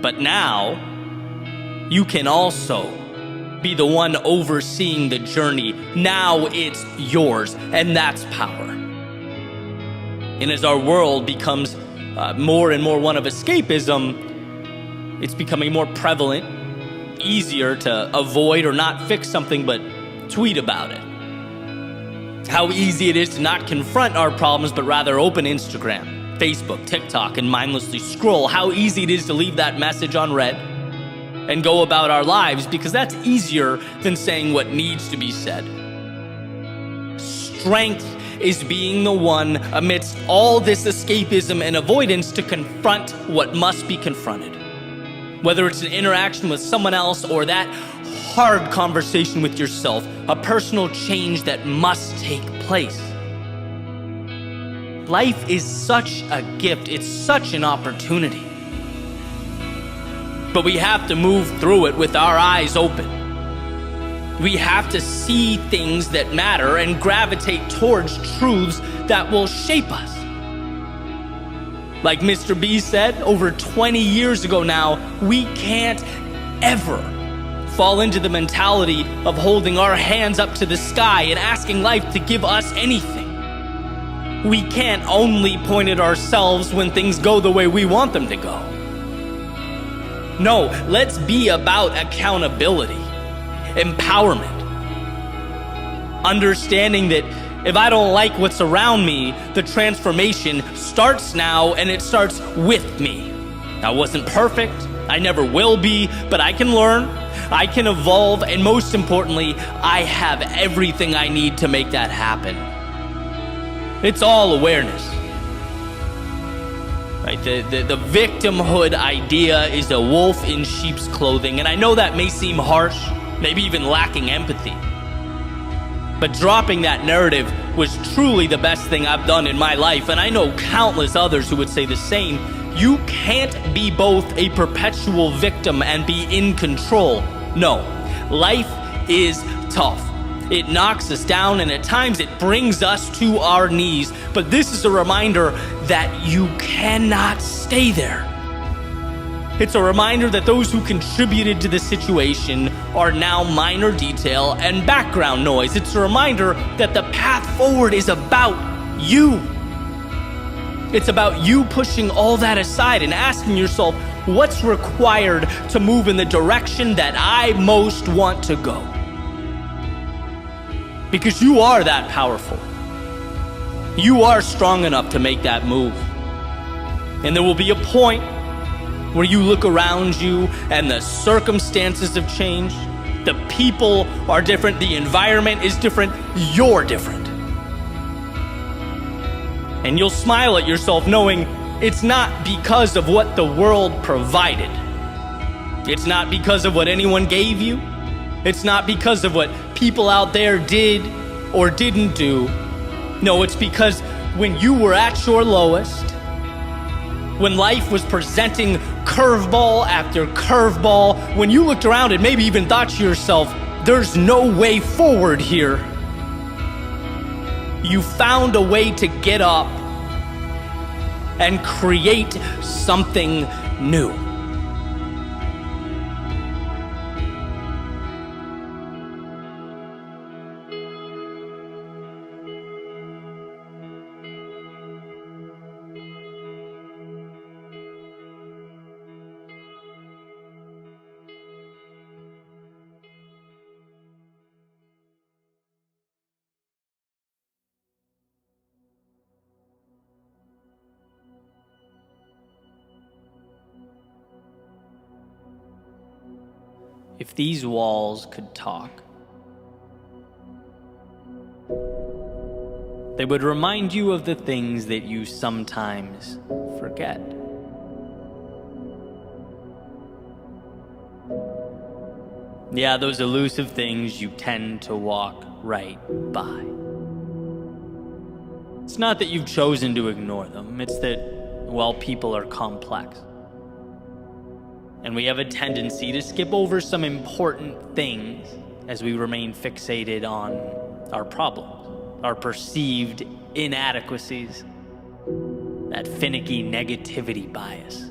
But now you can also be the one overseeing the journey. Now it's yours, and that's power. And as our world becomes more and more one of escapism, it's becoming more prevalent, easier to avoid or not fix something but tweet about it. How easy it is to not confront our problems but rather open Instagram, Facebook, TikTok, and mindlessly scroll. How easy it is to leave that message unread and go about our lives, because that's easier than saying what needs to be said. Strength is being the one amidst all this escapism and avoidance to confront what must be confronted. Whether it's an interaction with someone else or that hard conversation with yourself, a personal change that must take place. Life is such a gift, it's such an opportunity. But we have to move through it with our eyes open. We have to see things that matter and gravitate towards truths that will shape us. Like Mr. B said over 20 years ago now, we can't ever fall into the mentality of holding our hands up to the sky and asking life to give us anything. We can't only point at ourselves when things go the way we want them to go. No, let's be about accountability, empowerment, understanding that if I don't like what's around me, the transformation starts now, and it starts with me. I wasn't perfect, I never will be, but I can learn. I can evolve, and most importantly, I have everything I need to make that happen. It's all awareness. Right? The victimhood idea is a wolf in sheep's clothing, and I know that may seem harsh, maybe even lacking empathy. But dropping that narrative was truly the best thing I've done in my life, and I know countless others who would say the same. You can't be both a perpetual victim and be in control. No, life is tough. It knocks us down, and at times it brings us to our knees. But this is a reminder that you cannot stay there. It's a reminder that those who contributed to the situation are now minor detail and background noise. It's a reminder that the path forward is about you. It's about you pushing all that aside and asking yourself, what's required to move in the direction that I most want to go? Because you are that powerful. You are strong enough to make that move. And there will be a point where you look around you and the circumstances have changed. The people are different. The environment is different. You're different. And you'll smile at yourself knowing it's not because of what the world provided. It's not because of what anyone gave you. It's not because of what people out there did or didn't do. No, it's because when you were at your lowest, when life was presenting curveball after curveball, when you looked around and maybe even thought to yourself, there's no way forward here, you found a way to get up and create something new. If these walls could talk, they would remind you of the things that you sometimes forget. Yeah, those elusive things you tend to walk right by. It's not that you've chosen to ignore them, it's that, well, people are complex. And we have a tendency to skip over some important things as we remain fixated on our problems, our perceived inadequacies, that finicky negativity bias.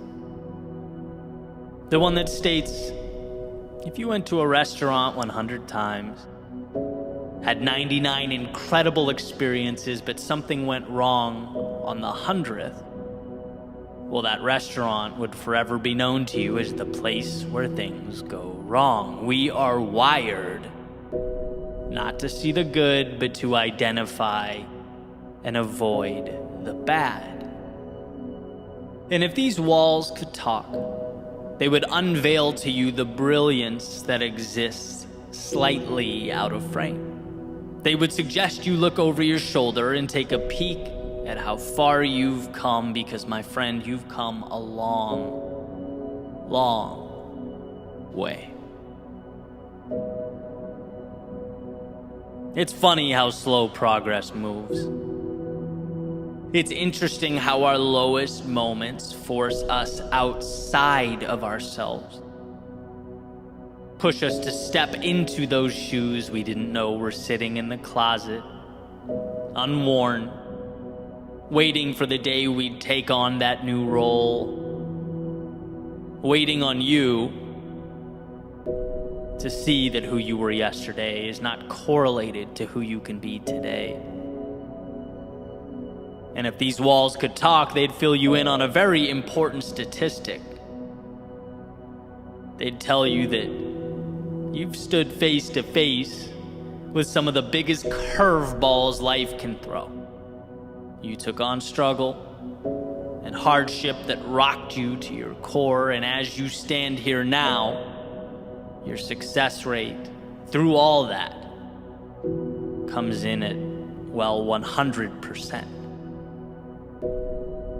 The one that states, if you went to a restaurant 100 times, had 99 incredible experiences, but something went wrong on the 100th, well, that restaurant would forever be known to you as the place where things go wrong. We are wired not to see the good, but to identify and avoid the bad. And if these walls could talk, they would unveil to you the brilliance that exists slightly out of frame. They would suggest you look over your shoulder and take a peek at how far you've come, because, my friend, you've come a long, long way. It's funny how slow progress moves. It's interesting how our lowest moments force us outside of ourselves, push us to step into those shoes we didn't know were sitting in the closet, unworn, waiting for the day we'd take on that new role, waiting on you to see that who you were yesterday is not correlated to who you can be today. And if these walls could talk, they'd fill you in on a very important statistic. They'd tell you that you've stood face to face with some of the biggest curveballs life can throw. You took on struggle and hardship that rocked you to your core, and as you stand here now, your success rate through all that comes in at, well, 100%.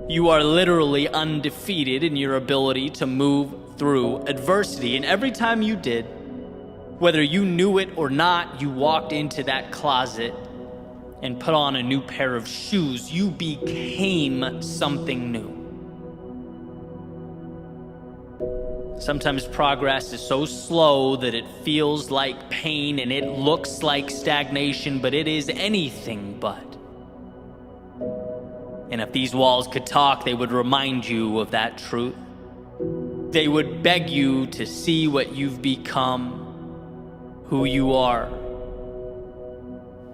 You are literally undefeated in your ability to move through adversity. And every time you did, whether you knew it or not, you walked into that closet and put on a new pair of shoes. You became something new. Sometimes progress is so slow that it feels like pain and it looks like stagnation, but it is anything but. And if these walls could talk, they would remind you of that truth. They would beg you to see what you've become, who you are.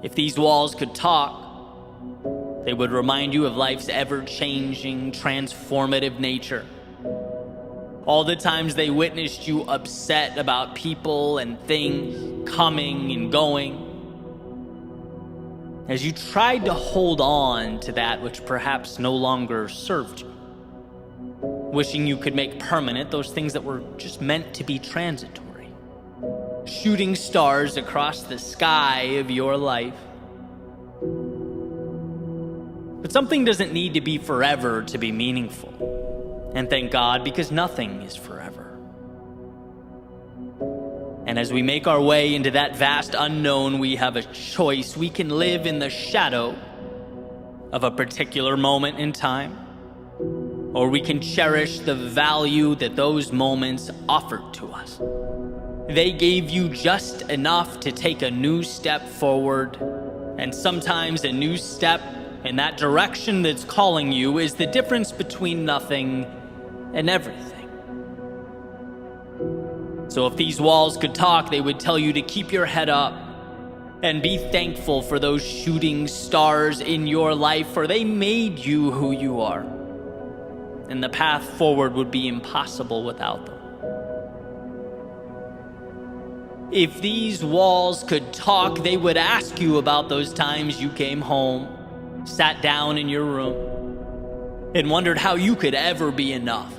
If these walls could talk, they would remind you of life's ever-changing, transformative nature. All the times they witnessed you upset about people and things coming and going, as you tried to hold on to that which perhaps no longer served you, wishing you could make permanent those things that were just meant to be transitory, shooting stars across the sky of your life. But something doesn't need to be forever to be meaningful. And thank God, because nothing is forever. And as we make our way into that vast unknown, we have a choice. We can live in the shadow of a particular moment in time, or we can cherish the value that those moments offered to us. They gave you just enough to take a new step forward, and sometimes a new step in that direction that's calling you is the difference between nothing and everything. So if these walls could talk, they would tell you to keep your head up and be thankful for those shooting stars in your life, for they made you who you are. And the path forward would be impossible without them. If these walls could talk, they would ask you about those times you came home, sat down in your room, and wondered how you could ever be enough.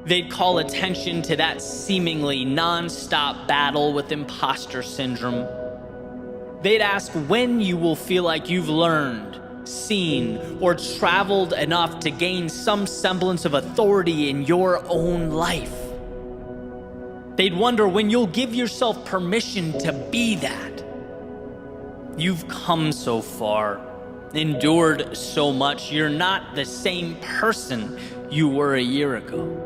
They'd call attention to that seemingly non-stop battle with imposter syndrome. They'd ask when you will feel like you've learned, seen, or traveled enough to gain some semblance of authority in your own life. They'd wonder when you'll give yourself permission to be that. You've come so far, endured so much. You're not the same person you were a year ago.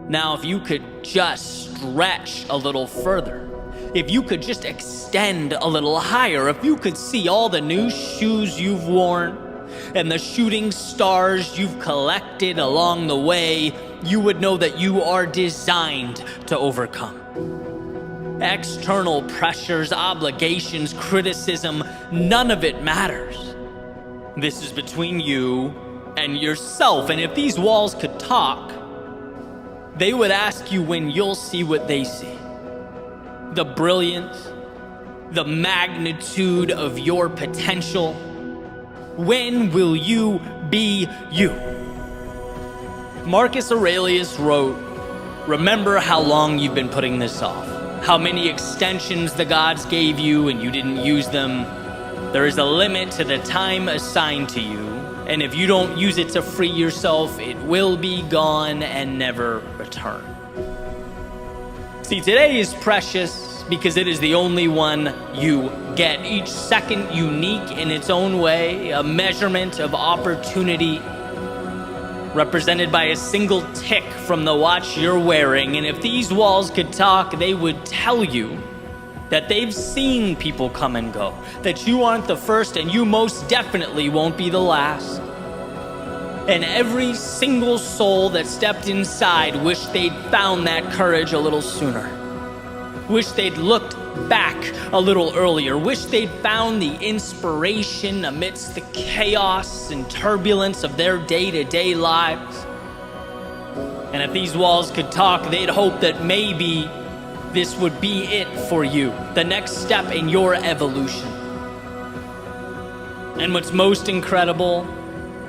Now, if you could just stretch a little further, if you could just extend a little higher, if you could see all the new shoes you've worn and the shooting stars you've collected along the way, you would know that you are designed to overcome. External pressures, obligations, criticism, none of it matters. This is between you and yourself. And if these walls could talk, they would ask you when you'll see what they see. The brilliance, the magnitude of your potential. When will you be you? Marcus Aurelius wrote, "Remember how long you've been putting this off, how many extensions the gods gave you and you didn't use them. There is a limit to the time assigned to you, and if you don't use it to free yourself, it will be gone and never return." See, today is precious because it is the only one you get. Each second unique in its own way, a measurement of opportunity represented by a single tick from the watch you're wearing. And if these walls could talk, they would tell you that they've seen people come and go, that you aren't the first and you most definitely won't be the last. And every single soul that stepped inside wished they'd found that courage a little sooner. Wished they'd looked back a little earlier. Wished they'd found the inspiration amidst the chaos and turbulence of their day-to-day lives. And if these walls could talk, they'd hope that maybe this would be it for you, the next step in your evolution. And what's most incredible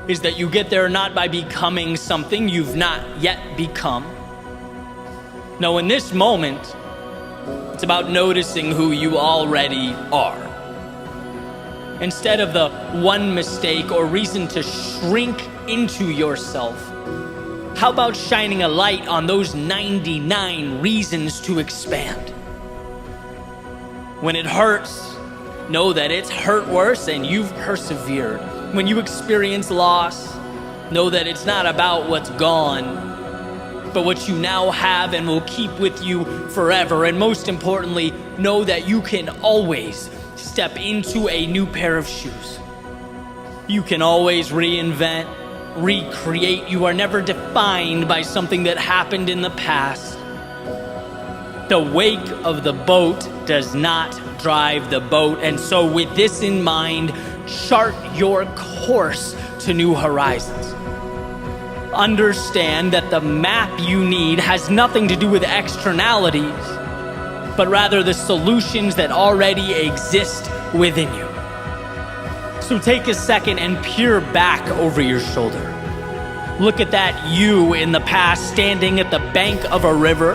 is that you get there not by becoming something you've not yet become, No, in this moment, it's about noticing who you already are. Instead of the one mistake or reason to shrink into yourself, how about shining a light on those 99 reasons to expand? When it hurts, know that it's hurt worse and you've persevered. When you experience loss, know that it's not about what's gone, but what you now have and will keep with you forever. And most importantly, know that you can always step into a new pair of shoes. You can always reinvent, recreate. You are never defined by something that happened in the past. The wake of the boat does not drive the boat. And so with this in mind, chart your course to new horizons. Understand that the map you need has nothing to do with externalities, but rather the solutions that already exist within you. So take a second and peer back over your shoulder. Look at that you in the past standing at the bank of a river,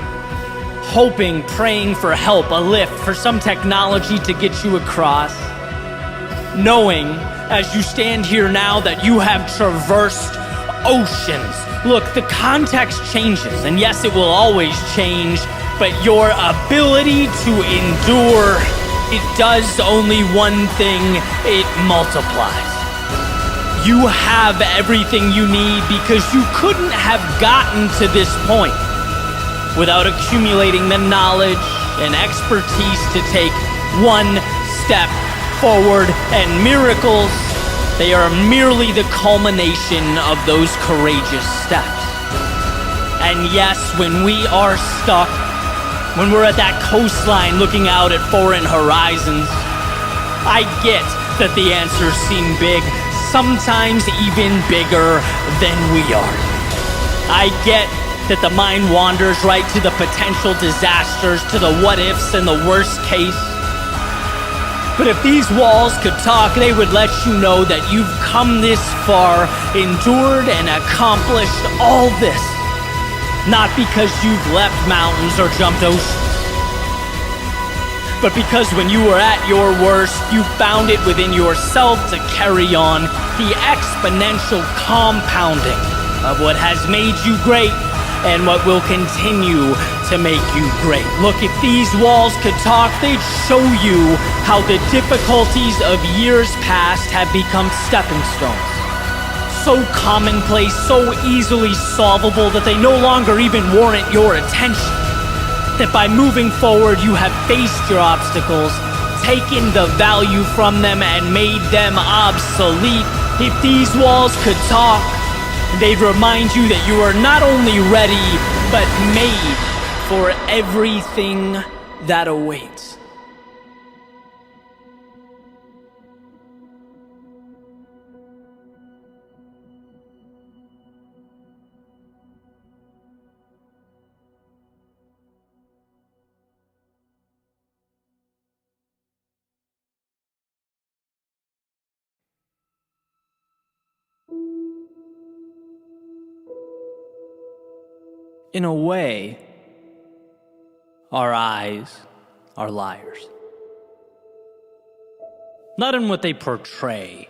hoping, praying for help, a lift, for some technology to get you across. Knowing as you stand here now that you have traversed oceans. Look, the context changes, and yes, it will always change, but your ability to endure, it does only one thing: it multiplies. You have everything you need because you couldn't have gotten to this point without accumulating the knowledge and expertise to take one step forward, and miracles, they are merely the culmination of those courageous steps. And yes, when we are stuck, when we're at that coastline looking out at foreign horizons, I get that the answers seem big, sometimes even bigger than we are. I get that the mind wanders right to the potential disasters, to the what-ifs and the worst case. But if these walls could talk, they would let you know that you've come this far, endured and accomplished all this, not because you've leapt mountains or jumped oceans, but because when you were at your worst, you found it within yourself to carry on the exponential compounding of what has made you great and what will continue to make you great. Look, if these walls could talk, they'd show you how the difficulties of years past have become stepping stones. So commonplace, so easily solvable that they no longer even warrant your attention. That by moving forward, you have faced your obstacles, taken the value from them, and made them obsolete. If these walls could talk, they'd remind you that you are not only ready, but made for everything that awaits. In a way, our eyes are liars. Not in what they portray,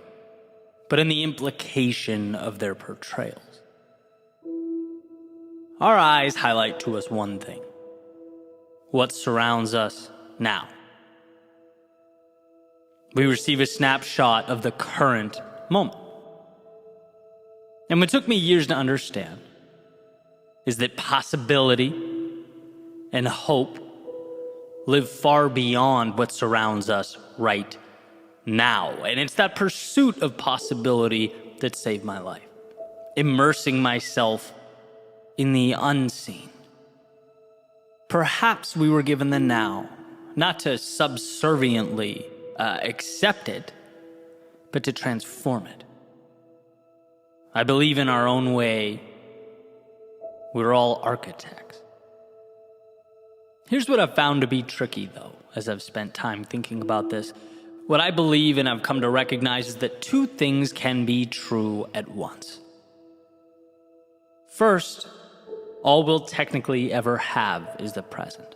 but in the implication of their portrayals. Our eyes highlight to us one thing: what surrounds us now. We receive a snapshot of the current moment. And what took me years to understand is that possibility and hope live far beyond what surrounds us right now. And it's that pursuit of possibility that saved my life. Immersing myself in the unseen. Perhaps we were given the now, not to subserviently accept it, but to transform it. I believe in our own way, we're all architects. Here's what I've found to be tricky, though, as I've spent time thinking about this. What I believe and I've come to recognize is that two things can be true at once. First, all we'll technically ever have is the present.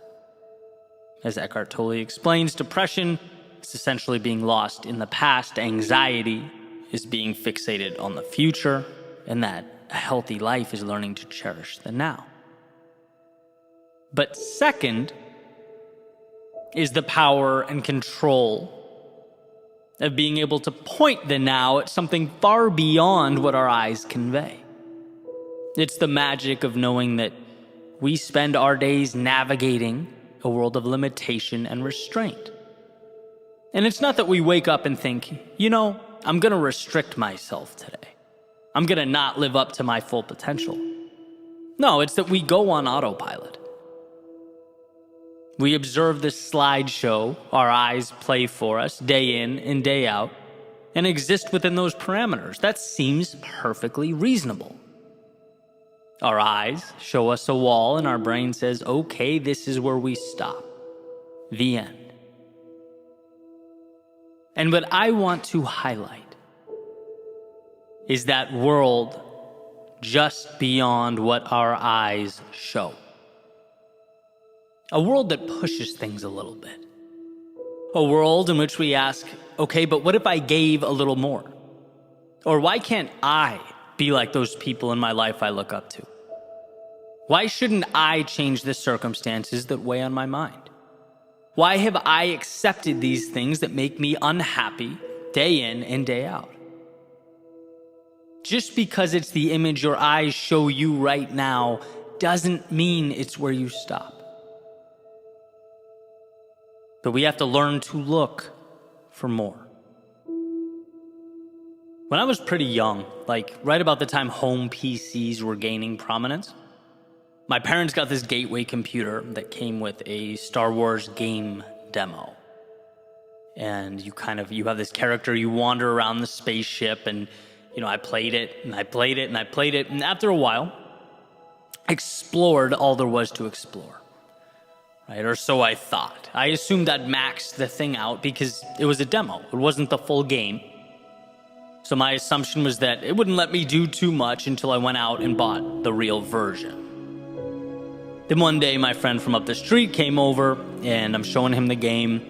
As Eckhart Tolle explains, depression is essentially being lost in the past, anxiety is being fixated on the future, and that a healthy life is learning to cherish the now. But second is the power and control of being able to point the now at something far beyond what our eyes convey. It's the magic of knowing that we spend our days navigating a world of limitation and restraint. And it's not that we wake up and think, I'm going to restrict myself today. I'm going to not live up to my full potential. No, it's that we go on autopilot. We observe this slideshow our eyes play for us day in and day out and exist within those parameters. That seems perfectly reasonable. Our eyes show us a wall and our brain says, okay, this is where we stop. The end. And what I want to highlight is that world just beyond what our eyes show. A world that pushes things a little bit. A world in which we ask, okay, but what if I gave a little more? Or why can't I be like those people in my life I look up to? Why shouldn't I change the circumstances that weigh on my mind? Why have I accepted these things that make me unhappy day in and day out? Just because it's the image your eyes show you right now doesn't mean it's where you stop. But we have to learn to look for more. When I was pretty young, like right about the time home PCs were gaining prominence, my parents got this gateway computer that came with a Star Wars game demo. And you have this character, you wander around the spaceship, and I played it, and I played it, and I played it, and after a while, explored all there was to explore. Right? Or so I thought. I assumed I'd maxed the thing out because it was a demo. It wasn't the full game. So my assumption was that it wouldn't let me do too much until I went out and bought the real version. Then one day, my friend from up the street came over, and I'm showing him the game,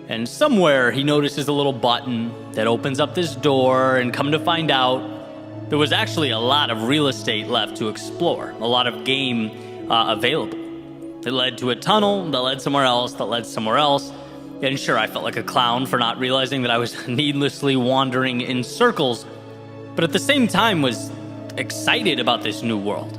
and somewhere he notices a little button that opens up this door, and come to find out, there was actually a lot of real estate left to explore, a lot of game available. It led to a tunnel that led somewhere else, that led somewhere else, and sure, I felt like a clown for not realizing that I was needlessly wandering in circles, but at the same time was excited about this new world.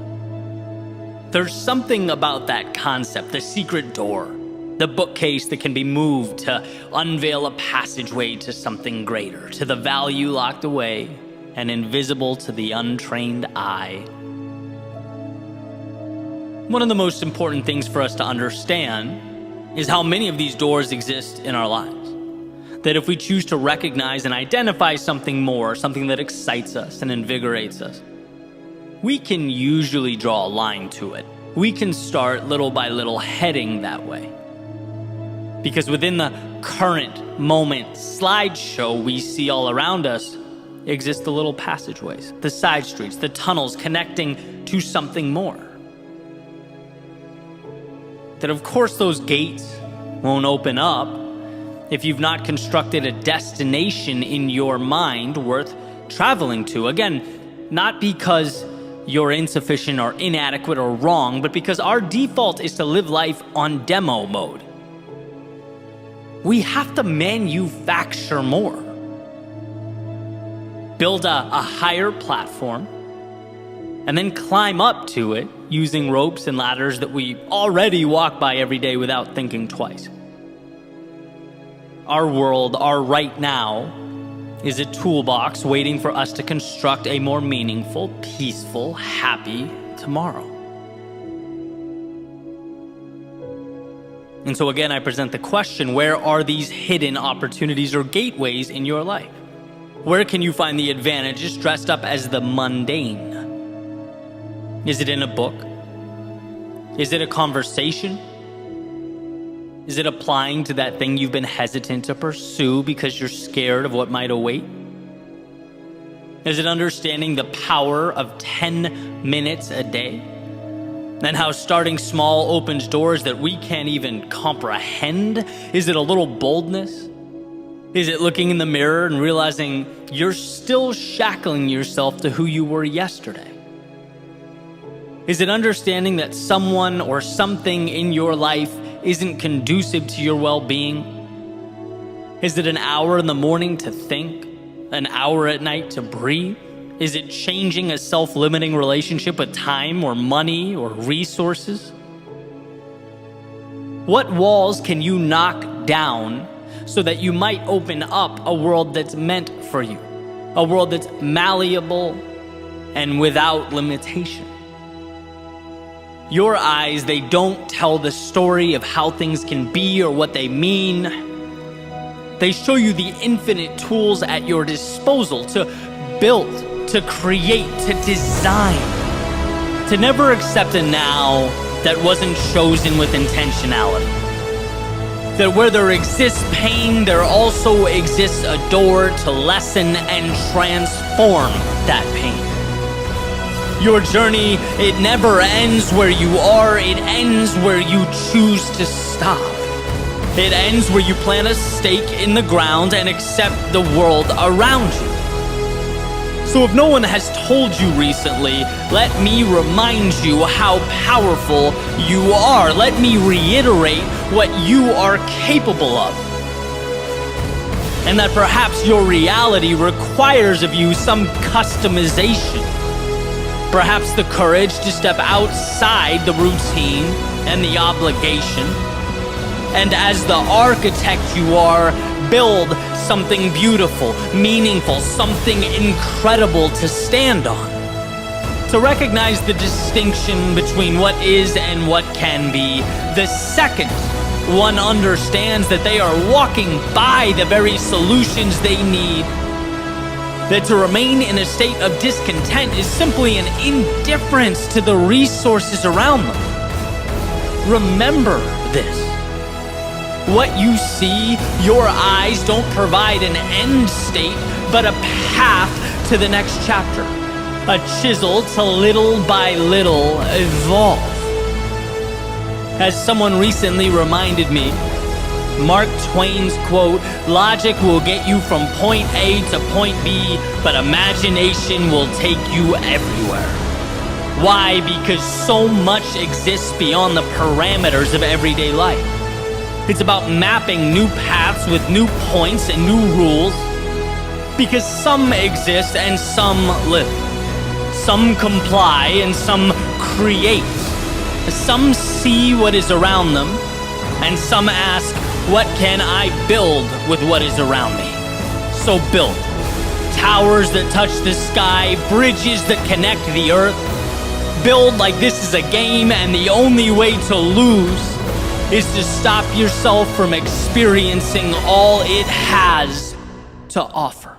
There's something about that concept, the secret door, the bookcase that can be moved to unveil a passageway to something greater, to the value locked away and invisible to the untrained eye. One of the most important things for us to understand is how many of these doors exist in our lives. That if we choose to recognize and identify something more, something that excites us and invigorates us, we can usually draw a line to it. We can start little by little heading that way. Because within the current moment slideshow we see all around us exist the little passageways, the side streets, the tunnels connecting to something more. That of course those gates won't open up if you've not constructed a destination in your mind worth traveling to. Again, not because you're insufficient or inadequate or wrong, but because our default is to live life on demo mode. We have to manufacture more. Build a higher platform, and then climb up to it using ropes and ladders that we already walk by every day without thinking twice. Our world, our right now, is a toolbox waiting for us to construct a more meaningful, peaceful, happy tomorrow. And so again, I present the question, where are these hidden opportunities or gateways in your life? Where can you find the advantages dressed up as the mundane? Is it in a book? Is it a conversation? Is it applying to that thing you've been hesitant to pursue because you're scared of what might await? Is it understanding the power of 10 minutes a day? And how starting small opens doors that we can't even comprehend? Is it a little boldness? Is it looking in the mirror and realizing you're still shackling yourself to who you were yesterday? Is it understanding that someone or something in your life isn't conducive to your well-being? Is it an hour in the morning to think, an hour at night to breathe? Is it changing a self-limiting relationship with time or money or resources? What walls can you knock down so that you might open up a world that's meant for you? A world that's malleable and without limitation. Your eyes, they don't tell the story of how things can be or what they mean. They show you the infinite tools at your disposal to build, to create, to design. To never accept a now that wasn't chosen with intentionality. That where there exists pain, there also exists a door to lessen and transform that pain. Your journey, it never ends where you are, it ends where you choose to stop. It ends where you plant a stake in the ground and accept the world around you. So if no one has told you recently, let me remind you how powerful you are. Let me reiterate what you are capable of. And that perhaps your reality requires of you some customization. Perhaps the courage to step outside the routine and the obligation. And as the architect you are, build something beautiful, meaningful, something incredible to stand on. To recognize the distinction between what is and what can be, the second one understands that they are walking by the very solutions they need. That to remain in a state of discontent is simply an indifference to the resources around them. Remember this. What you see, your eyes don't provide an end state, but a path to the next chapter. A chisel to little by little evolve. As someone recently reminded me, Mark Twain's quote, "Logic will get you from point A to point B, but imagination will take you everywhere." Why? Because so much exists beyond the parameters of everyday life. It's about mapping new paths with new points and new rules. Because some exist and some live. Some comply and some create. Some see what is around them, and some ask, what can I build with what is around me? So build. Towers that touch the sky, bridges that connect the earth. Build like this is a game, and the only way to lose is to stop yourself from experiencing all it has to offer.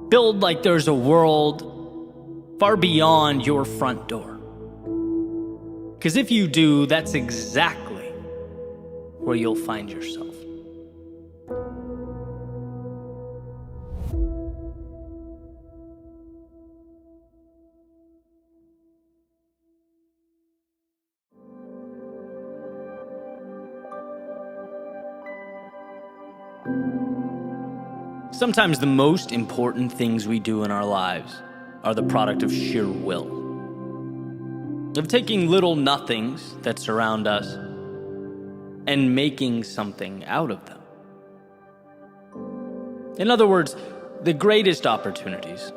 Build like there's a world far beyond your front door. Because if you do, that's exactly where you'll find yourself. Sometimes the most important things we do in our lives are the product of sheer will. Of taking little nothings that surround us and making something out of them. In other words, the greatest opportunities,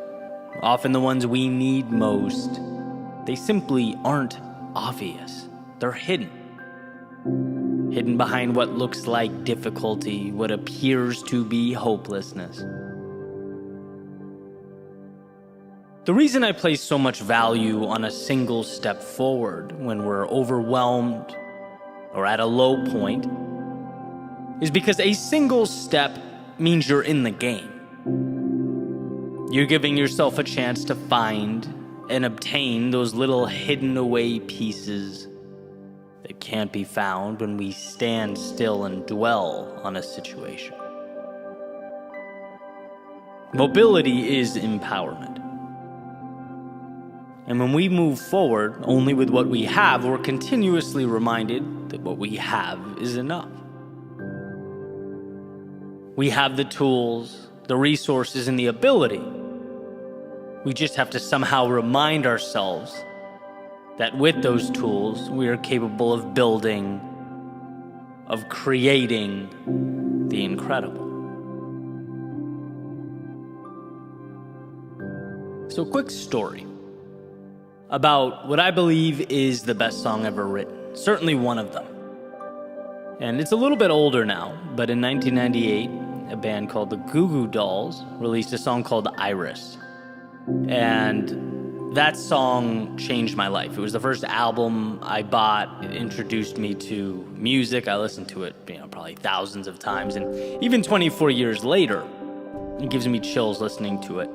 often the ones we need most, they simply aren't obvious. They're hidden. Hidden behind what looks like difficulty, what appears to be hopelessness. The reason I place so much value on a single step forward when we're overwhelmed or at a low point is because a single step means you're in the game. You're giving yourself a chance to find and obtain those little hidden away pieces that can't be found when we stand still and dwell on a situation. Mobility is empowerment. And when we move forward only with what we have, we're continuously reminded that what we have is enough. We have the tools, the resources, and the ability. We just have to somehow remind ourselves that with those tools, we are capable of building, of creating the incredible. So, quick story about what I believe is the best song ever written, certainly one of them. And it's a little bit older now, but in 1998, a band called the Goo Goo Dolls released a song called Iris. And that song changed my life. It was the first album I bought. It introduced me to music. I listened to it, probably thousands of times. And even 24 years later, it gives me chills listening to it.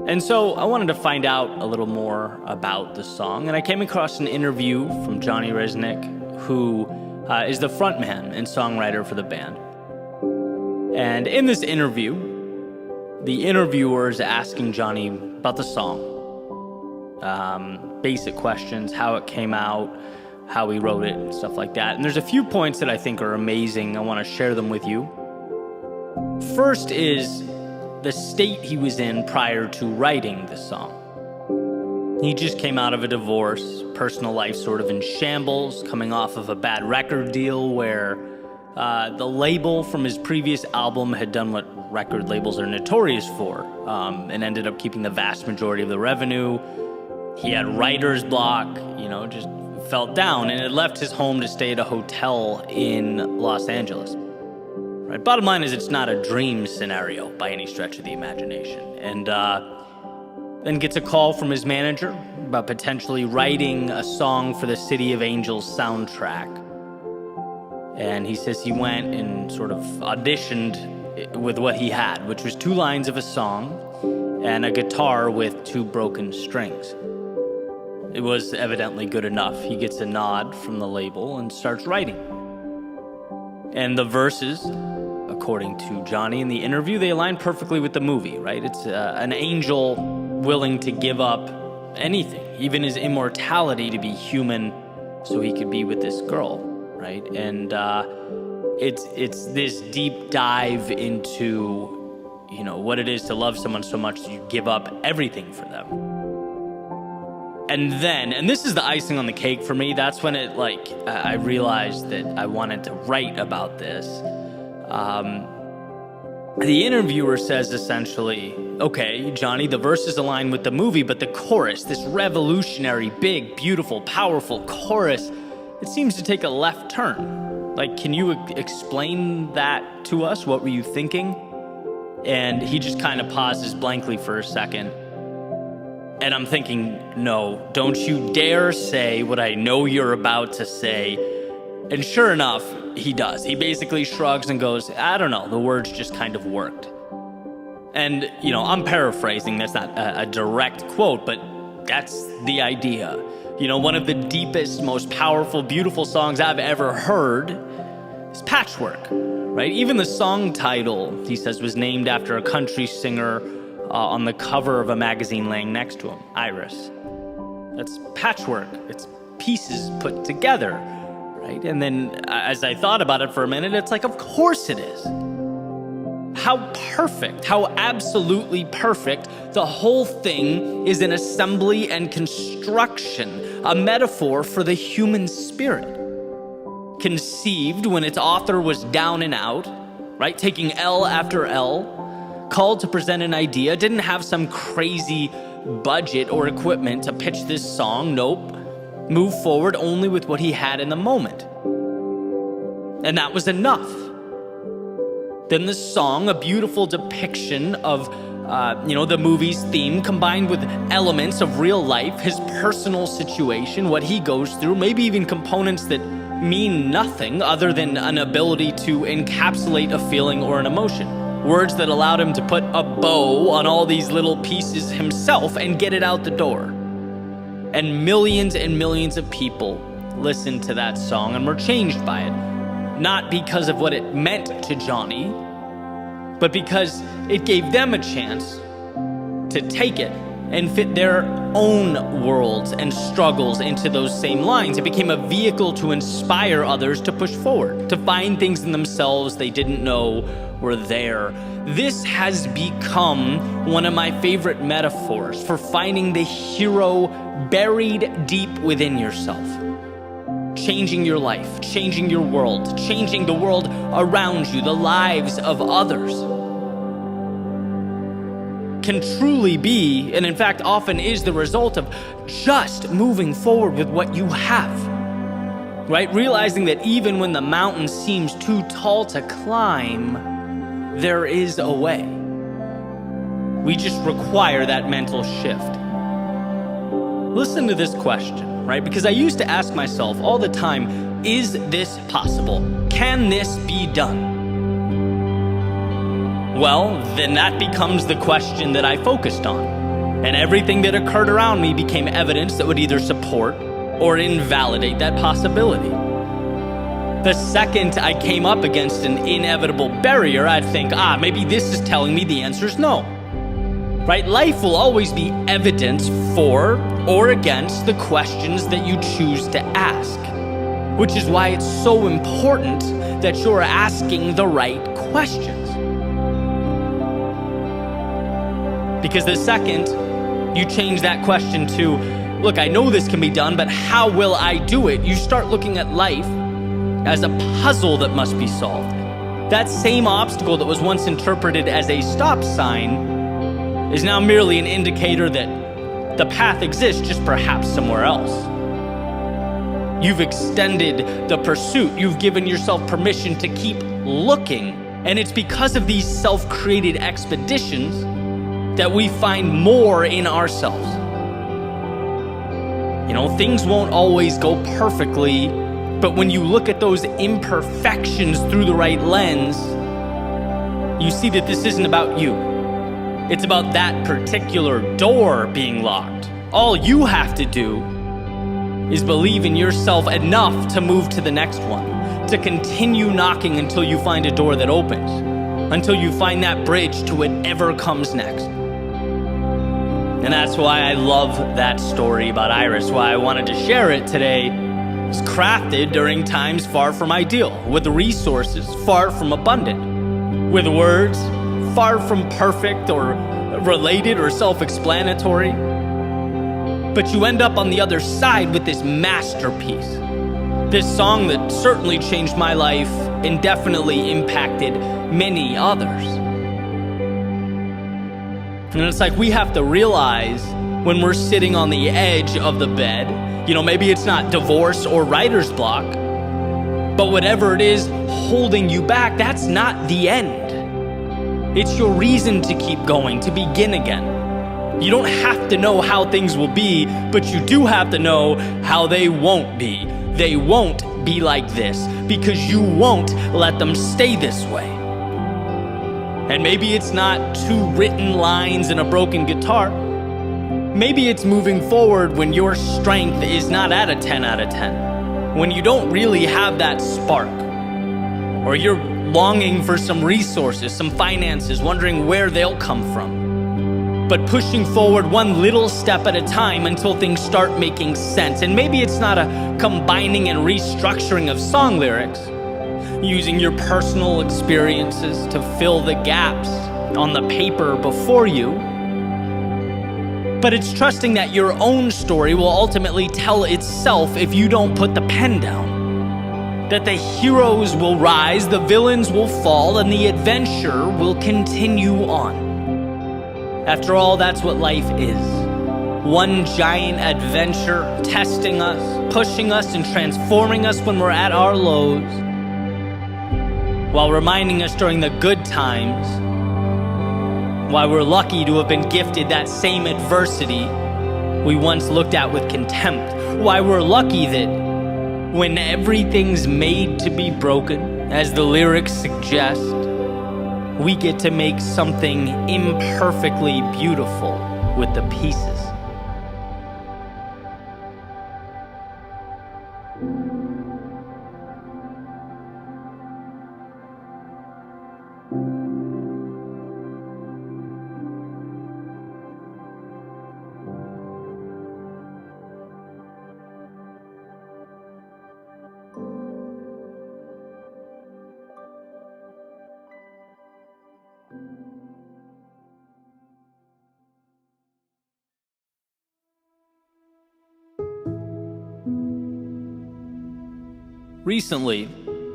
And so I wanted to find out a little more about the song. And I came across an interview from Johnny Resnick, who is the frontman and songwriter for the band. And in this interview, the interviewer is asking Johnny about the song. Basic questions, how it came out, how he wrote it, and stuff like that. And there's a few points that I think are amazing. I want to share them with you. First is the state he was in prior to writing the song. He just came out of a divorce, personal life sort of in shambles, coming off of a bad record deal where the label from his previous album had done what record labels are notorious for, and ended up keeping the vast majority of the revenue. He had writer's block, just felt down, and had left his home to stay at a hotel in Los Angeles. Right? Bottom line is, it's not a dream scenario by any stretch of the imagination. And then gets a call from his manager about potentially writing a song for the City of Angels soundtrack. And he says he went and sort of auditioned with what he had, which was 2 lines of a song and a guitar with 2 broken strings. It was evidently good enough. He gets a nod from the label and starts writing. And the verses, according to Johnny in the interview, they align perfectly with the movie, right? It's an angel willing to give up anything, even his immortality, to be human so he could be with this girl, right? And it's this deep dive into, what it is to love someone so much that you give up everything for them. And this is the icing on the cake for me, that's when I realized that I wanted to write about this. The interviewer says essentially, okay, Johnny, the verses align with the movie, but the chorus, this revolutionary, big, beautiful, powerful chorus, it seems to take a left turn. Can you explain that to us? What were you thinking? And he just kind of pauses blankly for a second. And I'm thinking, no, don't you dare say what I know you're about to say. And sure enough, he does. He basically shrugs and goes, I don't know, the words just kind of worked. And, I'm paraphrasing, that's not a direct quote, but that's the idea. One of the deepest, most powerful, beautiful songs I've ever heard is Patchwork, right? Even the song title, he says, was named after a country singer on the cover of a magazine laying next to him, Iris. That's patchwork. It's pieces put together, right? And then as I thought about it for a minute, it's of course it is. How perfect, how absolutely perfect. The whole thing is an assembly and construction, a metaphor for the human spirit. Conceived when its author was down and out, right? Taking L after L, called to present an idea, didn't have some crazy budget or equipment to pitch this song. Nope. Move forward only with what he had in the moment. And that was enough. Then the song, a beautiful depiction of, the movie's theme, combined with elements of real life, his personal situation, what he goes through, maybe even components that mean nothing other than an ability to encapsulate a feeling or an emotion. Words that allowed him to put a bow on all these little pieces himself and get it out the door. And millions of people listened to that song and were changed by it. Not because of what it meant to Johnny, but because it gave them a chance to take it and fit their own worlds and struggles into those same lines. It became a vehicle to inspire others to push forward, to find things in themselves they didn't know were there. This has become one of my favorite metaphors for finding the hero buried deep within yourself. Changing your life, changing your world, changing the world around you, the lives of others, can truly be, and in fact often is, the result of just moving forward with what you have, right? Realizing that even when the mountain seems too tall to climb, there is a way. We just require that mental shift. Listen to this question, right? Because I used to ask myself all the time, is this possible? Can this be done? Well, then that becomes the question that I focused on. And everything that occurred around me became evidence that would either support or invalidate that possibility. The second I came up against an inevitable barrier, I'd think, maybe this is telling me the answer is no. Right? Life will always be evidence for or against the questions that you choose to ask, which is why it's so important that you're asking the right questions. Because the second you change that question to, look, I know this can be done, but how will I do it? You start looking at life as a puzzle that must be solved. That same obstacle that was once interpreted as a stop sign is now merely an indicator that the path exists, just perhaps somewhere else. You've extended the pursuit. You've given yourself permission to keep looking. And it's because of these self-created expeditions that we find more in ourselves. You know, things won't always go perfectly, but when you look at those imperfections through the right lens, you see that this isn't about you. It's about that particular door being locked. All you have to do is believe in yourself enough to move to the next one, to continue knocking until you find a door that opens, until you find that bridge to whatever comes next. And that's why I love that story about Iris, why I wanted to share it today. It's crafted during times far from ideal, with resources far from abundant, with words far from perfect or related or self-explanatory. But you end up on the other side with this masterpiece. This song that certainly changed my life and definitely impacted many others. And it's like we have to realize when we're sitting on the edge of the bed, you know, maybe it's not divorce or writer's block, but whatever it is holding you back, that's not the end. It's your reason to keep going, to begin again. You don't have to know how things will be, but you do have to know how they won't be. They won't be like this because you won't let them stay this way. And maybe it's not 2 written lines and a broken guitar. Maybe it's moving forward when your strength is not at a 10 out of 10. When you don't really have that spark. Or you're longing for some resources, some finances, wondering where they'll come from. But pushing forward one little step at a time until things start making sense. And maybe it's not a combining and restructuring of song lyrics, using your personal experiences to fill the gaps on the paper before you. But it's trusting that your own story will ultimately tell itself if you don't put the pen down. That the heroes will rise, the villains will fall, and the adventure will continue on. After all, that's what life is. One giant adventure, testing us, pushing us, and transforming us when we're at our lows, while reminding us during the good times why we're lucky to have been gifted that same adversity we once looked at with contempt. Why we're lucky that when everything's made to be broken, as the lyrics suggest, we get to make something imperfectly beautiful with the pieces. Recently,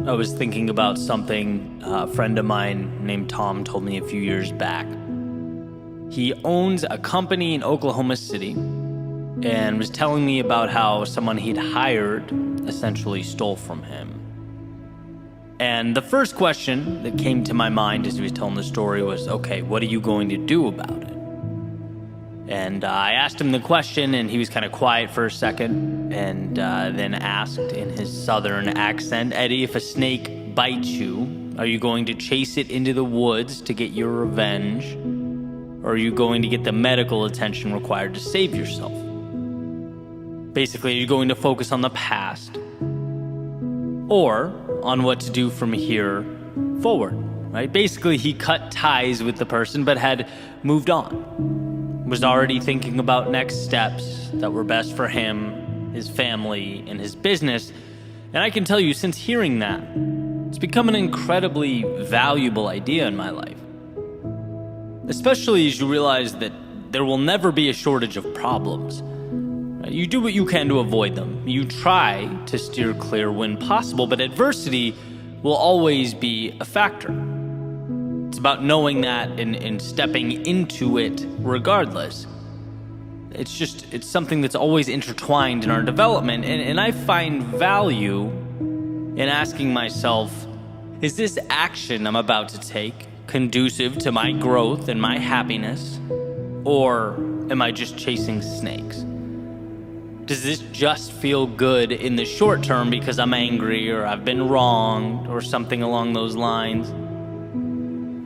I was thinking about something a friend of mine named Tom told me a few years back. He owns a company in Oklahoma City and was telling me about how someone he'd hired essentially stole from him. And the first question that came to my mind as he was telling the story was, okay, what are you going to do about it? And I asked him the question, and he was kind of quiet for a second, and then asked in his southern accent, Eddie, if a snake bites you, are you going to chase it into the woods to get your revenge, or are you going to get the medical attention required to save yourself? Basically, are you going to focus on the past, or on what to do from here forward, right? Basically, he cut ties with the person, but had moved on. Was already thinking about next steps that were best for him, his family, and his business. And I can tell you, since hearing that, it's become an incredibly valuable idea in my life. Especially as you realize that there will never be a shortage of problems. You do what you can to avoid them. You try to steer clear when possible, but adversity will always be a factor. It's about knowing that and stepping into it regardless. It's something that's always intertwined in our development. And I find value in asking myself, is this action I'm about to take conducive to my growth and my happiness? Or am I just chasing snakes? Does this just feel good in the short term because I'm angry or I've been wronged or something along those lines?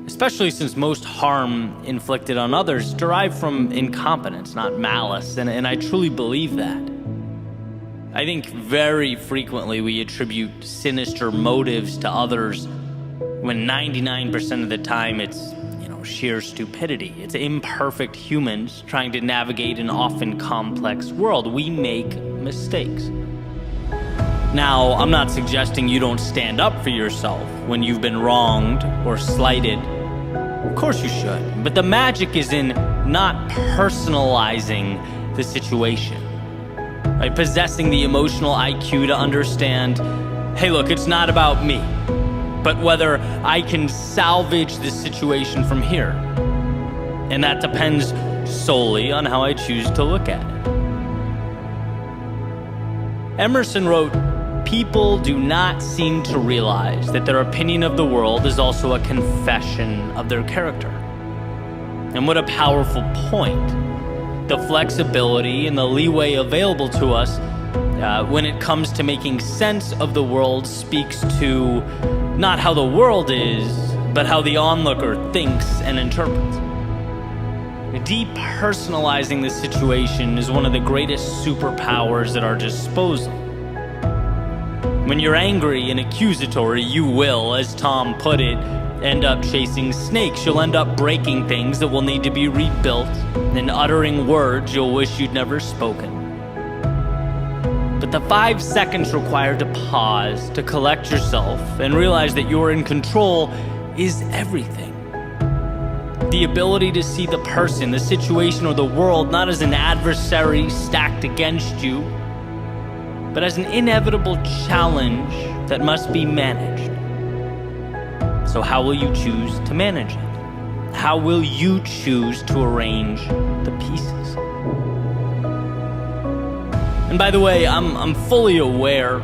Especially since most harm inflicted on others derive from incompetence, not malice, and I truly believe that. I think very frequently we attribute sinister motives to others when 99% of the time it's, sheer stupidity. It's imperfect humans trying to navigate an often complex world. We make mistakes. Now, I'm not suggesting you don't stand up for yourself when you've been wronged or slighted. Of course you should, but the magic is in not personalizing the situation. Right? Possessing the emotional IQ to understand, hey look, it's not about me, but whether I can salvage this situation from here. And that depends solely on how I choose to look at it. Emerson wrote, people do not seem to realize that their opinion of the world is also a confession of their character. And what a powerful point. The flexibility and the leeway available to us when it comes to making sense of the world speaks to not how the world is, but how the onlooker thinks and interprets. Depersonalizing the situation is one of the greatest superpowers at our disposal. When you're angry and accusatory, you will, as Tom put it, end up chasing snakes. You'll end up breaking things that will need to be rebuilt and uttering words you'll wish you'd never spoken. But the 5 seconds required to pause, to collect yourself, and realize that you're in control is everything. The ability to see the person, the situation, or the world not as an adversary stacked against you, but as an inevitable challenge that must be managed. So how will you choose to manage it? How will you choose to arrange the pieces? And by the way, I'm fully aware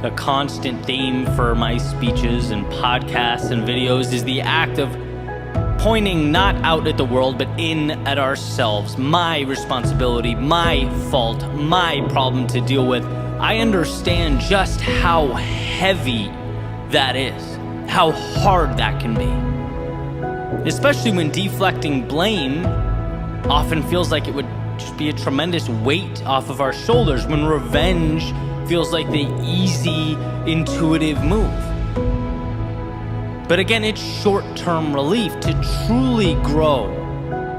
a constant theme for my speeches and podcasts and videos is the act of pointing not out at the world, but in at ourselves. My responsibility, my fault, my problem to deal with. I understand just how heavy that is, how hard that can be. Especially when deflecting blame often feels like it would just be a tremendous weight off of our shoulders, when revenge feels like the easy, intuitive move. But again, it's short-term relief. To truly grow,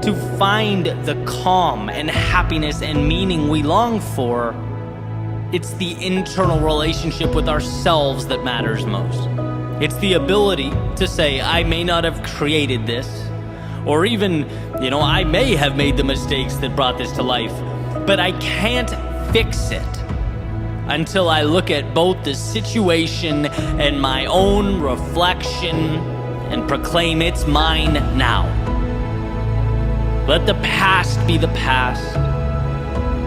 to find the calm and happiness and meaning we long for, it's the internal relationship with ourselves that matters most. It's the ability to say, I may not have created this, Or even, I may have made the mistakes that brought this to life, but I can't fix it until I look at both the situation and my own reflection and proclaim it's mine now. Let the past be the past.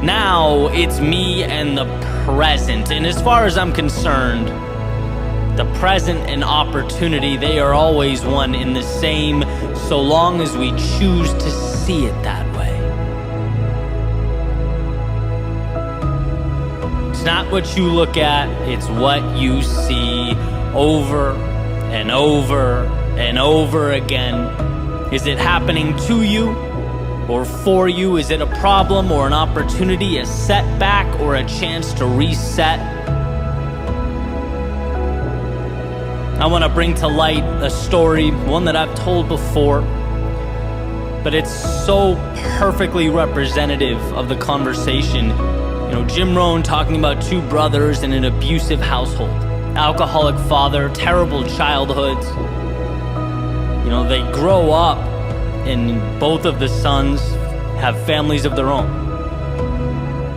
Now it's me and the present. And as far as I'm concerned, the present and opportunity, they are always one in the same, so long as we choose to see it that way. It's not what you look at, it's what you see over and over and over again. Is it happening to you or for you? Is it a problem or an opportunity, a setback or a chance to reset? I want to bring to light a story, one that I've told before, but it's so perfectly representative of the conversation. Jim Rohn talking about two brothers in an abusive household. Alcoholic father, terrible childhoods. They grow up and both of the sons have families of their own.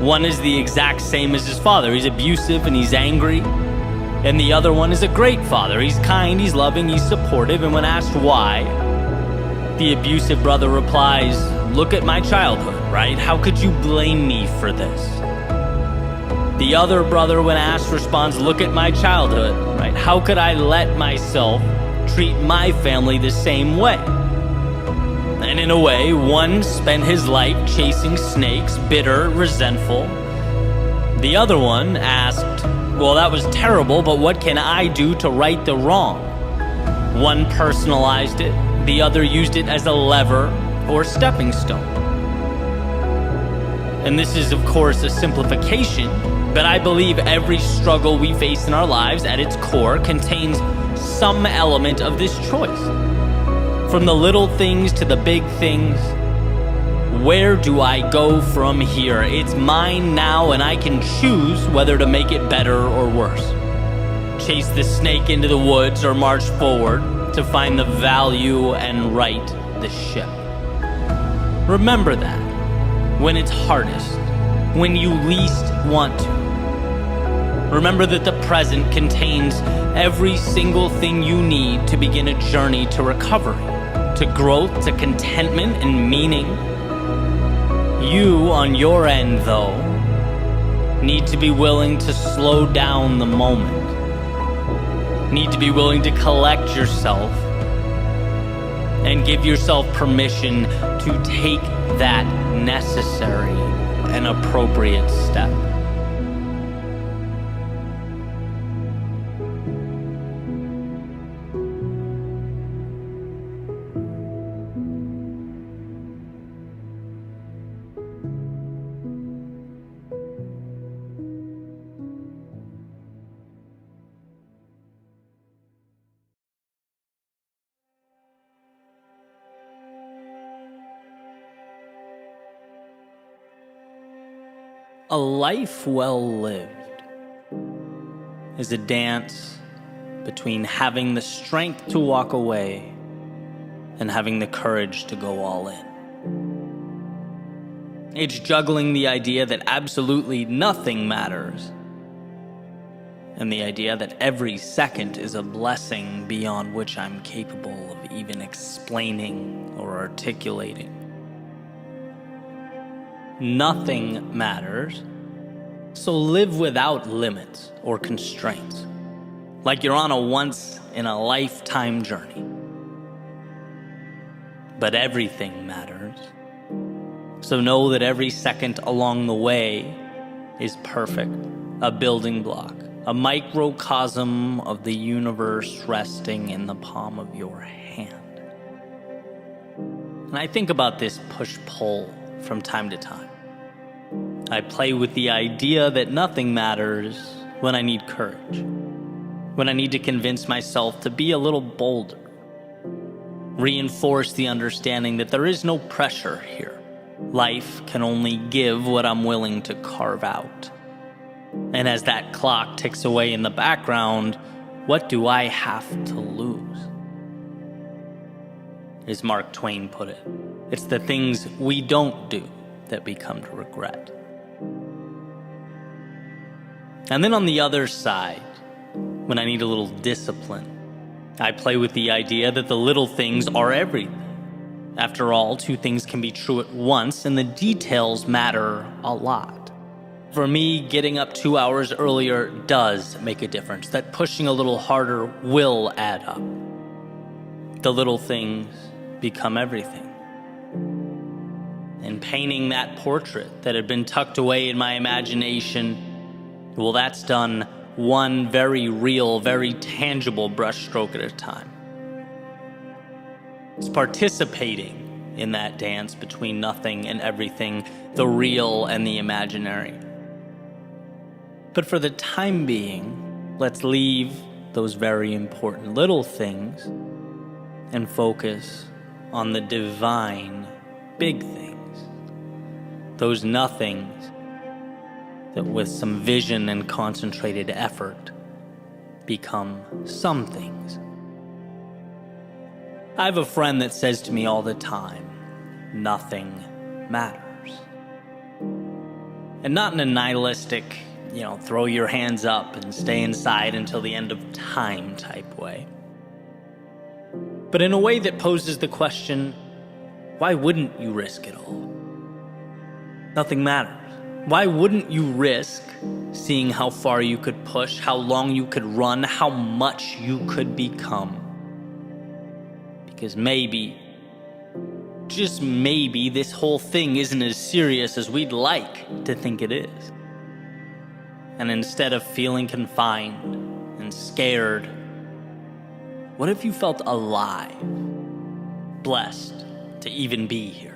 One is the exact same as his father. He's abusive and he's angry. And the other one is a great father. He's kind, he's loving, he's supportive. And when asked why, the abusive brother replies, "Look at my childhood, right? How could you blame me for this?" The other brother, when asked, responds, "Look at my childhood, right? How could I let myself treat my family the same way?" And in a way, one spent his life chasing snakes, bitter, resentful. The other one asked, "Well, that was terrible, but what can I do to right the wrong?" One personalized it, the other used it as a lever or stepping stone. And this is, of course, a simplification, but I believe every struggle we face in our lives at its core contains some element of this choice. From the little things to the big things, where do I go from here? It's mine now, and I can choose whether to make it better or worse. Chase the snake into the woods or march forward to find the value and right the ship. Remember that when it's hardest, when you least want to. Remember that the present contains every single thing you need to begin a journey to recovery, to growth, to contentment and meaning. You, on your end, though, need to be willing to slow down the moment. Need to be willing to collect yourself and give yourself permission to take that necessary and appropriate step. A life well lived is a dance between having the strength to walk away and having the courage to go all in. It's juggling the idea that absolutely nothing matters and the idea that every second is a blessing beyond which I'm capable of even explaining or articulating. Nothing matters, so live without limits or constraints, like you're on a once-in-a-lifetime journey. But everything matters, so know that every second along the way is perfect, a building block, a microcosm of the universe resting in the palm of your hand. And I think about this push-pull from time to time. I play with the idea that nothing matters when I need courage, when I need to convince myself to be a little bolder, reinforce the understanding that there is no pressure here. Life can only give what I'm willing to carve out. And as that clock ticks away in the background, what do I have to lose? as Mark Twain put it. It's the things we don't do that we come to regret. And then on the other side, when I need a little discipline, I play with the idea that the little things are everything. After all, two things can be true at once, and the details matter a lot. For me, getting up 2 hours earlier does make a difference. That pushing a little harder will add up. The little things become everything. And painting that portrait that had been tucked away in my imagination, well, that's done one very real, very tangible brushstroke at a time. It's participating in that dance between nothing and everything, the real and the imaginary. But for the time being, let's leave those very important little things and focus on the divine big things. Those nothings that with some vision and concentrated effort become some things. I have a friend that says to me all the time, nothing matters. And not in a nihilistic, throw your hands up and stay inside until the end of time type way. But in a way that poses the question, why wouldn't you risk it all? Nothing matters. Why wouldn't you risk seeing how far you could push, how long you could run, how much you could become? Because maybe, just maybe, this whole thing isn't as serious as we'd like to think it is. And instead of feeling confined and scared, what if you felt alive, blessed to even be here?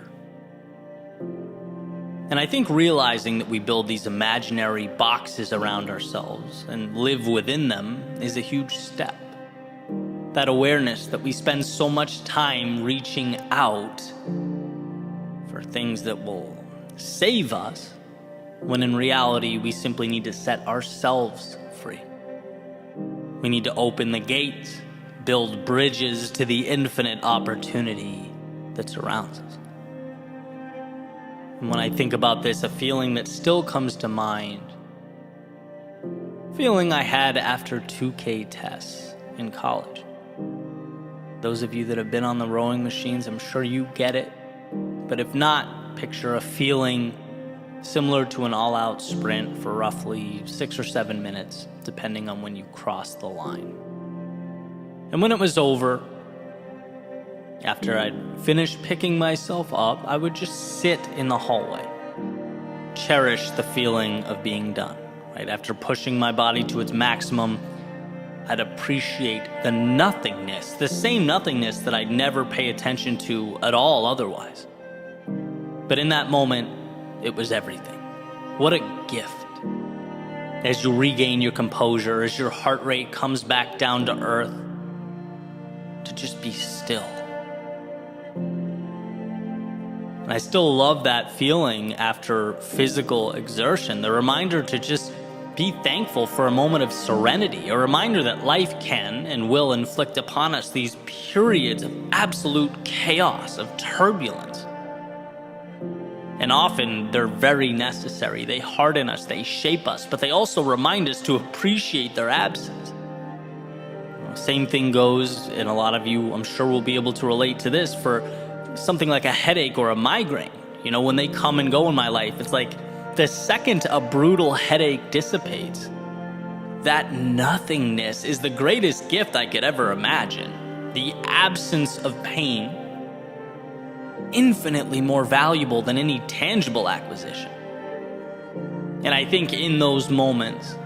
And I think realizing that we build these imaginary boxes around ourselves and live within them is a huge step. That awareness that we spend so much time reaching out for things that will save us, when in reality we simply need to set ourselves free. We need to open the gates, build bridges to the infinite opportunity that surrounds us. And when I think about this, a feeling that still comes to mind, feeling I had after 2K tests in college. Those of you that have been on the rowing machines, I'm sure you get it. But if not, picture a feeling similar to an all-out sprint for roughly 6 or 7 minutes, depending on when you cross the line. And when it was over, after I'd finished picking myself up, I would just sit in the hallway, cherish the feeling of being done. Right after pushing my body to its maximum, I'd appreciate the nothingness, the same nothingness that I'd never pay attention to at all otherwise. But in that moment, it was everything. What a gift. As you regain your composure, as your heart rate comes back down to earth, to just be still. And I still love that feeling after physical exertion, the reminder to just be thankful for a moment of serenity, a reminder that life can and will inflict upon us these periods of absolute chaos, of turbulence. And often they're very necessary. They harden us, they shape us, but they also remind us to appreciate their absence. Same thing goes, and a lot of you, I'm sure, will be able to relate to this, for something like a headache or a migraine. When they come and go in my life, it's like the second a brutal headache dissipates, that nothingness is the greatest gift I could ever imagine. The absence of pain, infinitely more valuable than any tangible acquisition. And I think in those moments,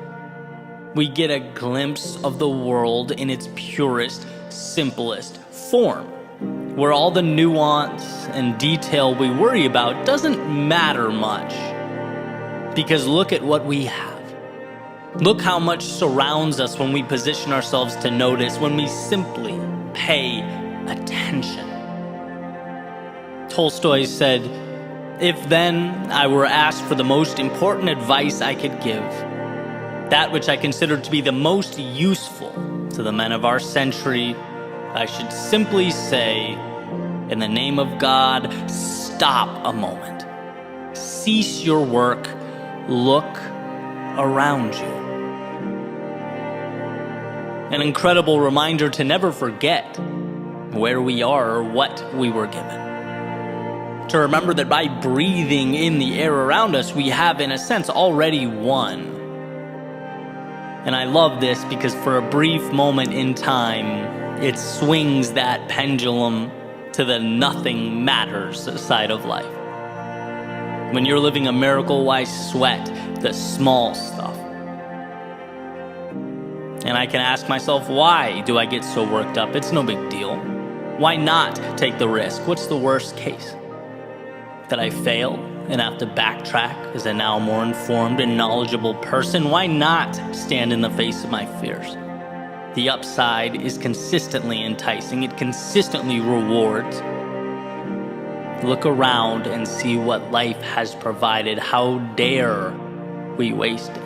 we get a glimpse of the world in its purest, simplest form, where all the nuance and detail we worry about doesn't matter much. Because look at what we have. Look how much surrounds us when we position ourselves to notice, when we simply pay attention. Tolstoy said, "If then I were asked for the most important advice I could give, that which I consider to be the most useful to the men of our century, I should simply say, In the name of God, stop a moment. Cease your work. Look around you. An incredible reminder to never forget where we are or what we were given. To remember that by breathing in the air around us, we have, in a sense, already won. And I love this because for a brief moment in time, it swings that pendulum to the nothing matters side of life. When you're living a miracle, why sweat the small stuff? And I can ask myself, why do I get so worked up? It's no big deal. Why not take the risk? What's the worst case? That I fail and have to backtrack as a now more informed and knowledgeable person? Why not stand in the face of my fears? The upside is consistently enticing. It consistently rewards. Look around and see what life has provided. How dare we waste it?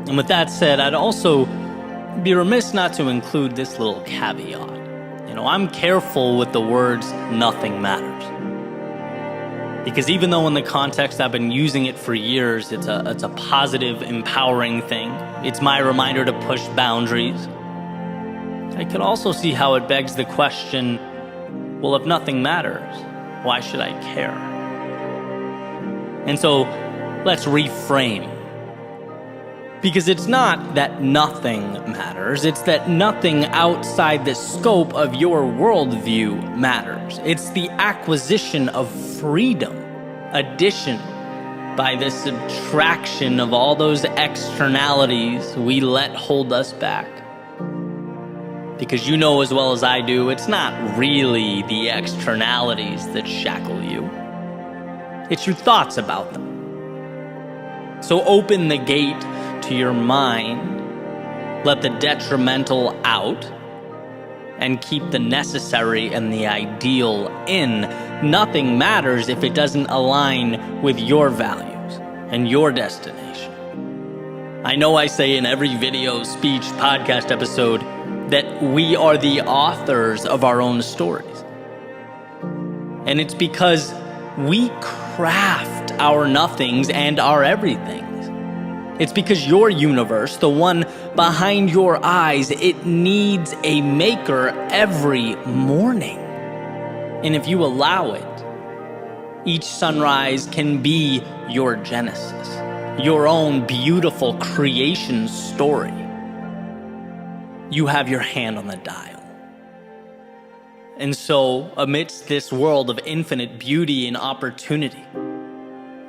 And with that said, I'd also be remiss not to include this little caveat. I'm careful with the words nothing matters. Because even though in the context I've been using it for years, it's a positive, empowering thing. It's my reminder to push boundaries. I could also see how it begs the question, well, if nothing matters, why should I care? And so let's reframe. Because it's not that nothing matters, it's that nothing outside the scope of your worldview matters. It's the acquisition of freedom, addition by the subtraction of all those externalities we let hold us back. Because you know as well as I do, it's not really the externalities that shackle you. It's your thoughts about them. So open the gate to your mind, let the detrimental out, and keep the necessary and the ideal in. Nothing matters if it doesn't align with your values and your destination. I know I say in every video, speech, podcast episode that we are the authors of our own stories. And it's because we craft our nothings and our everythings. It's because your universe, the one behind your eyes, it needs a maker every morning. And if you allow it, each sunrise can be your genesis, your own beautiful creation story. You have your hand on the dial. And so, amidst this world of infinite beauty and opportunity,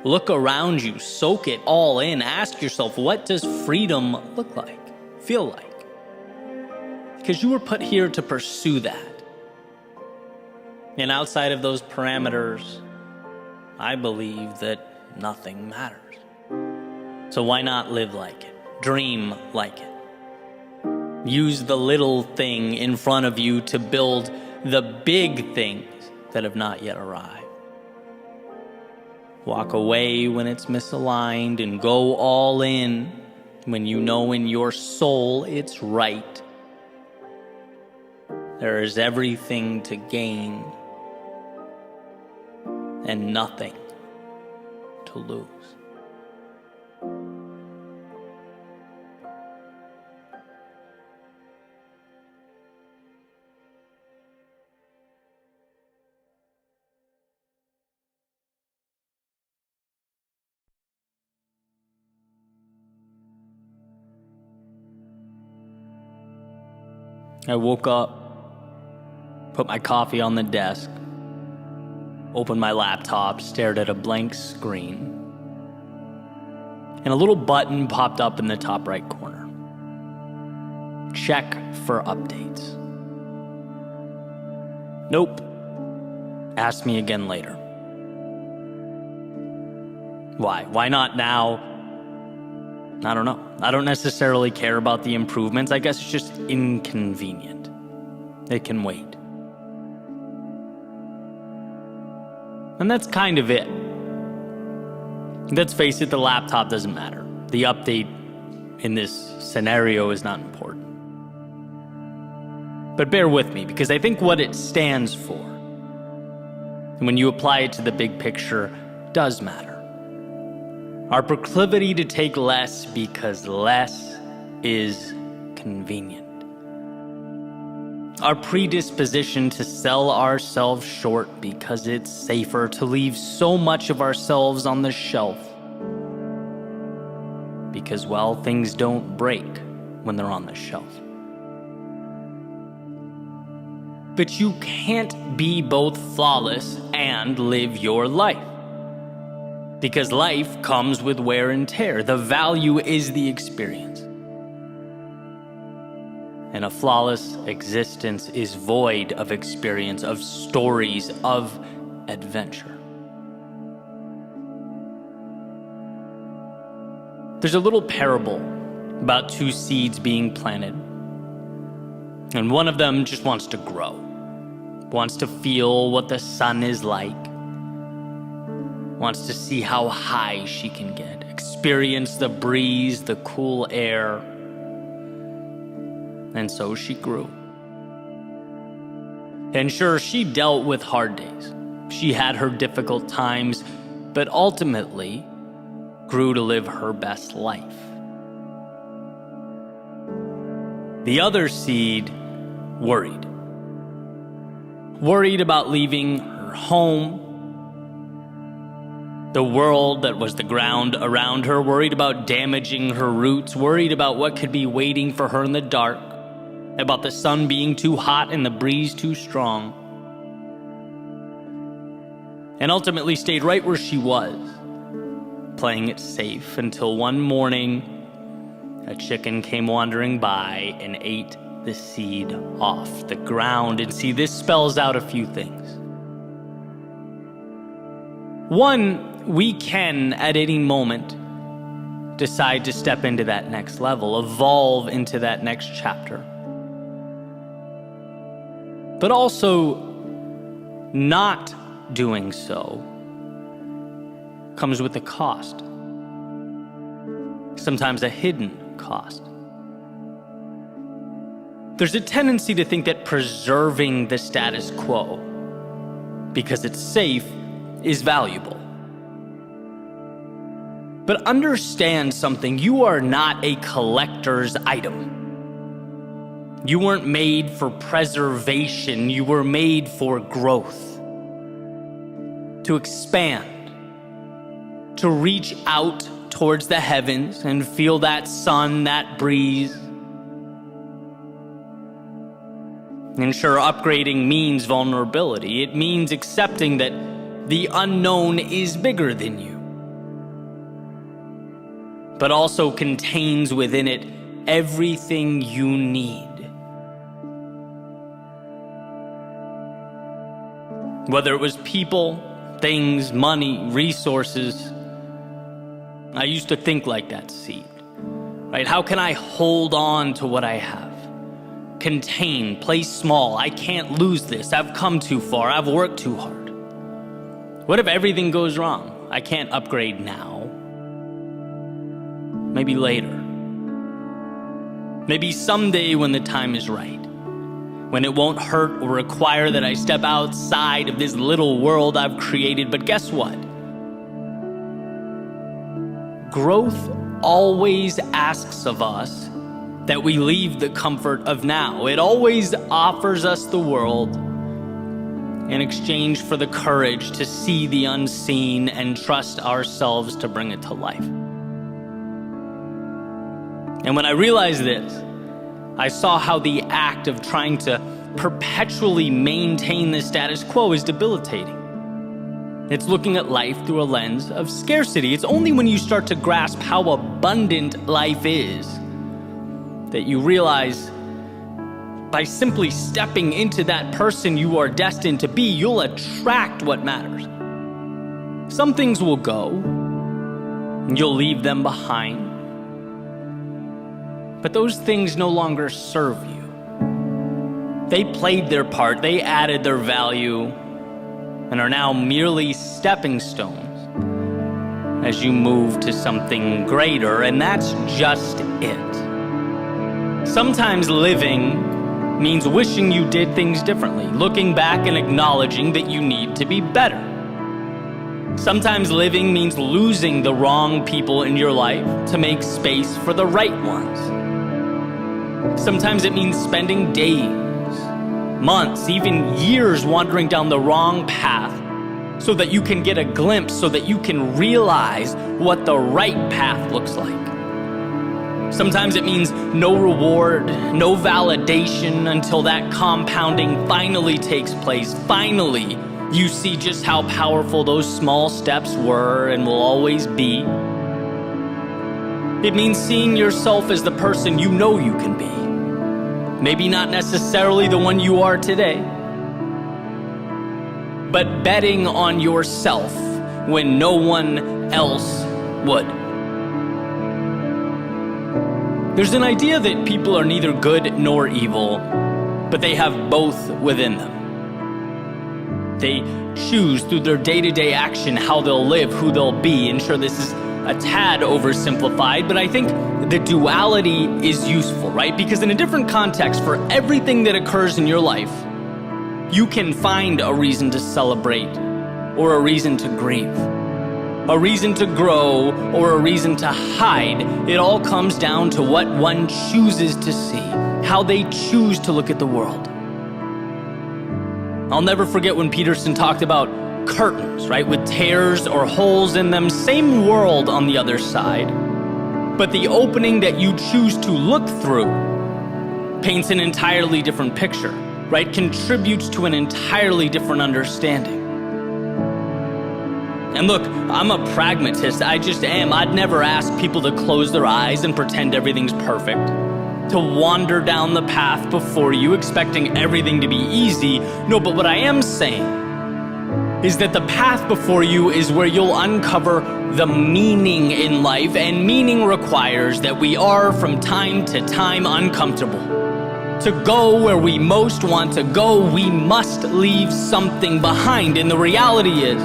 look around you, soak it all in, ask yourself, what does freedom look like, feel like? Because you were put here to pursue that. And outside of those parameters, I believe that nothing matters. So why not live like it? Dream like it. Use the little thing in front of you to build the big things that have not yet arrived. Walk away when it's misaligned and go all in when you know in your soul it's right. There is everything to gain and nothing to lose. I woke up, put my coffee on the desk, opened my laptop, stared at a blank screen, and a little button popped up in the top right corner. Check for updates. Nope. Ask me again later. Why? Why not now? I don't know. I don't necessarily care about the improvements. I guess it's just inconvenient. It can wait. And that's kind of it. Let's face it, the laptop doesn't matter. The update in this scenario is not important. But bear with me, because I think what it stands for, and when you apply it to the big picture, does matter. Our proclivity to take less because less is convenient. Our predisposition to sell ourselves short because it's safer to leave so much of ourselves on the shelf. Because, well, things don't break when they're on the shelf. But you can't be both flawless and live your life. Because life comes with wear and tear. The value is the experience. And a flawless existence is void of experience, of stories, of adventure. There's a little parable about two seeds being planted. And one of them just wants to grow, wants to feel what the sun is like, wants to see how high she can get, experience the breeze, the cool air. And so she grew. And sure, she dealt with hard days. She had her difficult times, but ultimately grew to live her best life. The other seed worried. Worried about leaving her home, the world that was the ground around her, worried about damaging her roots, worried about what could be waiting for her in the dark, about the sun being too hot and the breeze too strong, and ultimately stayed right where she was, playing it safe until one morning a chicken came wandering by and ate the seed off the ground. And see, this spells out a few things. One, we can at any moment decide to step into that next level, evolve into that next chapter. But also, not doing so comes with a cost. Sometimes a hidden cost. There's a tendency to think that preserving the status quo, because it's safe, is valuable. But understand something, you are not a collector's item. You weren't made for preservation, you were made for growth. To expand, to reach out towards the heavens and feel that sun, that breeze. And sure, upgrading means vulnerability. It means accepting that the unknown is bigger than you, but also contains within it everything you need. Whether it was people, things, money, resources, I used to think like that seed, right? How can I hold on to what I have? Contain, play small. I can't lose this. I've come too far. I've worked too hard. What if everything goes wrong? I can't upgrade now. Maybe later. Maybe someday when the time is right. When it won't hurt or require that I step outside of this little world I've created. But guess what? Growth always asks of us that we leave the comfort of now. It always offers us the world in exchange for the courage to see the unseen and trust ourselves to bring it to life. And when I realized this, I saw how the act of trying to perpetually maintain the status quo is debilitating. It's looking at life through a lens of scarcity. It's only when you start to grasp how abundant life is that you realize by simply stepping into that person you are destined to be, you'll attract what matters. Some things will go, and you'll leave them behind. But those things no longer serve you. They played their part, they added their value, and are now merely stepping stones as you move to something greater, and that's just it. Sometimes living means wishing you did things differently, looking back and acknowledging that you need to be better. Sometimes living means losing the wrong people in your life to make space for the right ones. Sometimes it means spending days, months, even years wandering down the wrong path so that you can get a glimpse, so that you can realize what the right path looks like. Sometimes it means no reward, no validation until that compounding finally takes place. Finally, you see just how powerful those small steps were and will always be. It means seeing yourself as the person you know you can be. Maybe not necessarily the one you are today, but betting on yourself when no one else would. There's an idea that people are neither good nor evil, but they have both within them. They choose through their day-to-day action how they'll live, who they'll be. And sure, this is a tad oversimplified, but I think the duality is useful, right? Because in a different context, for everything that occurs in your life, you can find a reason to celebrate or a reason to grieve, a reason to grow or a reason to hide. It all comes down to what one chooses to see, how they choose to look at the world. I'll never forget when Peterson talked about curtains, right? With tears or holes in them, same world on the other side. But the opening that you choose to look through paints an entirely different picture, right? Contributes to an entirely different understanding. And look, I'm a pragmatist, I just am. I'd never ask people to close their eyes and pretend everything's perfect, to wander down the path before you expecting everything to be easy. No, but what I am saying is that the path before you is where you'll uncover the meaning in life, and meaning requires that we are from time to time uncomfortable. To go where we most want to go, we must leave something behind. And the reality is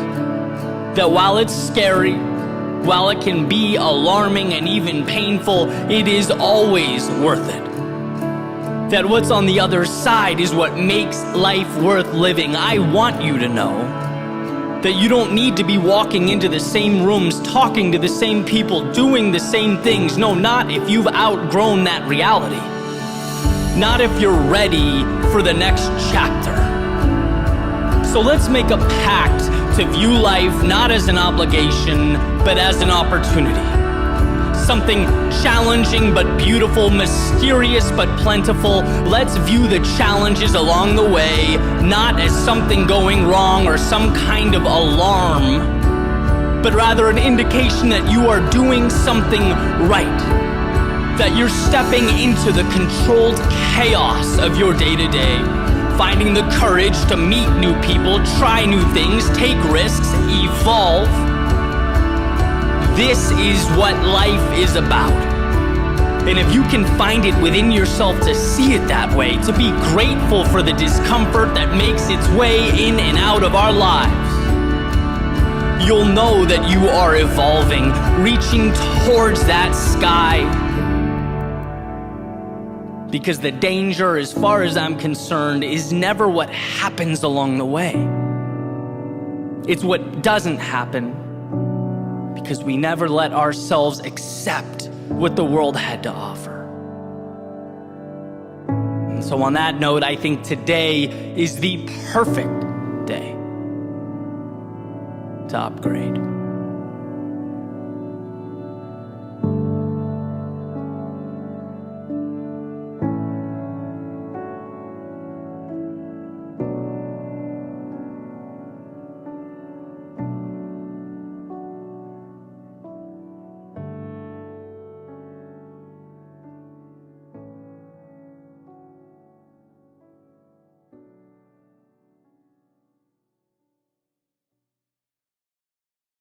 that while it's scary, while it can be alarming and even painful, it is always worth it. That what's on the other side is what makes life worth living. I want you to know that you don't need to be walking into the same rooms, talking to the same people, doing the same things. No, not if you've outgrown that reality. Not if you're ready for the next chapter. So let's make a pact to view life not as an obligation, but as an opportunity. Something challenging but beautiful, mysterious but plentiful. Let's view the challenges along the way not as something going wrong or some kind of alarm, but rather an indication that you are doing something right. That you're stepping into the controlled chaos of your day-to-day, finding the courage to meet new people, try new things, take risks, evolve. This is what life is about. And if you can find it within yourself to see it that way, to be grateful for the discomfort that makes its way in and out of our lives, you'll know that you are evolving, reaching towards that sky. Because the danger, as far as I'm concerned, is never what happens along the way. It's what doesn't happen, because we never let ourselves accept what the world had to offer. And so on that note, I think today is the perfect day to upgrade.